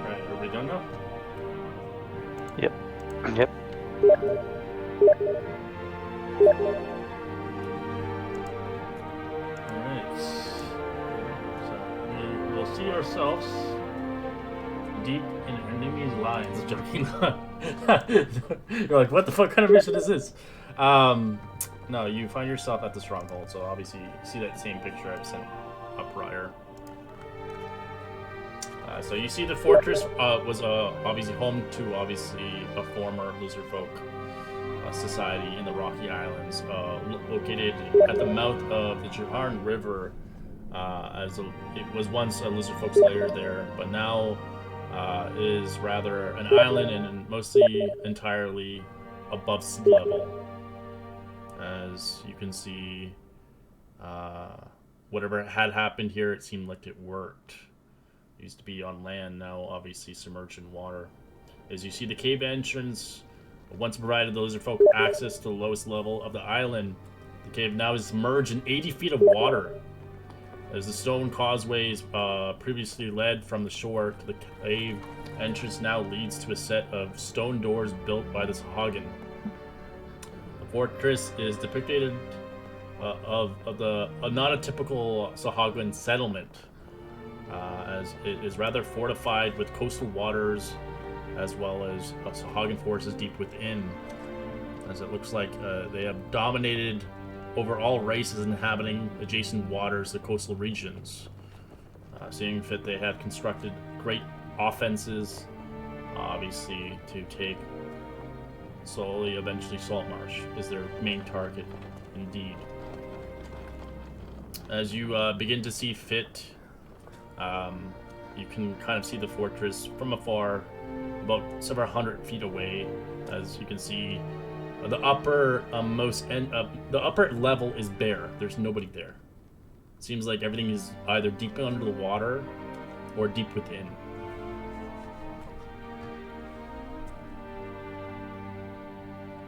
Speaker 2: Alright, are we done now?
Speaker 7: Yep.
Speaker 2: Alright. So we will see ourselves deep in enemy's lines. Joking. You're like, what the fuck kind of mission is this? No, you find yourself at the stronghold, so obviously you see that same picture I've sent up prior. So you see the fortress was obviously home to a former lizard folk society in the Rocky Islands, located at the mouth of the Juharn River. It was once a lizard folk's lair there, but now is rather an island and mostly entirely above sea level. As you can see, whatever had happened here, it seemed like it worked. It used to be on land, now obviously submerged in water. As you see, the cave entrance once provided the lizard folk access to the lowest level of the island. The cave now is submerged in 80 feet of water. As the stone causeways previously led from the shore to the cave entrance now leads to a set of stone doors built by the Sahagin. The fortress is depicted of not a typical Sahagin settlement, as it is rather fortified with coastal waters as well as Sahagin forces deep within, as it looks like they have dominated over all races inhabiting adjacent waters, the coastal regions. Seeing fit, they have constructed great offenses, obviously, to take slowly, eventually Saltmarsh is their main target, indeed. As you begin to see fit, you can kind of see the fortress from afar, about several hundred feet away. As you can see, the upper the upper level is bare. There's nobody there. It seems like everything is either deep under the water or deep within.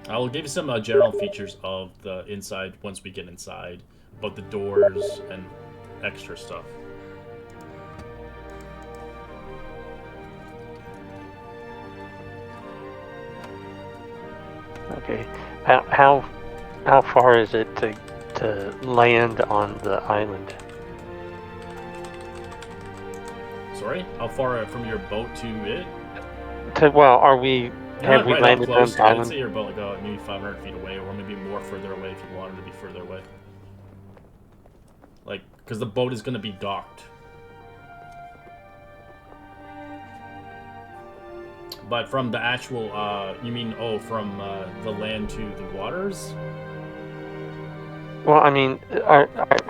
Speaker 2: I will give you some general features of the inside once we get inside, about the doors and extra stuff.
Speaker 7: Okay. How far is it to land on the island?
Speaker 2: Sorry? How far from your boat to it?
Speaker 7: Are we...
Speaker 2: You're
Speaker 7: have
Speaker 2: not
Speaker 7: we
Speaker 2: right
Speaker 7: landed
Speaker 2: up close
Speaker 7: on
Speaker 2: to
Speaker 7: the
Speaker 2: it. I'd
Speaker 7: island?
Speaker 2: say you're about like maybe 500 feet away, or maybe more further away if you wanted to be further away. Like, because the boat is going to be docked. But from the actual, you mean, from the land to the waters?
Speaker 7: Well, I mean,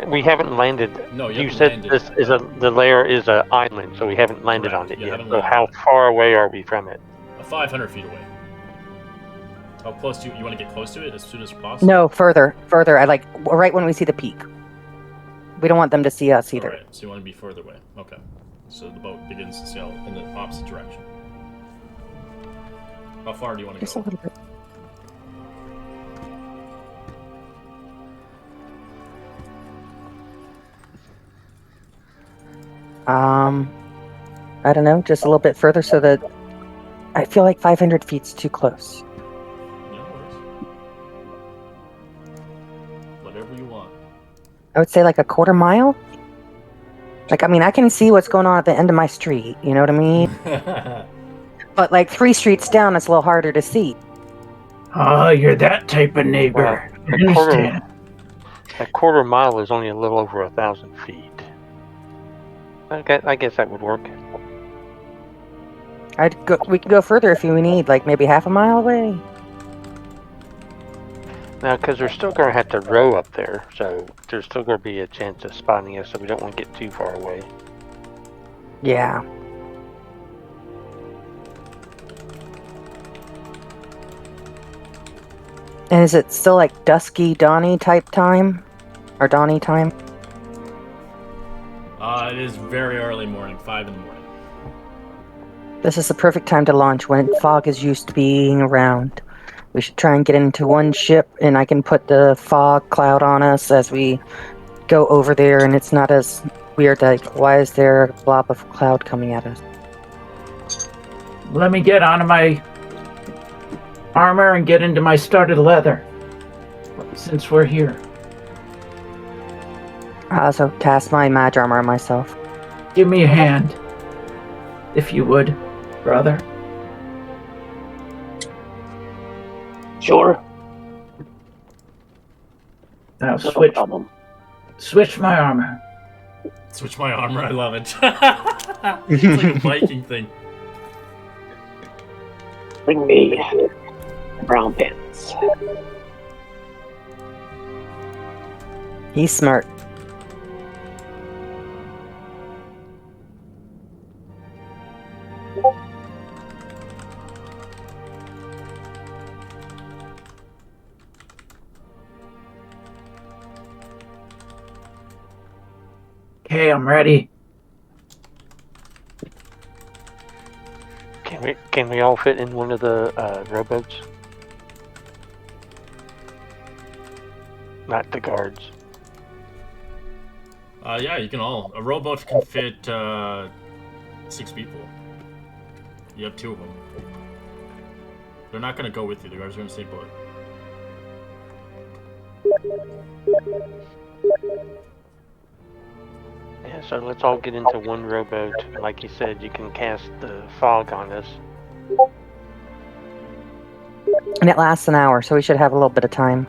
Speaker 7: we haven't landed.
Speaker 2: No, you haven't
Speaker 7: said
Speaker 2: landed
Speaker 7: this
Speaker 2: on
Speaker 7: is
Speaker 2: that.
Speaker 7: the layer is an island, so we haven't landed
Speaker 2: Correct,
Speaker 7: on it
Speaker 2: you
Speaker 7: yet.
Speaker 2: haven't
Speaker 7: So
Speaker 2: landed
Speaker 7: how
Speaker 2: on it.
Speaker 7: far away are we from it?
Speaker 2: 500 feet away. How close do you want to get close to it as soon as possible?
Speaker 3: No, further. I like right when we see the peak. We don't want them to see us either.
Speaker 2: Alright, so you want to be further away. Okay. So the boat begins to sail in the opposite direction. How far do you want to
Speaker 3: Just a
Speaker 2: go?
Speaker 3: little bit. I don't know, just a little bit further so that I feel like 500 feet's too close.
Speaker 2: Yeah, no worries. Whatever you want.
Speaker 3: I would say like a quarter mile. Like, I mean, I can see what's going on at the end of my street, you know what I mean? But like 3 streets down, it's a little harder to see.
Speaker 5: Oh, you're that type of neighbor.
Speaker 7: Well,
Speaker 5: I understand.
Speaker 7: A quarter mile is only a little over 1,000 feet. I guess that would work.
Speaker 3: We could go further if you need, like maybe half a mile away.
Speaker 7: Now, because they're still going to have to row up there, so there's still going to be a chance of spotting us, so we don't want to get too far away.
Speaker 3: Yeah. And is it still like dusky, dawny type time? Or dawny time?
Speaker 2: It is very early morning, 5 in the morning.
Speaker 3: This is the perfect time to launch when fog is used to being around. We should try and get into one ship, and I can put the fog cloud on us as we go over there, and it's not as weird, like, why is there a blob of cloud coming at us?
Speaker 5: Let me get onto my armor and get into my studded leather. Since we're here.
Speaker 3: I also cast my mage armor myself.
Speaker 5: Give me a hand. If you would, brother.
Speaker 1: Sure.
Speaker 5: Now
Speaker 1: No
Speaker 5: switch
Speaker 1: problem.
Speaker 5: my armor.
Speaker 2: Switch my armor, I love it. It's like a Viking thing.
Speaker 1: Bring me the brown pants.
Speaker 3: He's smart.
Speaker 5: Okay, I'm ready.
Speaker 7: Can we all fit in one of the rowboats? Not the guards.
Speaker 2: Yeah, you can all. A rowboat can fit 6 people. You have 2 of them. They're not going to go with you. The guards are going to stay put.
Speaker 7: Yeah, so let's all get into one rowboat. Like you said, you can cast the fog on us.
Speaker 3: And it lasts an hour, so we should have a little bit of time.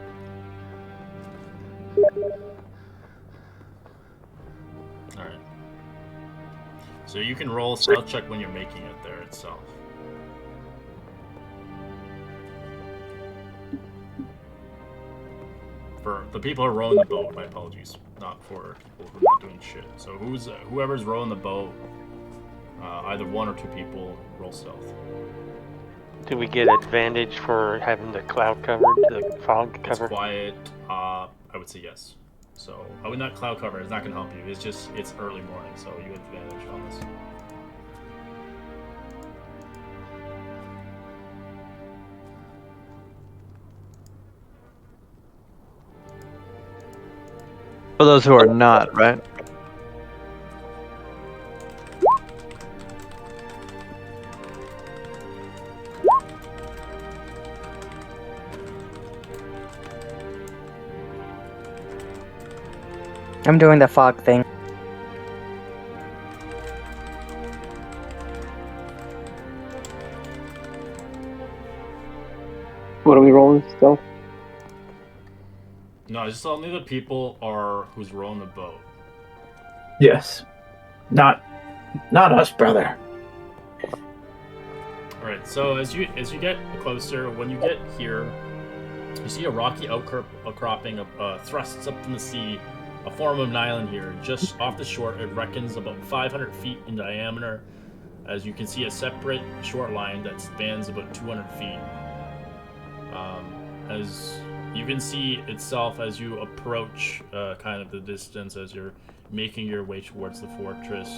Speaker 2: Alright. So you can roll a stealth check when you're making it there itself. For the people who are rowing the boat, my apologies. Not for people who are not doing shit. So whoever's rowing the boat, either 1 or 2 people, roll stealth.
Speaker 7: Do we get advantage for having the cloud covered, the fog
Speaker 2: It's
Speaker 7: covered?
Speaker 2: quiet. I would say yes. So I would not cloud cover. It's not going to help you. It's early morning, so you have advantage on this.
Speaker 6: For those who are not, right?
Speaker 3: I'm doing the fog thing.
Speaker 1: What are we rolling still?
Speaker 2: No, just only the people are who's rowing the boat.
Speaker 5: Yes. Not us, brother.
Speaker 2: All right. So as you get closer, when you get here, You see a rocky outcropping thrusts up from the sea, a form of an island here. Just off the shore, it reckons about 500 feet in diameter. As you can see, a separate short line that spans about 200 feet. As you can see itself as you approach kind of the distance as you're making your way towards the fortress,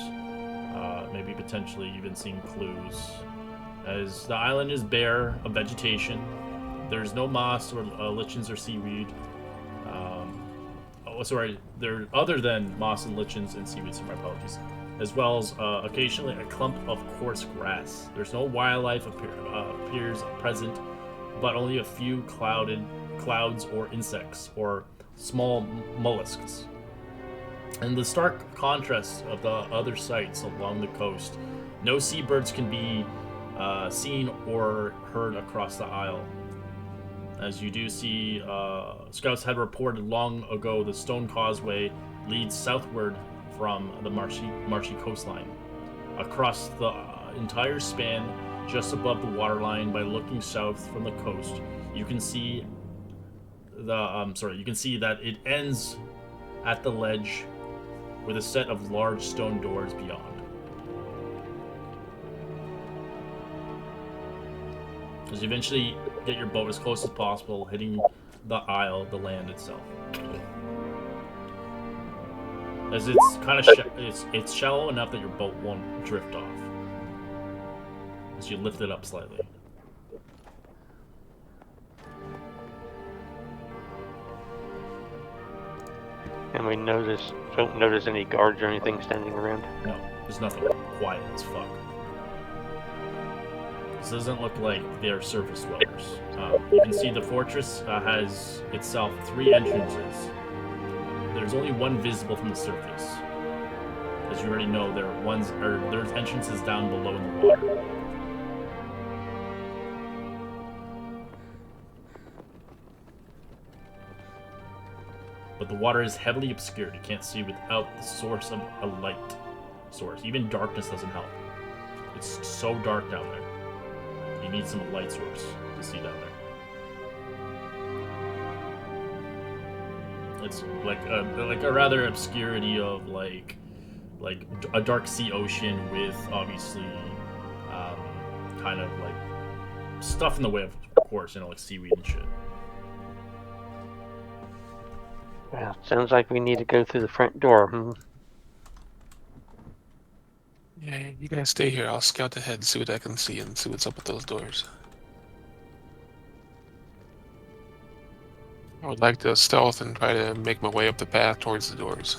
Speaker 2: maybe potentially even seeing clues. As the island is bare of vegetation, there's no moss or lichens or seaweed. There other than moss and lichens and seaweed. So my apologies. As well as occasionally a clump of coarse grass. There's no wildlife appears present, but only a few clouds or insects or small mollusks. And the stark contrast of the other sites along the coast. No seabirds can be seen or heard across the isle. As you do see, scouts had reported long ago the stone causeway leads southward from the marshy coastline. Across the entire span, just above the waterline, by looking south from the coast, you can see that it ends at the ledge with a set of large stone doors beyond. As you eventually get your boat as close as possible, hitting the isle, the land itself. As it's kind of it's shallow enough that your boat won't drift off. As you lift it up slightly.
Speaker 7: And we don't notice any guards or anything standing around.
Speaker 2: No, there's nothing. Quiet as fuck. This doesn't look like they're surface dwellers. You can see the fortress has itself 3 entrances. There's only one visible from the surface. As you already know, there's entrances down below in the water. But the water is heavily obscured. You can't see without the source of a light source. Even darkness doesn't help. It's so dark down there. You need some light source to see down there. It's like a rather obscurity of like a dark sea ocean with obviously kind of like stuff in the way of course, like seaweed and shit.
Speaker 7: Well, sounds like we need to go through the front door.
Speaker 4: Yeah, you guys stay here. I'll scout ahead and see what I can see and see what's up with those doors. I would like to stealth and try to make my way up the path towards the doors.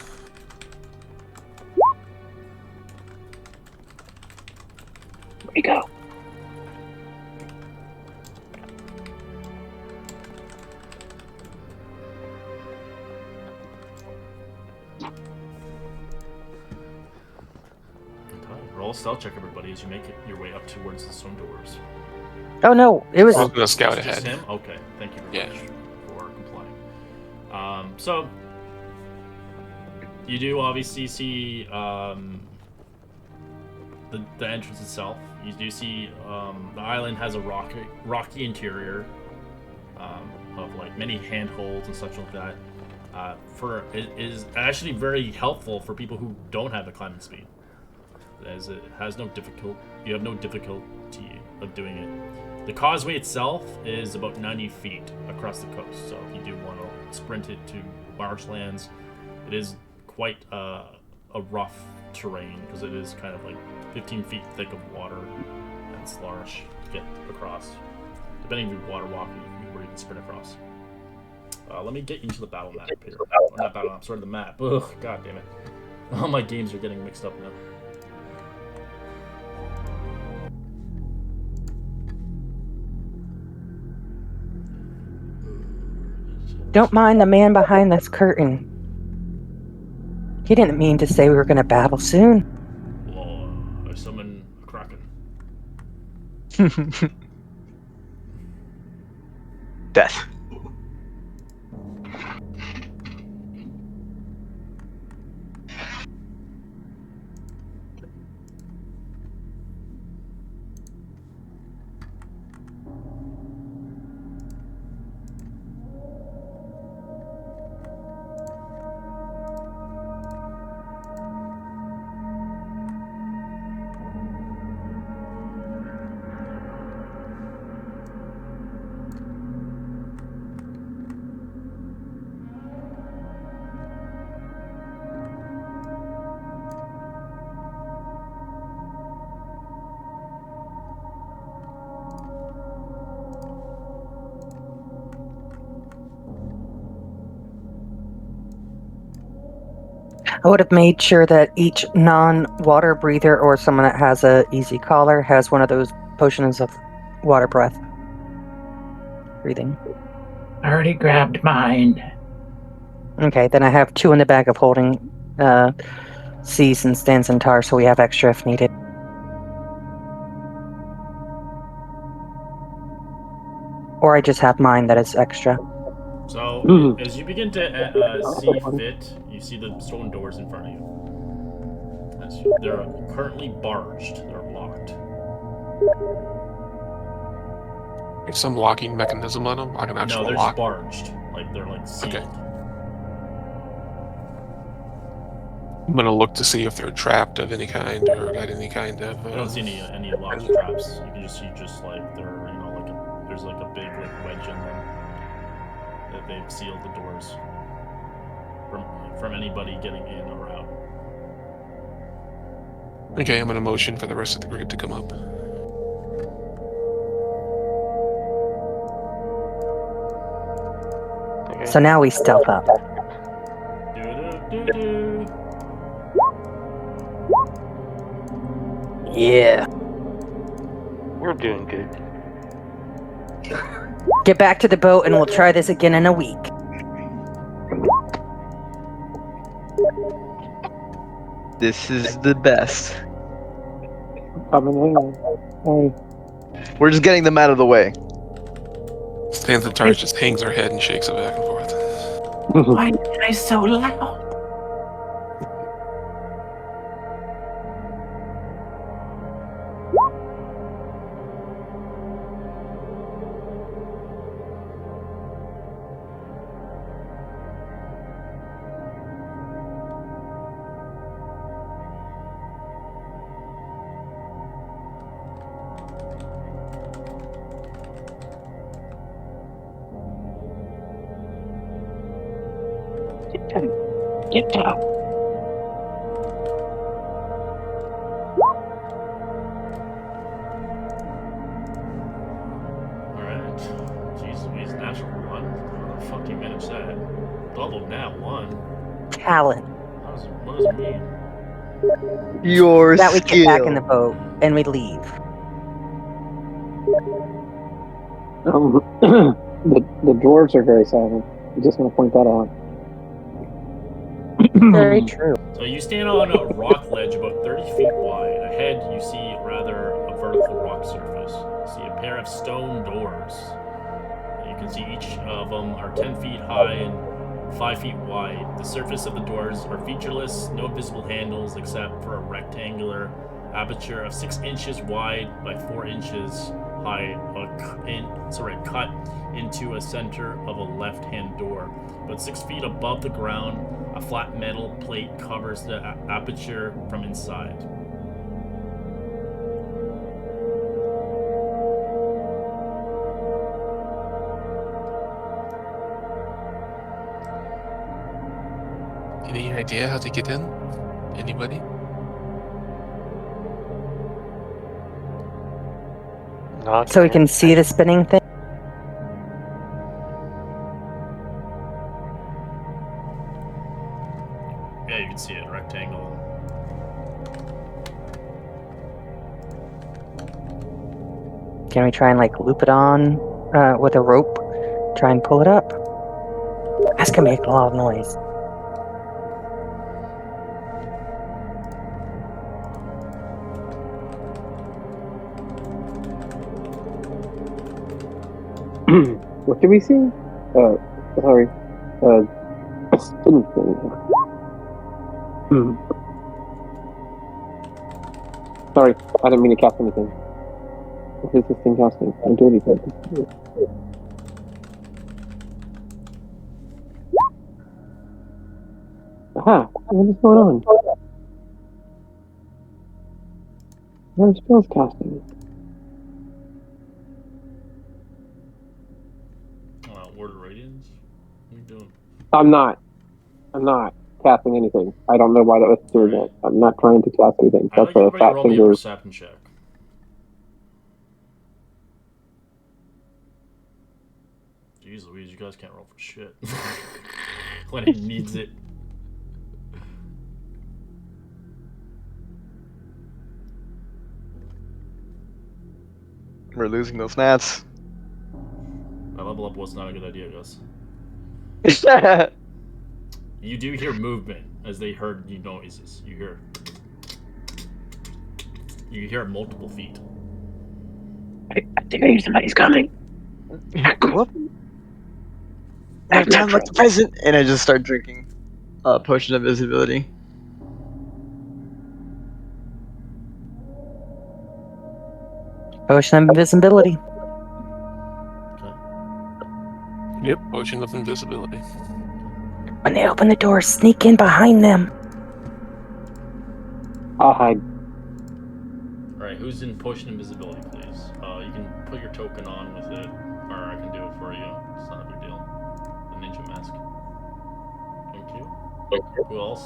Speaker 1: Here we go.
Speaker 2: Roll a stealth check, everybody, as you make your way up towards the stone doors.
Speaker 3: Oh no, it was.
Speaker 4: I'm gonna scout
Speaker 2: It's just
Speaker 4: ahead.
Speaker 2: him? Okay, thank you very
Speaker 4: Yeah.
Speaker 2: much for complying. So you do obviously see the entrance itself. You do see the island has a rocky interior of like many handholds and such like that. It is actually very helpful for people who don't have the climbing speed, as it has no difficulty. You have no difficulty of doing it. The causeway itself is about 90 feet across the coast, so if you do want to sprint it to marshlands, it is quite a rough terrain because it is kind of like 15 feet thick of water and slush to get across. Depending if you water walk or you can sprint across. Let me get into the battle map here. Or not battle map, sorry, the map. Ugh, god damn it. All my games are getting mixed up now.
Speaker 3: Don't mind the man behind this curtain. He didn't mean to say we were going to battle soon.
Speaker 2: Well, I summon a kraken.
Speaker 6: Death.
Speaker 3: I would have made sure that each non-water breather or someone that has a easy collar has one of those potions of water breath. Breathing.
Speaker 5: I already grabbed mine.
Speaker 3: Okay, then I have 2 in the bag of holding Cease and Stans and Tar, so we have extra if needed. Or I just have mine that is extra.
Speaker 2: So, as you begin to see fit, you see the stone doors in front of you. They're currently barged. They're locked.
Speaker 4: There's some locking mechanism on them, like an actual
Speaker 2: No, they're
Speaker 4: lock.
Speaker 2: just barged. Like, they're, like, sealed.
Speaker 4: Okay. I'm gonna look to see if they're trapped of any kind or got any kind of.
Speaker 2: I don't see any lock traps. You can just see like they're there's like a big like wedge in them that they've sealed the doors from anybody getting in or out.
Speaker 4: Okay, I'm gonna motion for the rest of the group to come up.
Speaker 7: Okay.
Speaker 3: So now we stealth up.
Speaker 2: Do-do-do-do.
Speaker 3: Yeah.
Speaker 7: You're doing good.
Speaker 3: Get back to the boat and we'll try this again in a week.
Speaker 6: This is the best.
Speaker 1: Coming in. Hey.
Speaker 6: We're just getting them out of the way.
Speaker 4: Stands and Targe just hangs her head and shakes it back and forth.
Speaker 5: Why am I so loud?
Speaker 1: Get down.
Speaker 2: Alright. Jesus, he's natural one. How the fuck do you manage that? Double nat one.
Speaker 3: Talent.
Speaker 2: What does it mean?
Speaker 6: Your
Speaker 3: That we
Speaker 6: skill.
Speaker 3: get back in the boat and we leave.
Speaker 1: The dwarves are very silent. I just want to point that out.
Speaker 3: Very true.
Speaker 2: So you stand on a rock ledge about 30 feet wide. Ahead, you see rather a vertical rock surface. You see a pair of stone doors. You can see each of them are 10 feet high and 5 feet wide. The surface of the doors are featureless, no visible handles except for a rectangular aperture of 6 inches wide by 4 inches high, cut into a center of a left-hand door. About 6 feet above the ground, a flat metal plate covers the aperture from inside.
Speaker 4: Any idea how to get in? Anybody?
Speaker 7: Not
Speaker 3: So we can see the spinning thing.
Speaker 2: Yeah, you can see it, rectangle.
Speaker 3: Can we try and like loop it on with a rope? Try and pull it up? That's gonna make a lot of noise.
Speaker 1: What did we see? Sorry. A spinning thing. Sorry, I didn't mean to cast anything. What is this thing casting? I don't do anything. Aha! What is going on? What are spells casting?
Speaker 2: Word of Radiance? What are you doing?
Speaker 1: I'm not casting anything. I don't know why that was doing that. I'm not trying to cast anything.
Speaker 2: I'd
Speaker 1: That's
Speaker 2: like
Speaker 1: a
Speaker 2: everybody to
Speaker 1: fat
Speaker 2: roll me a
Speaker 1: finger.
Speaker 2: perception check. Jeez Louise, you guys can't roll for shit. When it needs it.
Speaker 6: We're losing those gnats.
Speaker 2: My level up was not a good idea, Gus. You do hear movement as they heard you noises. You hear multiple feet.
Speaker 1: I think I hear somebody's coming.
Speaker 6: Whoop. Time like the present, and I just start drinking potion of invisibility.
Speaker 3: Potion of invisibility.
Speaker 4: Yep, potion of invisibility.
Speaker 3: When they open the door, sneak in behind them.
Speaker 1: I'll hide.
Speaker 2: Alright, who's in potion invisibility, please? You can put your token on with it, or I can do it for you. It's not a big deal. The ninja mask. Thank you. Who else?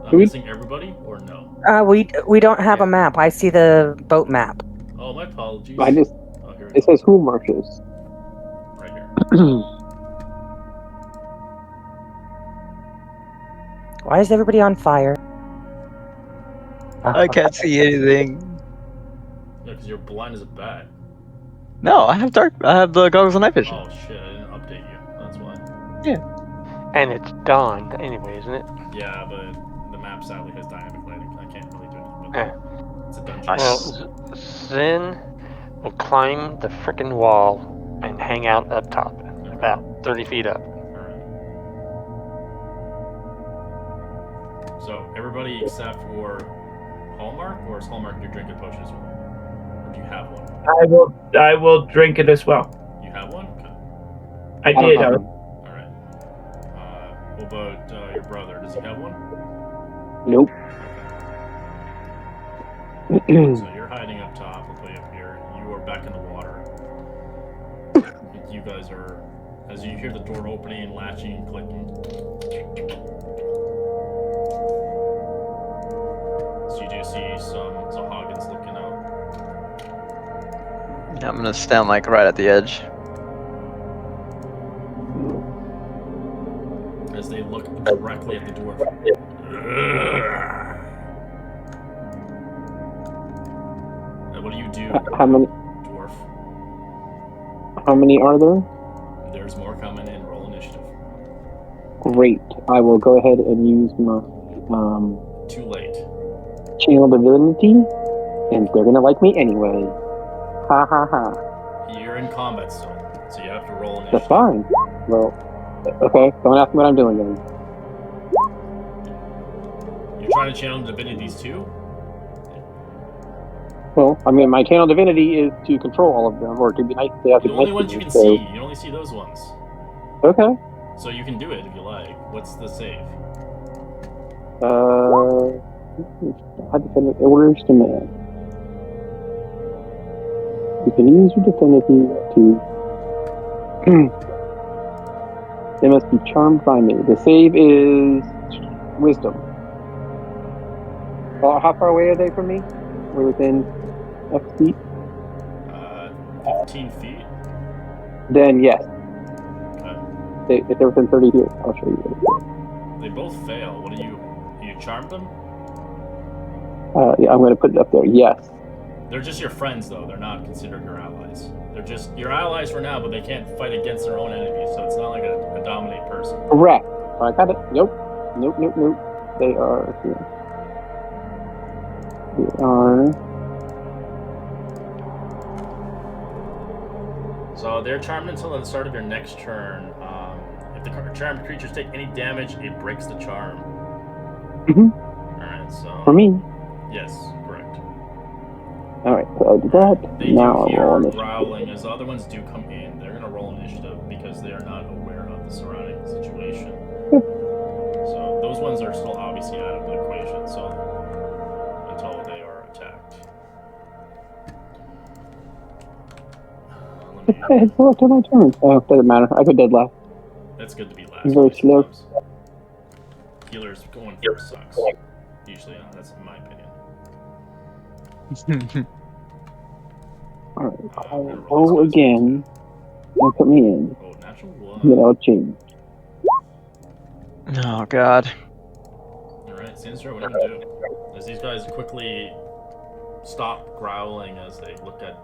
Speaker 2: I'm missing everybody, or no?
Speaker 3: We don't have a map. I see the boat map.
Speaker 2: Oh, my apologies.
Speaker 1: I just.
Speaker 2: Oh, here
Speaker 1: It says who marshes.
Speaker 2: right here.
Speaker 3: Why is everybody on fire?
Speaker 6: I can't see anything.
Speaker 2: Yeah, because you're blind as a bat.
Speaker 6: No, I have the goggles of night vision.
Speaker 2: Oh shit, I didn't update you. That's why.
Speaker 7: And it's dawn anyway, isn't it?
Speaker 2: Yeah, but the map sadly has dynamic lighting. I can't really do anything with
Speaker 7: Eh.
Speaker 2: it. It's a dungeon.
Speaker 7: Well, Zen will climb the frickin' wall and hang out up top, about 30 feet up.
Speaker 2: Alright. So, everybody except for Hallmark, or is Hallmark your drinking potion as well? Or do you have one?
Speaker 5: I will drink it as well.
Speaker 2: You have one? Okay.
Speaker 5: I did.
Speaker 2: Alright. What about your brother? Does he have one?
Speaker 1: Nope.
Speaker 2: So you're hiding up top, I'll put you up here. You are back in the water. You guys are, as you hear the door opening and latching and clicking. So you do see some Hoggins looking out.
Speaker 6: I'm gonna stand like right at the edge.
Speaker 2: As they look directly at the dwarf. And what do you do,
Speaker 1: How many?
Speaker 2: dwarf?
Speaker 1: How many are there?
Speaker 2: There's more coming in. Roll initiative.
Speaker 1: Great. I will go ahead and use my
Speaker 2: Too late.
Speaker 1: channel divinity, and they're gonna like me anyway. Ha ha ha.
Speaker 2: You're in combat still, so you have to roll
Speaker 1: That's
Speaker 2: initiative.
Speaker 1: fine. Well, okay. Don't ask me what I'm doing then.
Speaker 2: You're trying to channel divinities too?
Speaker 1: Well, I mean, my channel divinity is to control all of them, or to be nice. They have to
Speaker 2: The
Speaker 1: be
Speaker 2: only
Speaker 1: nice
Speaker 2: ones
Speaker 1: to
Speaker 2: you
Speaker 1: me,
Speaker 2: can
Speaker 1: so-
Speaker 2: see. You only see those ones.
Speaker 1: Okay.
Speaker 2: So you can do it if you like. What's the save?
Speaker 1: I defend orders to man. You can use your divinity to. They must be charmed by me. The save is wisdom. How far away are they from me? We're within X feet.
Speaker 2: 15 feet.
Speaker 1: Then yes.
Speaker 2: Okay.
Speaker 1: If they're within 30 feet, I'll show you.
Speaker 2: They both fail. What do you charmed them?
Speaker 1: Yeah, I'm going to put it up there. Yes.
Speaker 2: They're just your friends, though. They're not considered your allies. They're just your allies for now, but they can't fight against their own enemies, so it's not like a dominate person.
Speaker 1: Correct. I got it. Nope. Nope. They are here. They are.
Speaker 2: So they're charmed until the start of your next turn. If the charmed creatures take any damage, it breaks the charm.
Speaker 1: Mhm.
Speaker 2: Alright, so...
Speaker 1: For me.
Speaker 2: Yes, correct.
Speaker 1: Alright, so I did that.
Speaker 2: They
Speaker 1: Now
Speaker 2: do
Speaker 1: I'll
Speaker 2: hear
Speaker 1: roll initiative.
Speaker 2: growling as the other ones do come in. They're going to roll initiative because they are not aware of the surrounding situation. So those ones are still obviously out of the equation, so until they are attacked. Let me...
Speaker 1: It's still up to my turn. Oh, doesn't matter. I go dead last.
Speaker 2: That's good to be last.
Speaker 1: Very slow.
Speaker 2: sometimes. Healers going first sucks. Usually not. That's in my opinion.
Speaker 1: Alright, I'll roll again. And put me in.
Speaker 2: Oh, natural one.
Speaker 1: Then I'll change.
Speaker 6: Oh god.
Speaker 2: Alright, Sinister, what do you do? As these guys quickly stop growling as they look at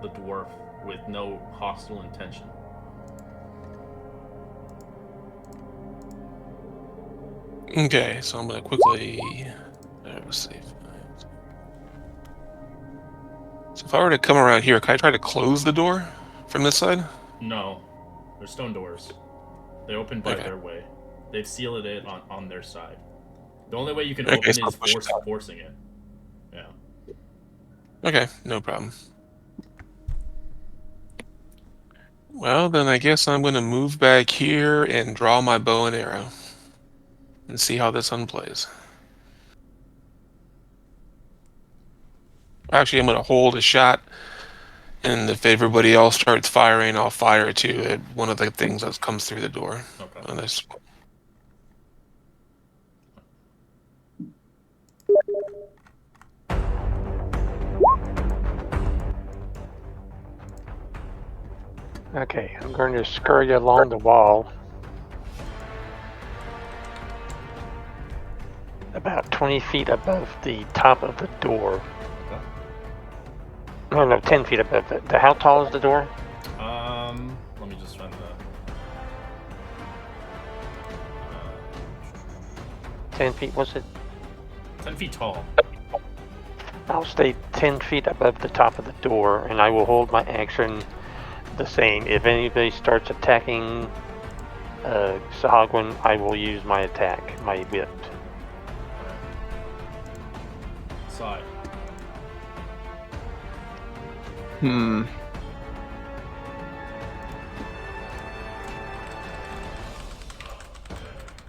Speaker 2: the dwarf with no hostile intention.
Speaker 4: Okay, so I'm gonna quickly. Let's see. So if I were to come around here, can I try to close the door from this side?
Speaker 2: No, they're stone doors. They open by
Speaker 4: Okay.
Speaker 2: their way. They've sealed it on their side. The only way you can
Speaker 4: Okay,
Speaker 2: open
Speaker 4: so
Speaker 2: it is
Speaker 4: push it out.
Speaker 2: forcing it. Yeah.
Speaker 4: Okay, no problem. Well, then I guess I'm gonna move back here and draw my bow and arrow, and see how this one plays. Actually, I'm gonna hold a shot, and if everybody else starts firing, I'll fire too at one of the things that comes through the door.
Speaker 2: Okay.
Speaker 4: On this.
Speaker 7: Okay, I'm going to scurry along the wall. About 20 feet above the top of the door.
Speaker 2: Okay.
Speaker 7: No, 10 feet above it. How tall is the door?
Speaker 2: Let me just find the.
Speaker 7: 10 feet, was it?
Speaker 2: 10 feet tall.
Speaker 7: I'll stay 10 feet above the top of the door, and I will hold my action the same. If anybody starts attacking Sahagwin, I will use my attack, my whip.
Speaker 2: Side.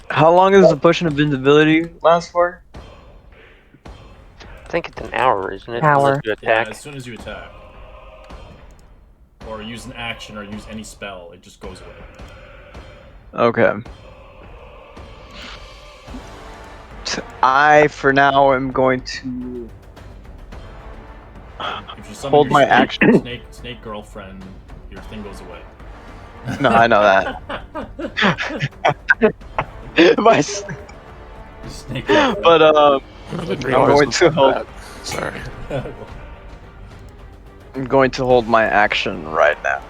Speaker 6: How long does the potion of invisibility last for?
Speaker 7: I think it's an hour, isn't it?
Speaker 3: Hour.
Speaker 7: Unless you
Speaker 2: Yeah,
Speaker 7: attack.
Speaker 2: as soon as you attack. Or use an action or use any spell, it just goes away.
Speaker 6: Okay. I, for now, am going to
Speaker 2: If you summon
Speaker 6: hold
Speaker 2: your
Speaker 6: my
Speaker 2: snake,
Speaker 6: action.
Speaker 2: snake girlfriend, your thing goes away.
Speaker 6: No, I know that. My s-
Speaker 2: Snake girlfriend.
Speaker 6: but
Speaker 4: I didn't
Speaker 6: I'm
Speaker 4: realize
Speaker 6: going
Speaker 4: it
Speaker 6: to
Speaker 4: was
Speaker 6: hold.
Speaker 4: that. Sorry.
Speaker 6: I'm going to hold my action right now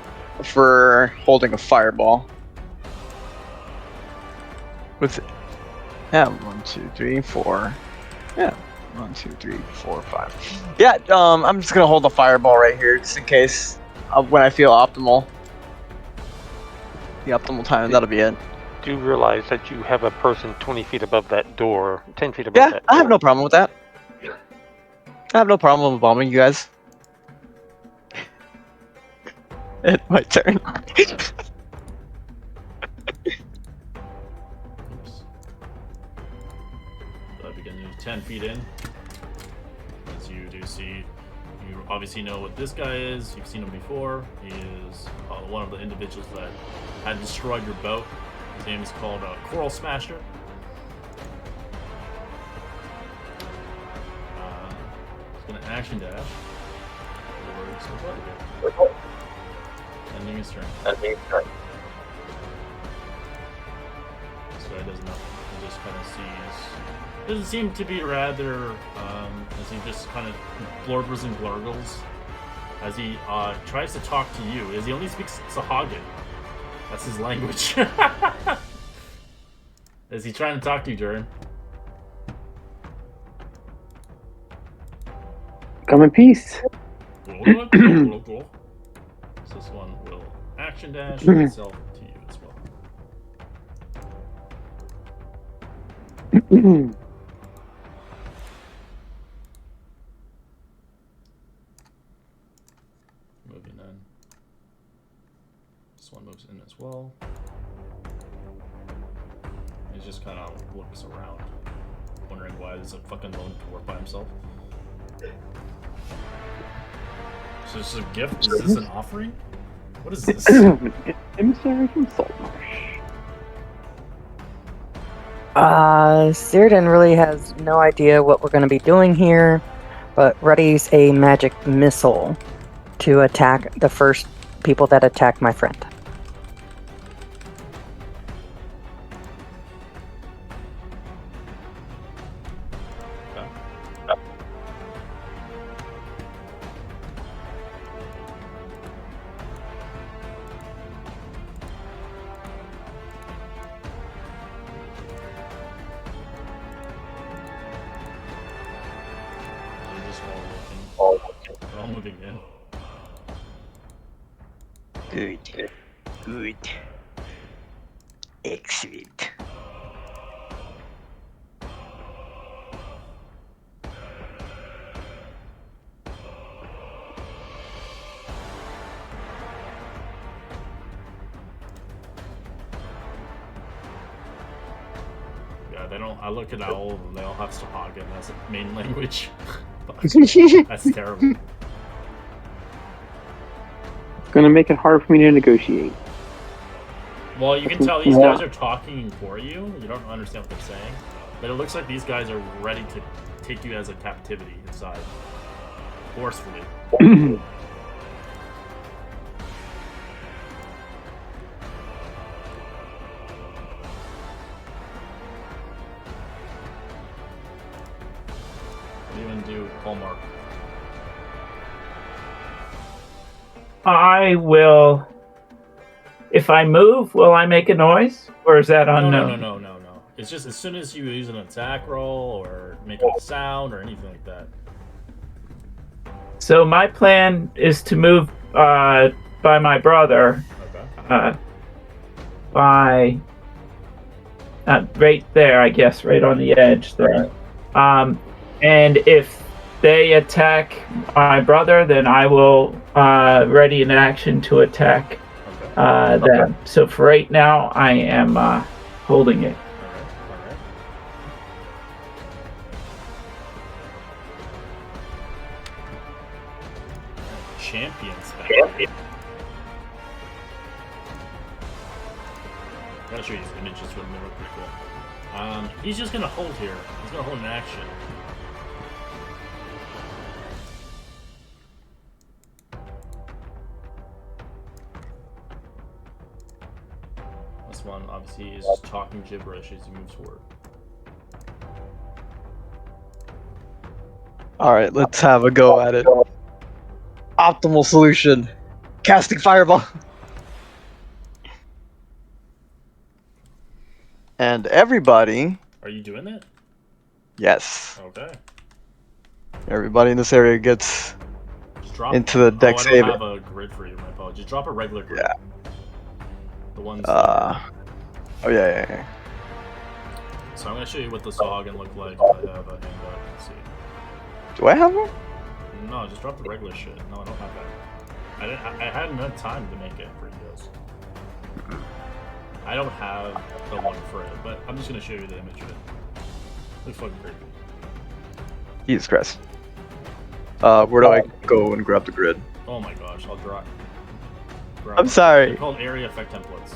Speaker 6: for holding a fireball. With 1, 2, 3, 4. Yeah, 1, 2, 3, 4, 5. Yeah, I'm just gonna hold the fireball right here just in case when I feel optimal. The optimal time, that'll be it.
Speaker 7: Do you realize that you have a person 20 feet above that door, 10 feet above
Speaker 6: Yeah,
Speaker 7: that
Speaker 6: I have
Speaker 7: door?
Speaker 6: no problem with that. I have no problem with bombing you guys. It's my turn.
Speaker 2: Oops. So I begin to 10 feet in. As you do see, you obviously know what this guy is. You've seen him before. He is one of the individuals that had destroyed your boat. His name is called Coral Smasher. He's going to action dash. Ending his turn. So he does nothing. He just kind of sees. Doesn't seem to be rather. As he just kind of blurbers and blurgles. As he tries to talk to you. As he only speaks Sahagin. That's his language. Is he trying to talk to you, Durin?
Speaker 1: Come in peace.
Speaker 2: So this one will action dash itself to you as well. Moving in. This one moves in as well. He just kind of looks around, wondering why there's a fucking lone dwarf by himself. So this is a gift? Is this an offering? What is this?
Speaker 1: Emissary from Saltmarsh.
Speaker 3: Cyrdan really has no idea what we're going to be doing here, but readies a magic missile to attack the first people that attack my friend.
Speaker 6: Good. Good. Excellent.
Speaker 2: Yeah, they don't. I look at all of them. They all have Sahagin as a main language. That's terrible.
Speaker 1: Gonna make it hard for me to negotiate.
Speaker 2: Well, you can tell these guys are talking for you. You don't understand what they're saying, but it looks like these guys are ready to take you as a captivity inside, forcefully. What do you want to do, Hallmark?
Speaker 5: I will. If I move, will I make a noise, or is that unknown?
Speaker 2: No. It's just as soon as you use an attack roll or make a sound or anything like that.
Speaker 5: So my plan is to move by my brother,
Speaker 2: Okay.
Speaker 5: by right there, I guess, right on the edge there. And if they attack my brother, then I will ready an action to attack them. So for right now, I am holding it.
Speaker 2: Alright. Champions back. Gotta show you these images with them. They look pretty cool. He's just gonna hold here. He's gonna hold an action. This one obviously is just talking gibberish as he moves forward.
Speaker 6: Alright, let's have a go at it. Optimal solution. Casting Fireball. And everybody,
Speaker 2: Are you doing that?
Speaker 6: yes,
Speaker 2: Okay.
Speaker 6: everybody in this area gets
Speaker 2: Just drop
Speaker 6: into the deck
Speaker 2: I
Speaker 6: save.
Speaker 2: don't have a grid for you, my apologies. Drop a regular grid.
Speaker 6: Yeah.
Speaker 2: The ones.
Speaker 6: Oh yeah.
Speaker 2: So I'm gonna show you what the Sahagin look like. I have a handout. Let's see.
Speaker 6: Do I have one?
Speaker 2: No, just drop the regular shit. No, I don't have that. I hadn't had time to make it for you guys. I don't have the one for it, but I'm just gonna show you the image of it. Looks fucking creepy.
Speaker 6: Jesus Christ. Where do I go and grab the grid?
Speaker 2: Oh my gosh, I'll draw.
Speaker 6: I'm sorry.
Speaker 2: They're called area effect templates.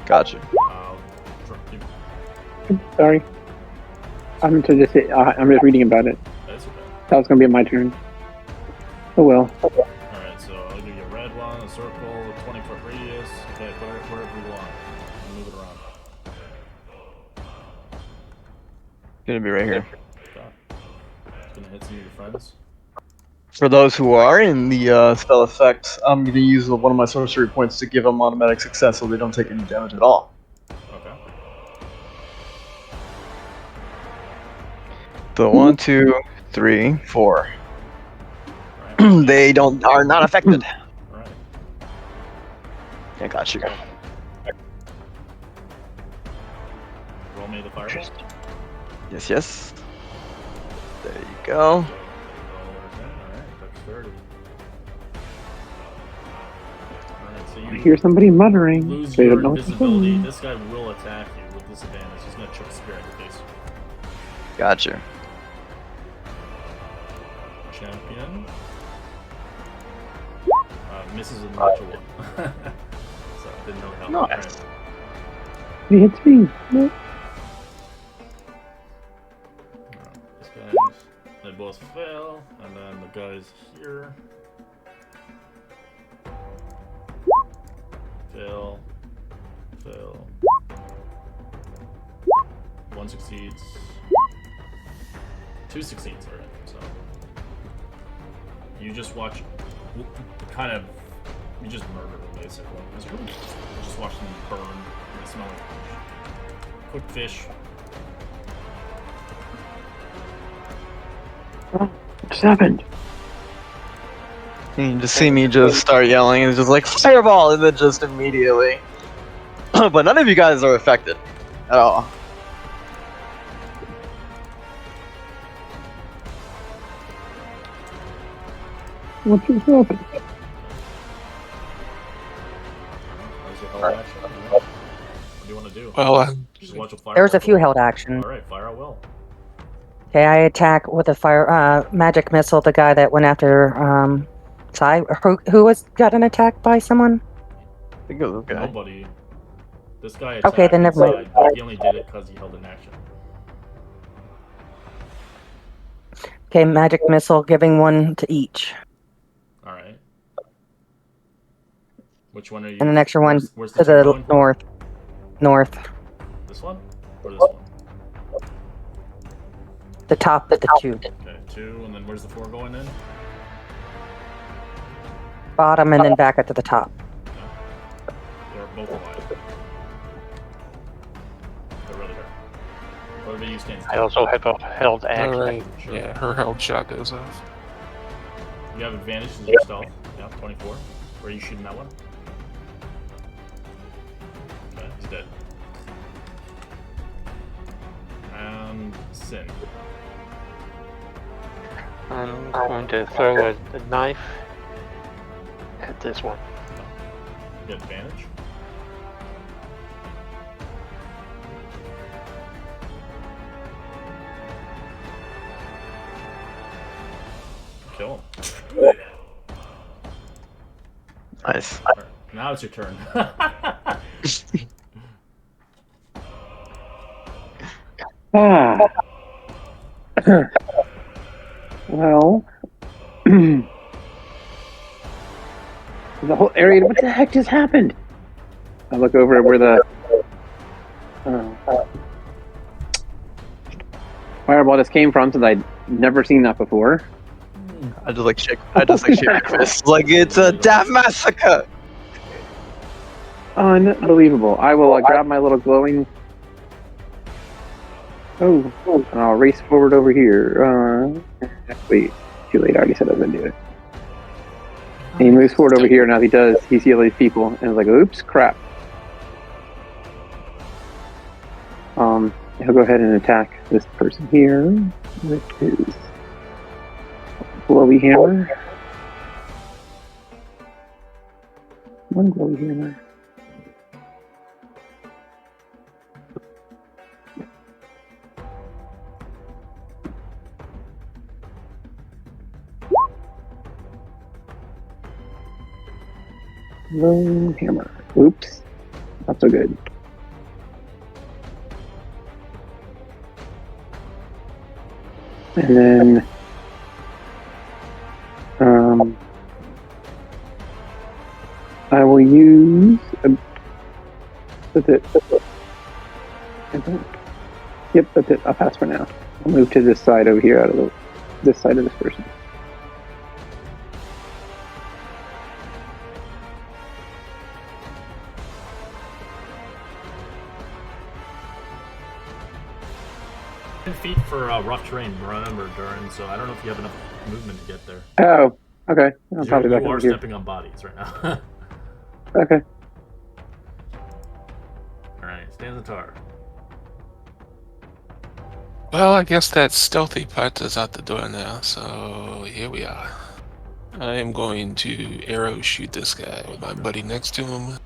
Speaker 6: Gotcha.
Speaker 1: Sorry. I'm just reading about it.
Speaker 2: That's okay.
Speaker 1: That was gonna be my turn. Oh well.
Speaker 2: Alright, so I'll give you a red one, a circle, a 20-foot radius. Okay, put it wherever you want. And move it around.
Speaker 6: Gonna be right here.
Speaker 2: Okay. It's gonna hit some of your friends.
Speaker 6: For those who are in the spell effect, I'm gonna use one of my sorcery points to give them automatic success so they don't take any damage at all.
Speaker 2: Okay.
Speaker 6: So 1, 2, 3, 4.
Speaker 2: Alright.
Speaker 6: They are not affected.
Speaker 2: Alright.
Speaker 6: I got you.
Speaker 2: Roll me the fireball.
Speaker 6: Yes. There you go.
Speaker 1: I hear somebody muttering.
Speaker 2: Lose
Speaker 1: They
Speaker 2: your
Speaker 1: don't know what to
Speaker 2: invisibility.
Speaker 1: say.
Speaker 2: This guy will attack you with disadvantage. He's gonna chuck a spear at your face.
Speaker 6: Gotcha.
Speaker 2: Champion. Misses a natural one. So I didn't know how.
Speaker 6: Nice.
Speaker 2: Right.
Speaker 1: He hits me. No.
Speaker 2: These guys, they both fail, and then the guys here fail. One succeeds. Two succeeds, alright. So you just watch, you just murder them basically. It's really, you just watch them burn. They smell like fish. Quick fish.
Speaker 1: What just happened?
Speaker 6: And you just see me just start yelling and just like fireball, and then just immediately. But none of you guys are affected at all.
Speaker 1: What just happened?
Speaker 2: How's your held action? What do you want to do?
Speaker 4: Well,
Speaker 2: Just watch a fire.
Speaker 3: There's a few held action.
Speaker 2: All right, fire at will.
Speaker 3: Okay, I attack with a fire magic missile the guy that went after Sai. Who was gotten attacked by someone?
Speaker 6: I think it was okay.
Speaker 2: Nobody. This guy attacked
Speaker 3: Okay, then never mind.
Speaker 2: inside, but he only did it because he held an action.
Speaker 3: Okay, magic missile, giving one to each,
Speaker 2: All right. Which one are you?
Speaker 3: and an extra one
Speaker 2: Where's
Speaker 3: to
Speaker 2: two
Speaker 3: the
Speaker 2: going?
Speaker 3: north,
Speaker 2: This one or this one?
Speaker 3: the top of the two,
Speaker 2: Okay, 2, and then where's the 4 going in?
Speaker 3: bottom, and then back up to the top.
Speaker 2: They're both alive. They're really hurt. Whatever you stand.
Speaker 7: I also have a held action.
Speaker 4: alright.
Speaker 2: Sure.
Speaker 4: Yeah, her held shot goes off.
Speaker 2: You have advantage in your stealth. Yeah, 24. Where are you shooting that one? Okay, he's dead. And Sin.
Speaker 7: I'm going to throw a knife at this one.
Speaker 2: You get advantage. Kill him.
Speaker 6: Nice.
Speaker 2: Alright, now it's your turn.
Speaker 1: Ah. Well. The whole area. What the heck just happened? I look over where the fireball just came from, since I'd never seen that before.
Speaker 6: I just like shake my fist like it's a death massacre.
Speaker 1: Unbelievable. I will grab my little glowing. Oh, and I'll race forward over here. Wait, too late. I already said I was gonna do it. And he moves forward over here, and as he does, he sees all these people, and is like, oops, crap. He'll go ahead and attack this person here with his glowy hammer. One glowy hammer. Glowy hammer. Oops. Not so good. And then, I will use. That's it. Yep, that's it. I'll pass for now. I'll move to this side over here, out of this side of this person.
Speaker 2: Feet for rough terrain, remember, Durin, so I don't know if you have enough movement to get there.
Speaker 1: Oh, okay. I'll probably back
Speaker 2: You are
Speaker 1: over here.
Speaker 2: stepping on bodies right now.
Speaker 1: Okay.
Speaker 2: Alright, Stanzatar.
Speaker 4: Well, I guess that stealthy part is out the door now, so here we are. I am going to arrow shoot this guy with my buddy next to him.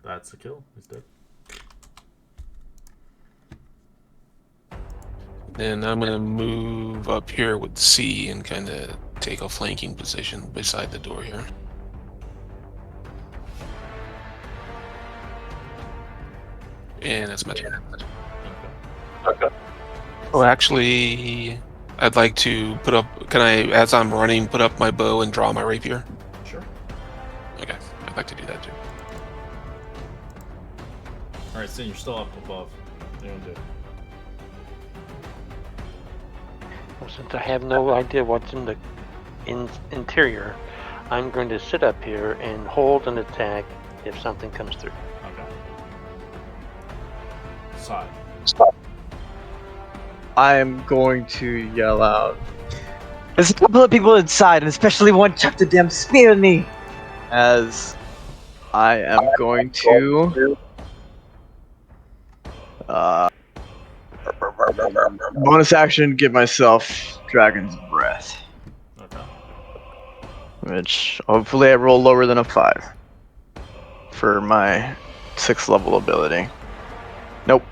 Speaker 2: That's a kill. He's dead.
Speaker 4: Then I'm gonna move up here with C and kind of take a flanking position beside the door here. And that's my turn.
Speaker 2: Okay.
Speaker 4: Oh, actually, I'd like to put up. Can I, as I'm running, put up my bow and draw my rapier?
Speaker 2: Sure.
Speaker 4: Okay, I'd like to do that too.
Speaker 2: Alright, Sin, you're still up above. What are you gonna do?
Speaker 7: Well, since I have no idea what's in the interior, I'm going to sit up here and hold an attack if something comes through.
Speaker 2: Okay. Side.
Speaker 6: I am going to yell out, There's a couple of people inside, and especially one chucked a damn spear at me. As I am going to bonus action, give myself Dragon's Breath,
Speaker 2: Okay.
Speaker 6: which hopefully I roll lower than a 5 for my 6th level ability. Nope,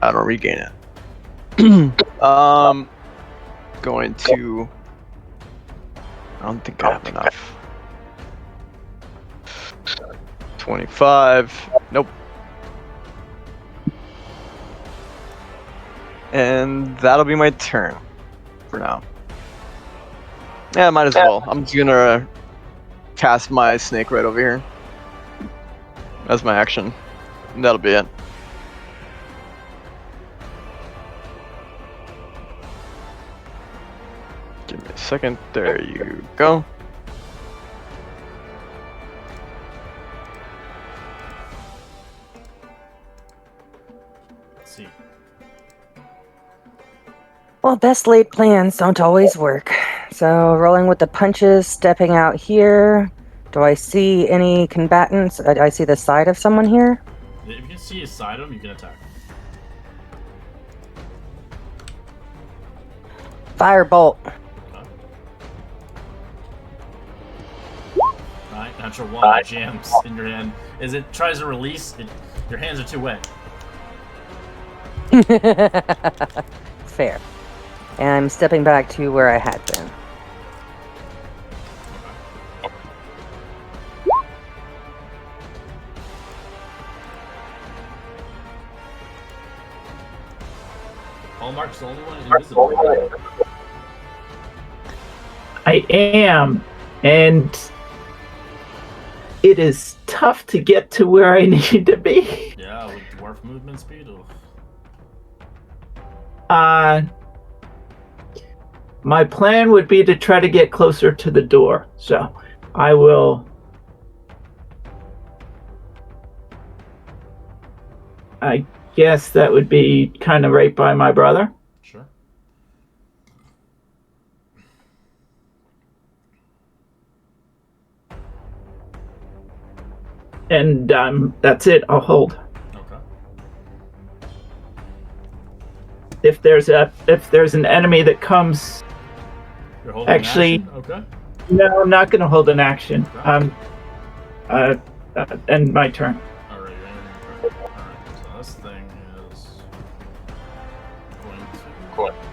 Speaker 6: I don't regain it. Going to. I don't think I have enough. 25. Nope. And that'll be my turn for now. Yeah, might as well. I'm just gonna cast my snake right over here. That's my action. And that'll be it. Give me a second. There you go.
Speaker 2: Let's see.
Speaker 3: Well, best laid plans don't always work. So, rolling with the punches, stepping out here. Do I see any combatants? Do I see the side of someone here?
Speaker 2: If you can see his side of him, you can attack.
Speaker 3: Firebolt.
Speaker 2: Alright, natural 1 jams in your hand. As it tries to release, your hands are too wet.
Speaker 3: Fair. And I'm stepping back to where I had been.
Speaker 2: Hallmark's the only one invisible. Right?
Speaker 5: I am, and it is tough to get to where I need to be.
Speaker 2: Yeah, with dwarf movement speed.
Speaker 5: My plan would be to try to get closer to the door, so I will. I guess that would be kind of right by my brother.
Speaker 2: Sure.
Speaker 5: And that's it. I'll hold.
Speaker 2: Okay.
Speaker 5: If there's an enemy that comes,
Speaker 2: You're holding
Speaker 5: actually,
Speaker 2: an action? Okay.
Speaker 5: no, I'm not going to hold an action.
Speaker 2: Okay.
Speaker 5: End my turn.
Speaker 2: Alright, you're ending your turn. Alright, so this thing is going to.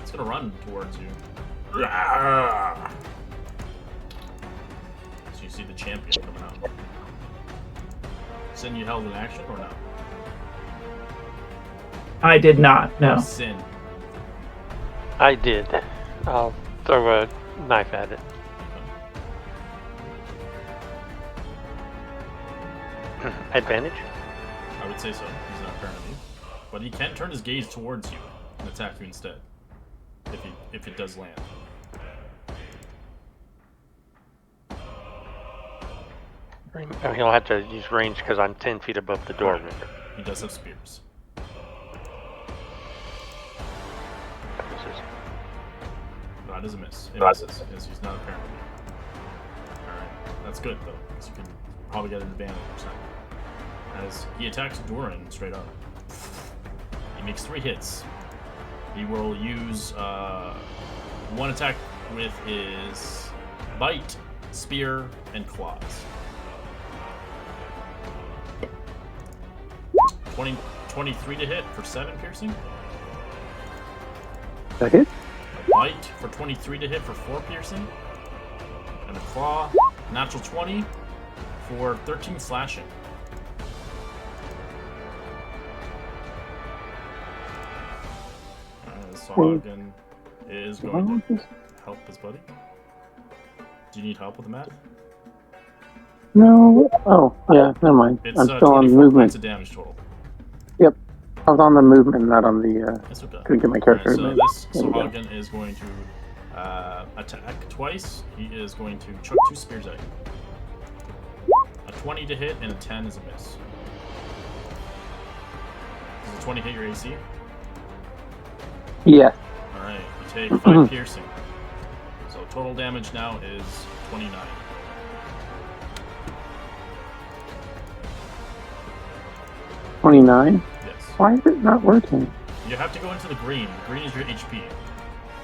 Speaker 2: It's gonna run towards you. So you see the champion coming out. Sin, you held an action or no?
Speaker 5: I did not. No.
Speaker 2: Sin.
Speaker 7: I did. I'll throw a knife at it. Advantage?
Speaker 2: I would say so. He's not apparently. But he can turn his gaze towards you and attack you instead. If it does land.
Speaker 7: He'll have to use range because I'm 10 feet above the door.
Speaker 2: Right. He does have spears. That is a miss. It misses, as he's not apparently. Alright, that's good though, because you can probably get an advantage or something. As he attacks Doran straight up. He makes 3 hits. He will use one attack with his bite, spear, and claws. 23 to hit for 7 piercing.
Speaker 1: That hit?
Speaker 2: A bite for 23 to hit for 4 piercing. And a claw, natural 20 for 13 slashing. Sahagin is going to help his buddy. Do you need help with the math?
Speaker 1: No. Oh, yeah, never mind.
Speaker 2: It's
Speaker 1: I'm still on
Speaker 2: 24
Speaker 1: movement.
Speaker 2: points of damage total.
Speaker 1: Yep. I was on the movement, not on the,
Speaker 2: That's okay.
Speaker 1: couldn't get my character.
Speaker 2: Alright, so this
Speaker 1: There we go.
Speaker 2: Sahagin is going to attack twice. He is going to chuck 2 spears at you. A 20 to hit and a 10 is a miss. Does a 20 hit your AC?
Speaker 1: Yes.
Speaker 2: Alright, you take 5 piercing. So total damage now is 29.
Speaker 1: 29.
Speaker 2: Yes.
Speaker 1: Why is it not working?
Speaker 2: You have to go into the green. The green is your HP.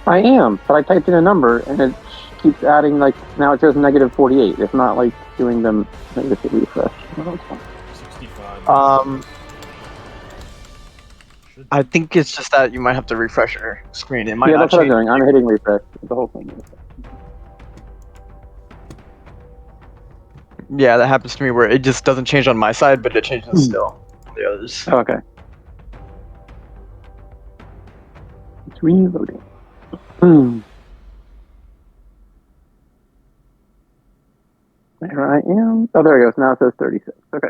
Speaker 1: I am, but I typed in a number and it keeps adding, like, now it shows negative 48. It's not like doing them. Maybe it's a refresh. No, it's fine.
Speaker 2: 65. Should
Speaker 6: I think it's just that you might have to refresh your screen. It might
Speaker 1: Yeah,
Speaker 6: not
Speaker 1: that's what I'm
Speaker 6: change.
Speaker 1: doing. I'm hitting refresh. The whole thing.
Speaker 6: Yeah, that happens to me where it just doesn't change on my side, but it changes still on the others.
Speaker 1: Oh, okay. It's reloading. There I am. Oh, there it goes. Now it says 36. Okay.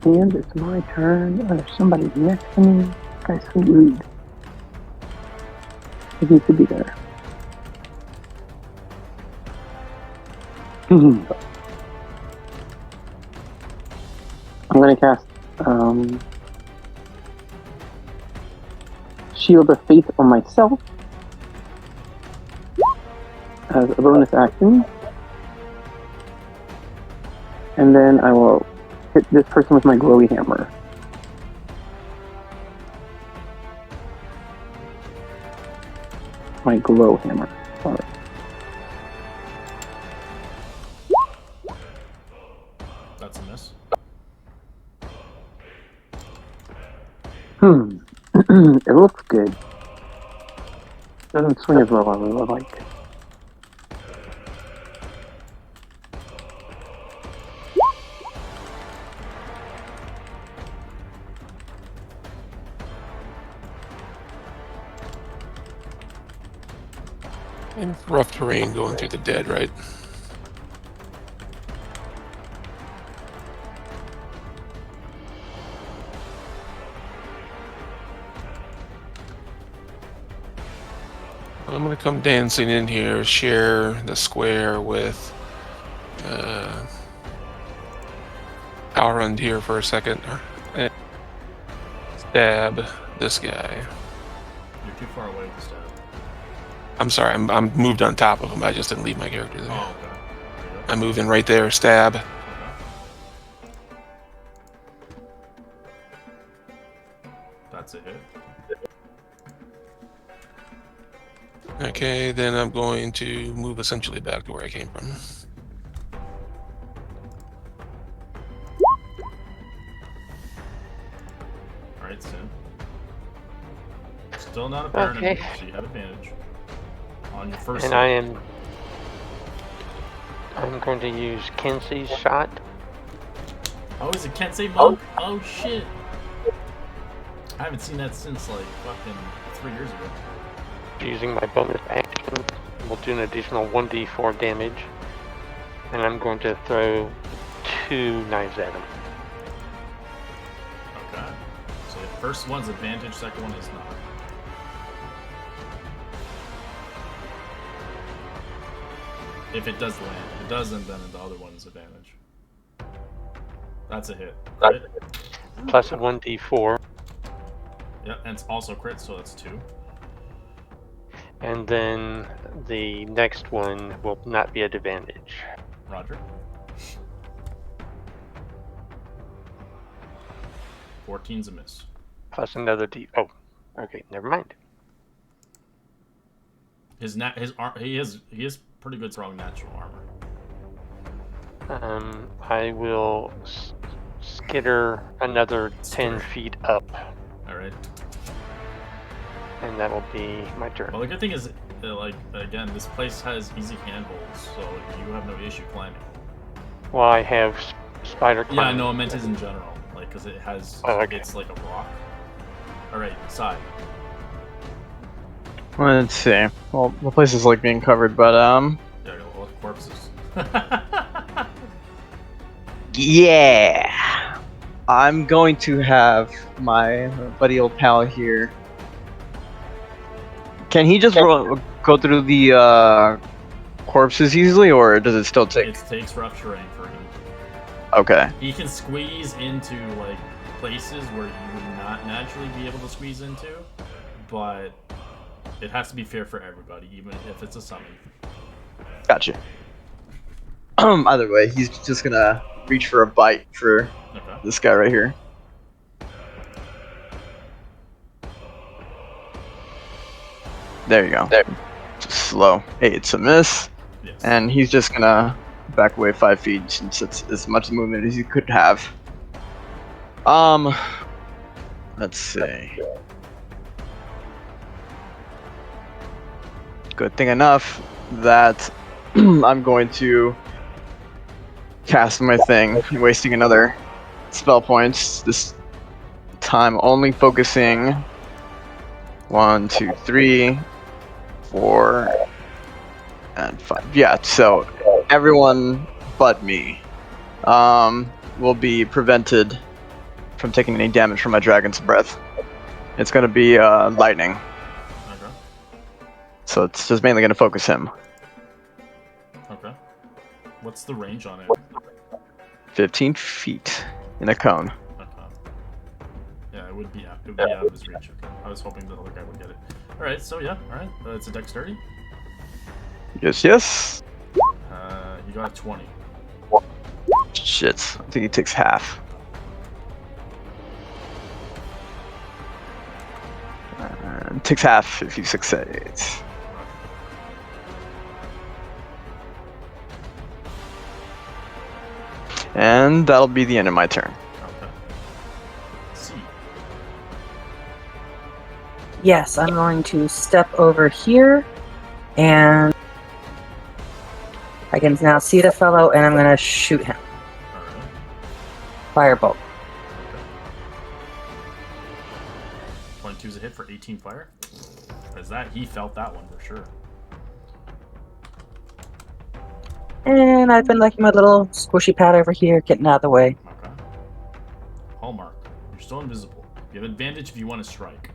Speaker 1: And it's my turn. Oh, there's somebody next to me. This guy's so rude. He needs to be there. I'm going to cast Shield of Faith on myself as a bonus action. And then I will hit this person with my glowy hammer. My glow hammer. Sorry.
Speaker 2: That's a miss.
Speaker 1: It looks good. Doesn't swing as well as I would like.
Speaker 4: And rough terrain going through the dead, right? I'm gonna come dancing in here, share the square with power run here for a second, and stab this guy.
Speaker 2: You're too far away to stab.
Speaker 4: I'm sorry, I'm moved on top of him. I just didn't leave my character there.
Speaker 2: Oh, okay. There you go.
Speaker 4: I move in right there, stab.
Speaker 2: Okay. That's a hit.
Speaker 4: Okay, then I'm going to move essentially back to where I came from.
Speaker 2: Alright, Sin. Still not a parent,
Speaker 7: Okay.
Speaker 2: so you have advantage on your first
Speaker 7: And
Speaker 2: hit.
Speaker 7: I'm going to use Kensei's shot.
Speaker 2: Oh, is it Kensei Monk? Oh shit! I haven't seen that since like fucking 3 years ago.
Speaker 7: Using my bonus action, we'll do an additional 1d4 damage. And I'm going to throw 2 knives at him.
Speaker 2: Okay. So the first one's advantage, second one is not. If it does land. If it doesn't, then the other one's advantage. That's a hit. Right?
Speaker 7: Plus a 1d4.
Speaker 2: Yep, and it's also crit, so that's 2.
Speaker 7: And then the next one will not be at advantage.
Speaker 2: Roger. 14's a miss.
Speaker 7: Plus another d. Oh, okay, never mind.
Speaker 2: He has pretty good strong natural armor.
Speaker 7: I will skitter another 10 feet up,
Speaker 2: Alright.
Speaker 7: and that'll be my turn.
Speaker 2: Well, the good thing is, like, again, this place has easy handholds, so you have no issue climbing.
Speaker 7: Well, I have spider
Speaker 2: Yeah,
Speaker 7: climbing.
Speaker 2: no, I meant is in general, like, because it has,
Speaker 7: Oh, okay.
Speaker 2: it's like a rock. Alright, side.
Speaker 6: Let's see. Well, the place is like being covered, but
Speaker 2: Yeah, a lot of corpses.
Speaker 6: yeah, I'm going to have my buddy old pal here Can he just go through the corpses easily, or does it still take?
Speaker 2: It takes rough terrain for him.
Speaker 6: Okay.
Speaker 2: He can squeeze into like places where you would not naturally be able to squeeze into, but it has to be fair for everybody, even if it's a summon.
Speaker 6: Gotcha. Either way, he's just gonna reach for a bite for this guy right here. There you go. Just slow. 8's a miss.
Speaker 2: Yes.
Speaker 6: And he's just gonna back away 5 feet since it's as much movement as he could have. Let's see. Good thing enough that I'm going to cast my thing, wasting another spell points. This time only focusing 1, 2, 3, 4, and 5. Yeah, so everyone but me will be prevented from taking any damage from my dragon's breath. It's going to be lightning.
Speaker 2: Okay.
Speaker 6: So it's just mainly going to focus him.
Speaker 2: Okay. What's the range on it?
Speaker 6: 15 feet in a cone.
Speaker 2: Okay. Yeah, it would be out of his reach. Okay. I was hoping the other guy would get it. Alright, so yeah, alright. It's a dexterity.
Speaker 6: Yes.
Speaker 2: You got a 20.
Speaker 6: Shit. I think he takes half. Takes half if you succeed. And that'll be the end of my turn.
Speaker 2: Okay. C.
Speaker 3: Yes, I'm going to step over here, and I can now see the fellow, and I'm going to shoot him.
Speaker 2: Alright.
Speaker 3: Firebolt.
Speaker 2: 22's a hit for 18 fire. Because he felt that one for sure.
Speaker 3: And I've been liking my little squishy pad over here, getting out of the way.
Speaker 2: Okay. Hallmark. You're still invisible. You have advantage if you want to strike.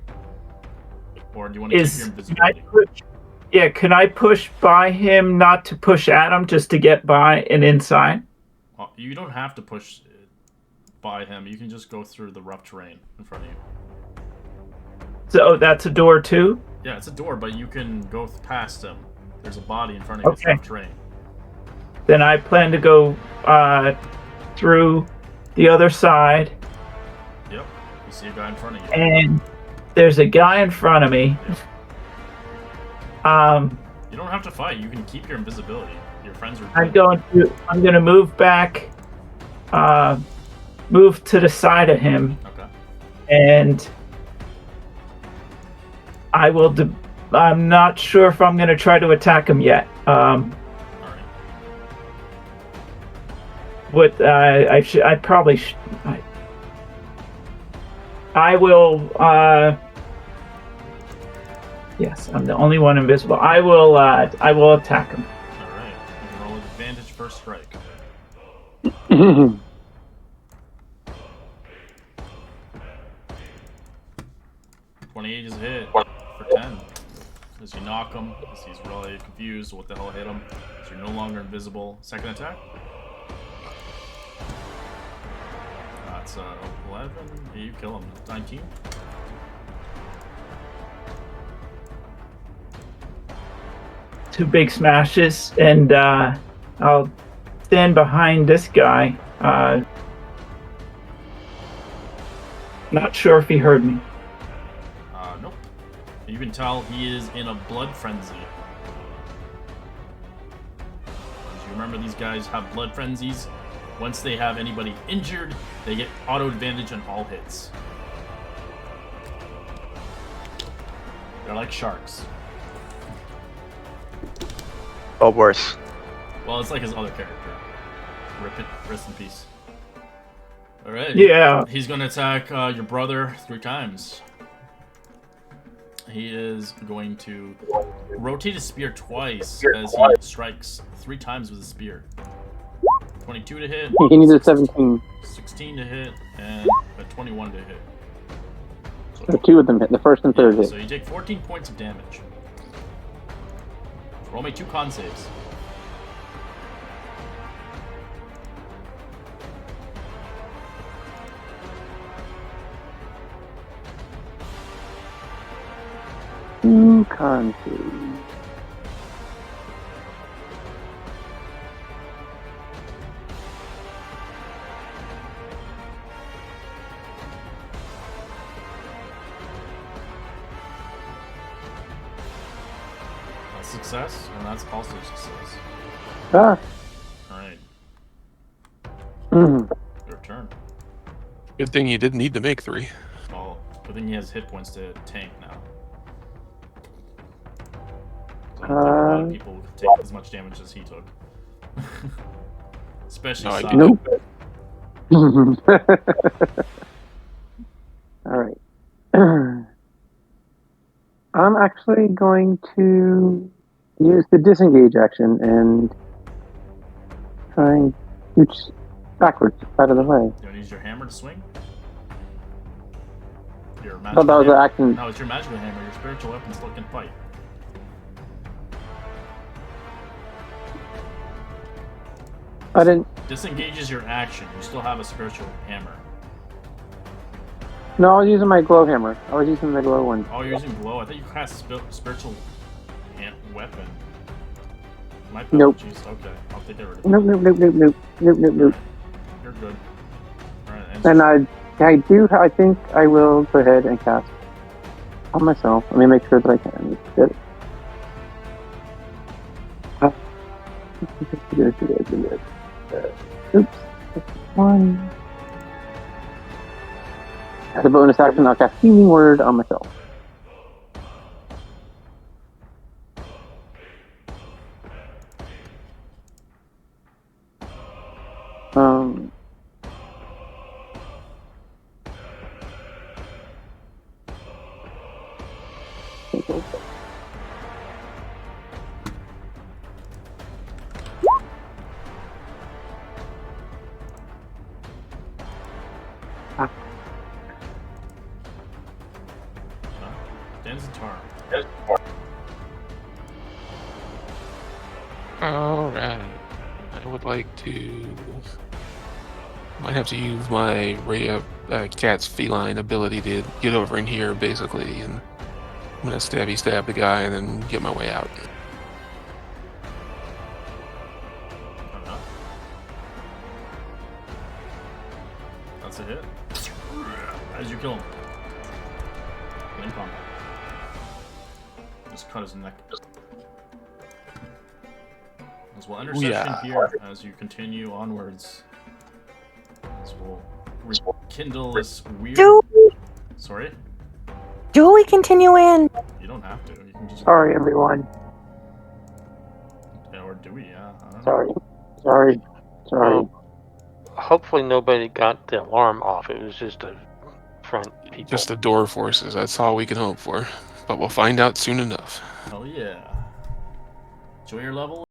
Speaker 2: Or do you want to keep your invisibility?
Speaker 5: Can I push by him, not to push at him, just to get by and inside?
Speaker 2: You don't have to push by him. You can just go through the rough terrain in front of you.
Speaker 5: So that's a door too?
Speaker 2: Yeah, it's a door, but you can go past him. There's a body in front of you. It's rough terrain.
Speaker 5: Then I plan to go through the other side.
Speaker 2: Yep. You see a guy in front of you.
Speaker 5: And there's a guy in front of me.
Speaker 2: You don't have to fight. You can keep your invisibility. Your friends are.
Speaker 5: I'm going to move back, move to the side of him.
Speaker 2: Okay.
Speaker 5: And I will. I'm not sure if I'm going to try to attack him yet. What I probably I will. Yes, I'm the only one invisible. I will attack him.
Speaker 2: All right. You can roll advantage first strike. 28 is a hit for 10. As you knock him, as he's really confused what the hell hit him. So you're no longer invisible. Second attack. That's 11. Yeah, you kill him. 19.
Speaker 5: Two big smashes, and I'll stand behind this guy. Not sure if he heard me.
Speaker 2: Nope. You can tell he is in a blood frenzy. As you remember, these guys have blood frenzies. Once they have anybody injured, they get auto advantage on all hits. They're like sharks.
Speaker 6: Oh, worse.
Speaker 2: Well, it's like his other character. Rest in peace. Alright.
Speaker 5: Yeah.
Speaker 2: He's gonna attack your brother 3 times. He is going to rotate his spear twice as he strikes 3 times with his spear. 22 to hit.
Speaker 1: He needs a 17.
Speaker 2: 16 to hit, and a 21 to hit.
Speaker 1: So 2 of them hit, the first and third hit.
Speaker 2: So you take 14 points of damage. Roll me 2 con saves.
Speaker 1: Two con saves.
Speaker 2: That's success, and that's also success.
Speaker 1: Ah.
Speaker 2: Alright,
Speaker 1: Mhm.
Speaker 2: your turn.
Speaker 4: Good thing you didn't need to make 3.
Speaker 2: Oh, good thing he has hit points to tank now. I don't think a lot of people could take as much damage as he took. Especially
Speaker 4: No, I
Speaker 2: Sai.
Speaker 4: didn't.
Speaker 1: Nope. All right. I'm actually going to use the disengage action and try and reach backwards out of the way.
Speaker 2: You want to use your hammer to swing? Your
Speaker 1: I thought that was
Speaker 2: hammer.
Speaker 1: the action.
Speaker 2: No, it's your magical hammer. Your spiritual weapon still can fight.
Speaker 1: I didn't.
Speaker 2: Disengages your action. You still have a spiritual hammer.
Speaker 1: No, I was using my glow hammer. I was using the glow one.
Speaker 2: Oh, you're using glow. I thought you cast spiritual weapon. My
Speaker 1: Nope.
Speaker 2: apologies. Okay, I'll take it rid of it.
Speaker 1: Nope, nope, nope, nope, nope, nope, nope, nope.
Speaker 2: You're good. Alright,
Speaker 1: And I do. I think I will go ahead and cast on myself. Let me make sure that I can. Good. Oops. One. As a bonus action, I'll cast Healing Word on myself.
Speaker 2: Denzitar.
Speaker 4: Alright. I would like to... Might have to use my Ray of Cat's feline ability to get over in here, basically, and I'm gonna stab the guy and then get my way out.
Speaker 2: That's a hit. As you kill him. In combat. Just cut his neck. As well, intercession here as you continue onwards. As we'll rekindle this weird. Sorry?
Speaker 3: Do we continue in?
Speaker 2: You don't have to. You can just.
Speaker 1: Sorry, everyone.
Speaker 2: Yeah, or do we? Yeah. I don't know.
Speaker 1: Sorry.
Speaker 7: Well, hopefully nobody got the alarm off. It was just a front people.
Speaker 4: Just the door forces, that's all we can hope for. But we'll find out soon enough.
Speaker 2: Hell yeah. Enjoy your level.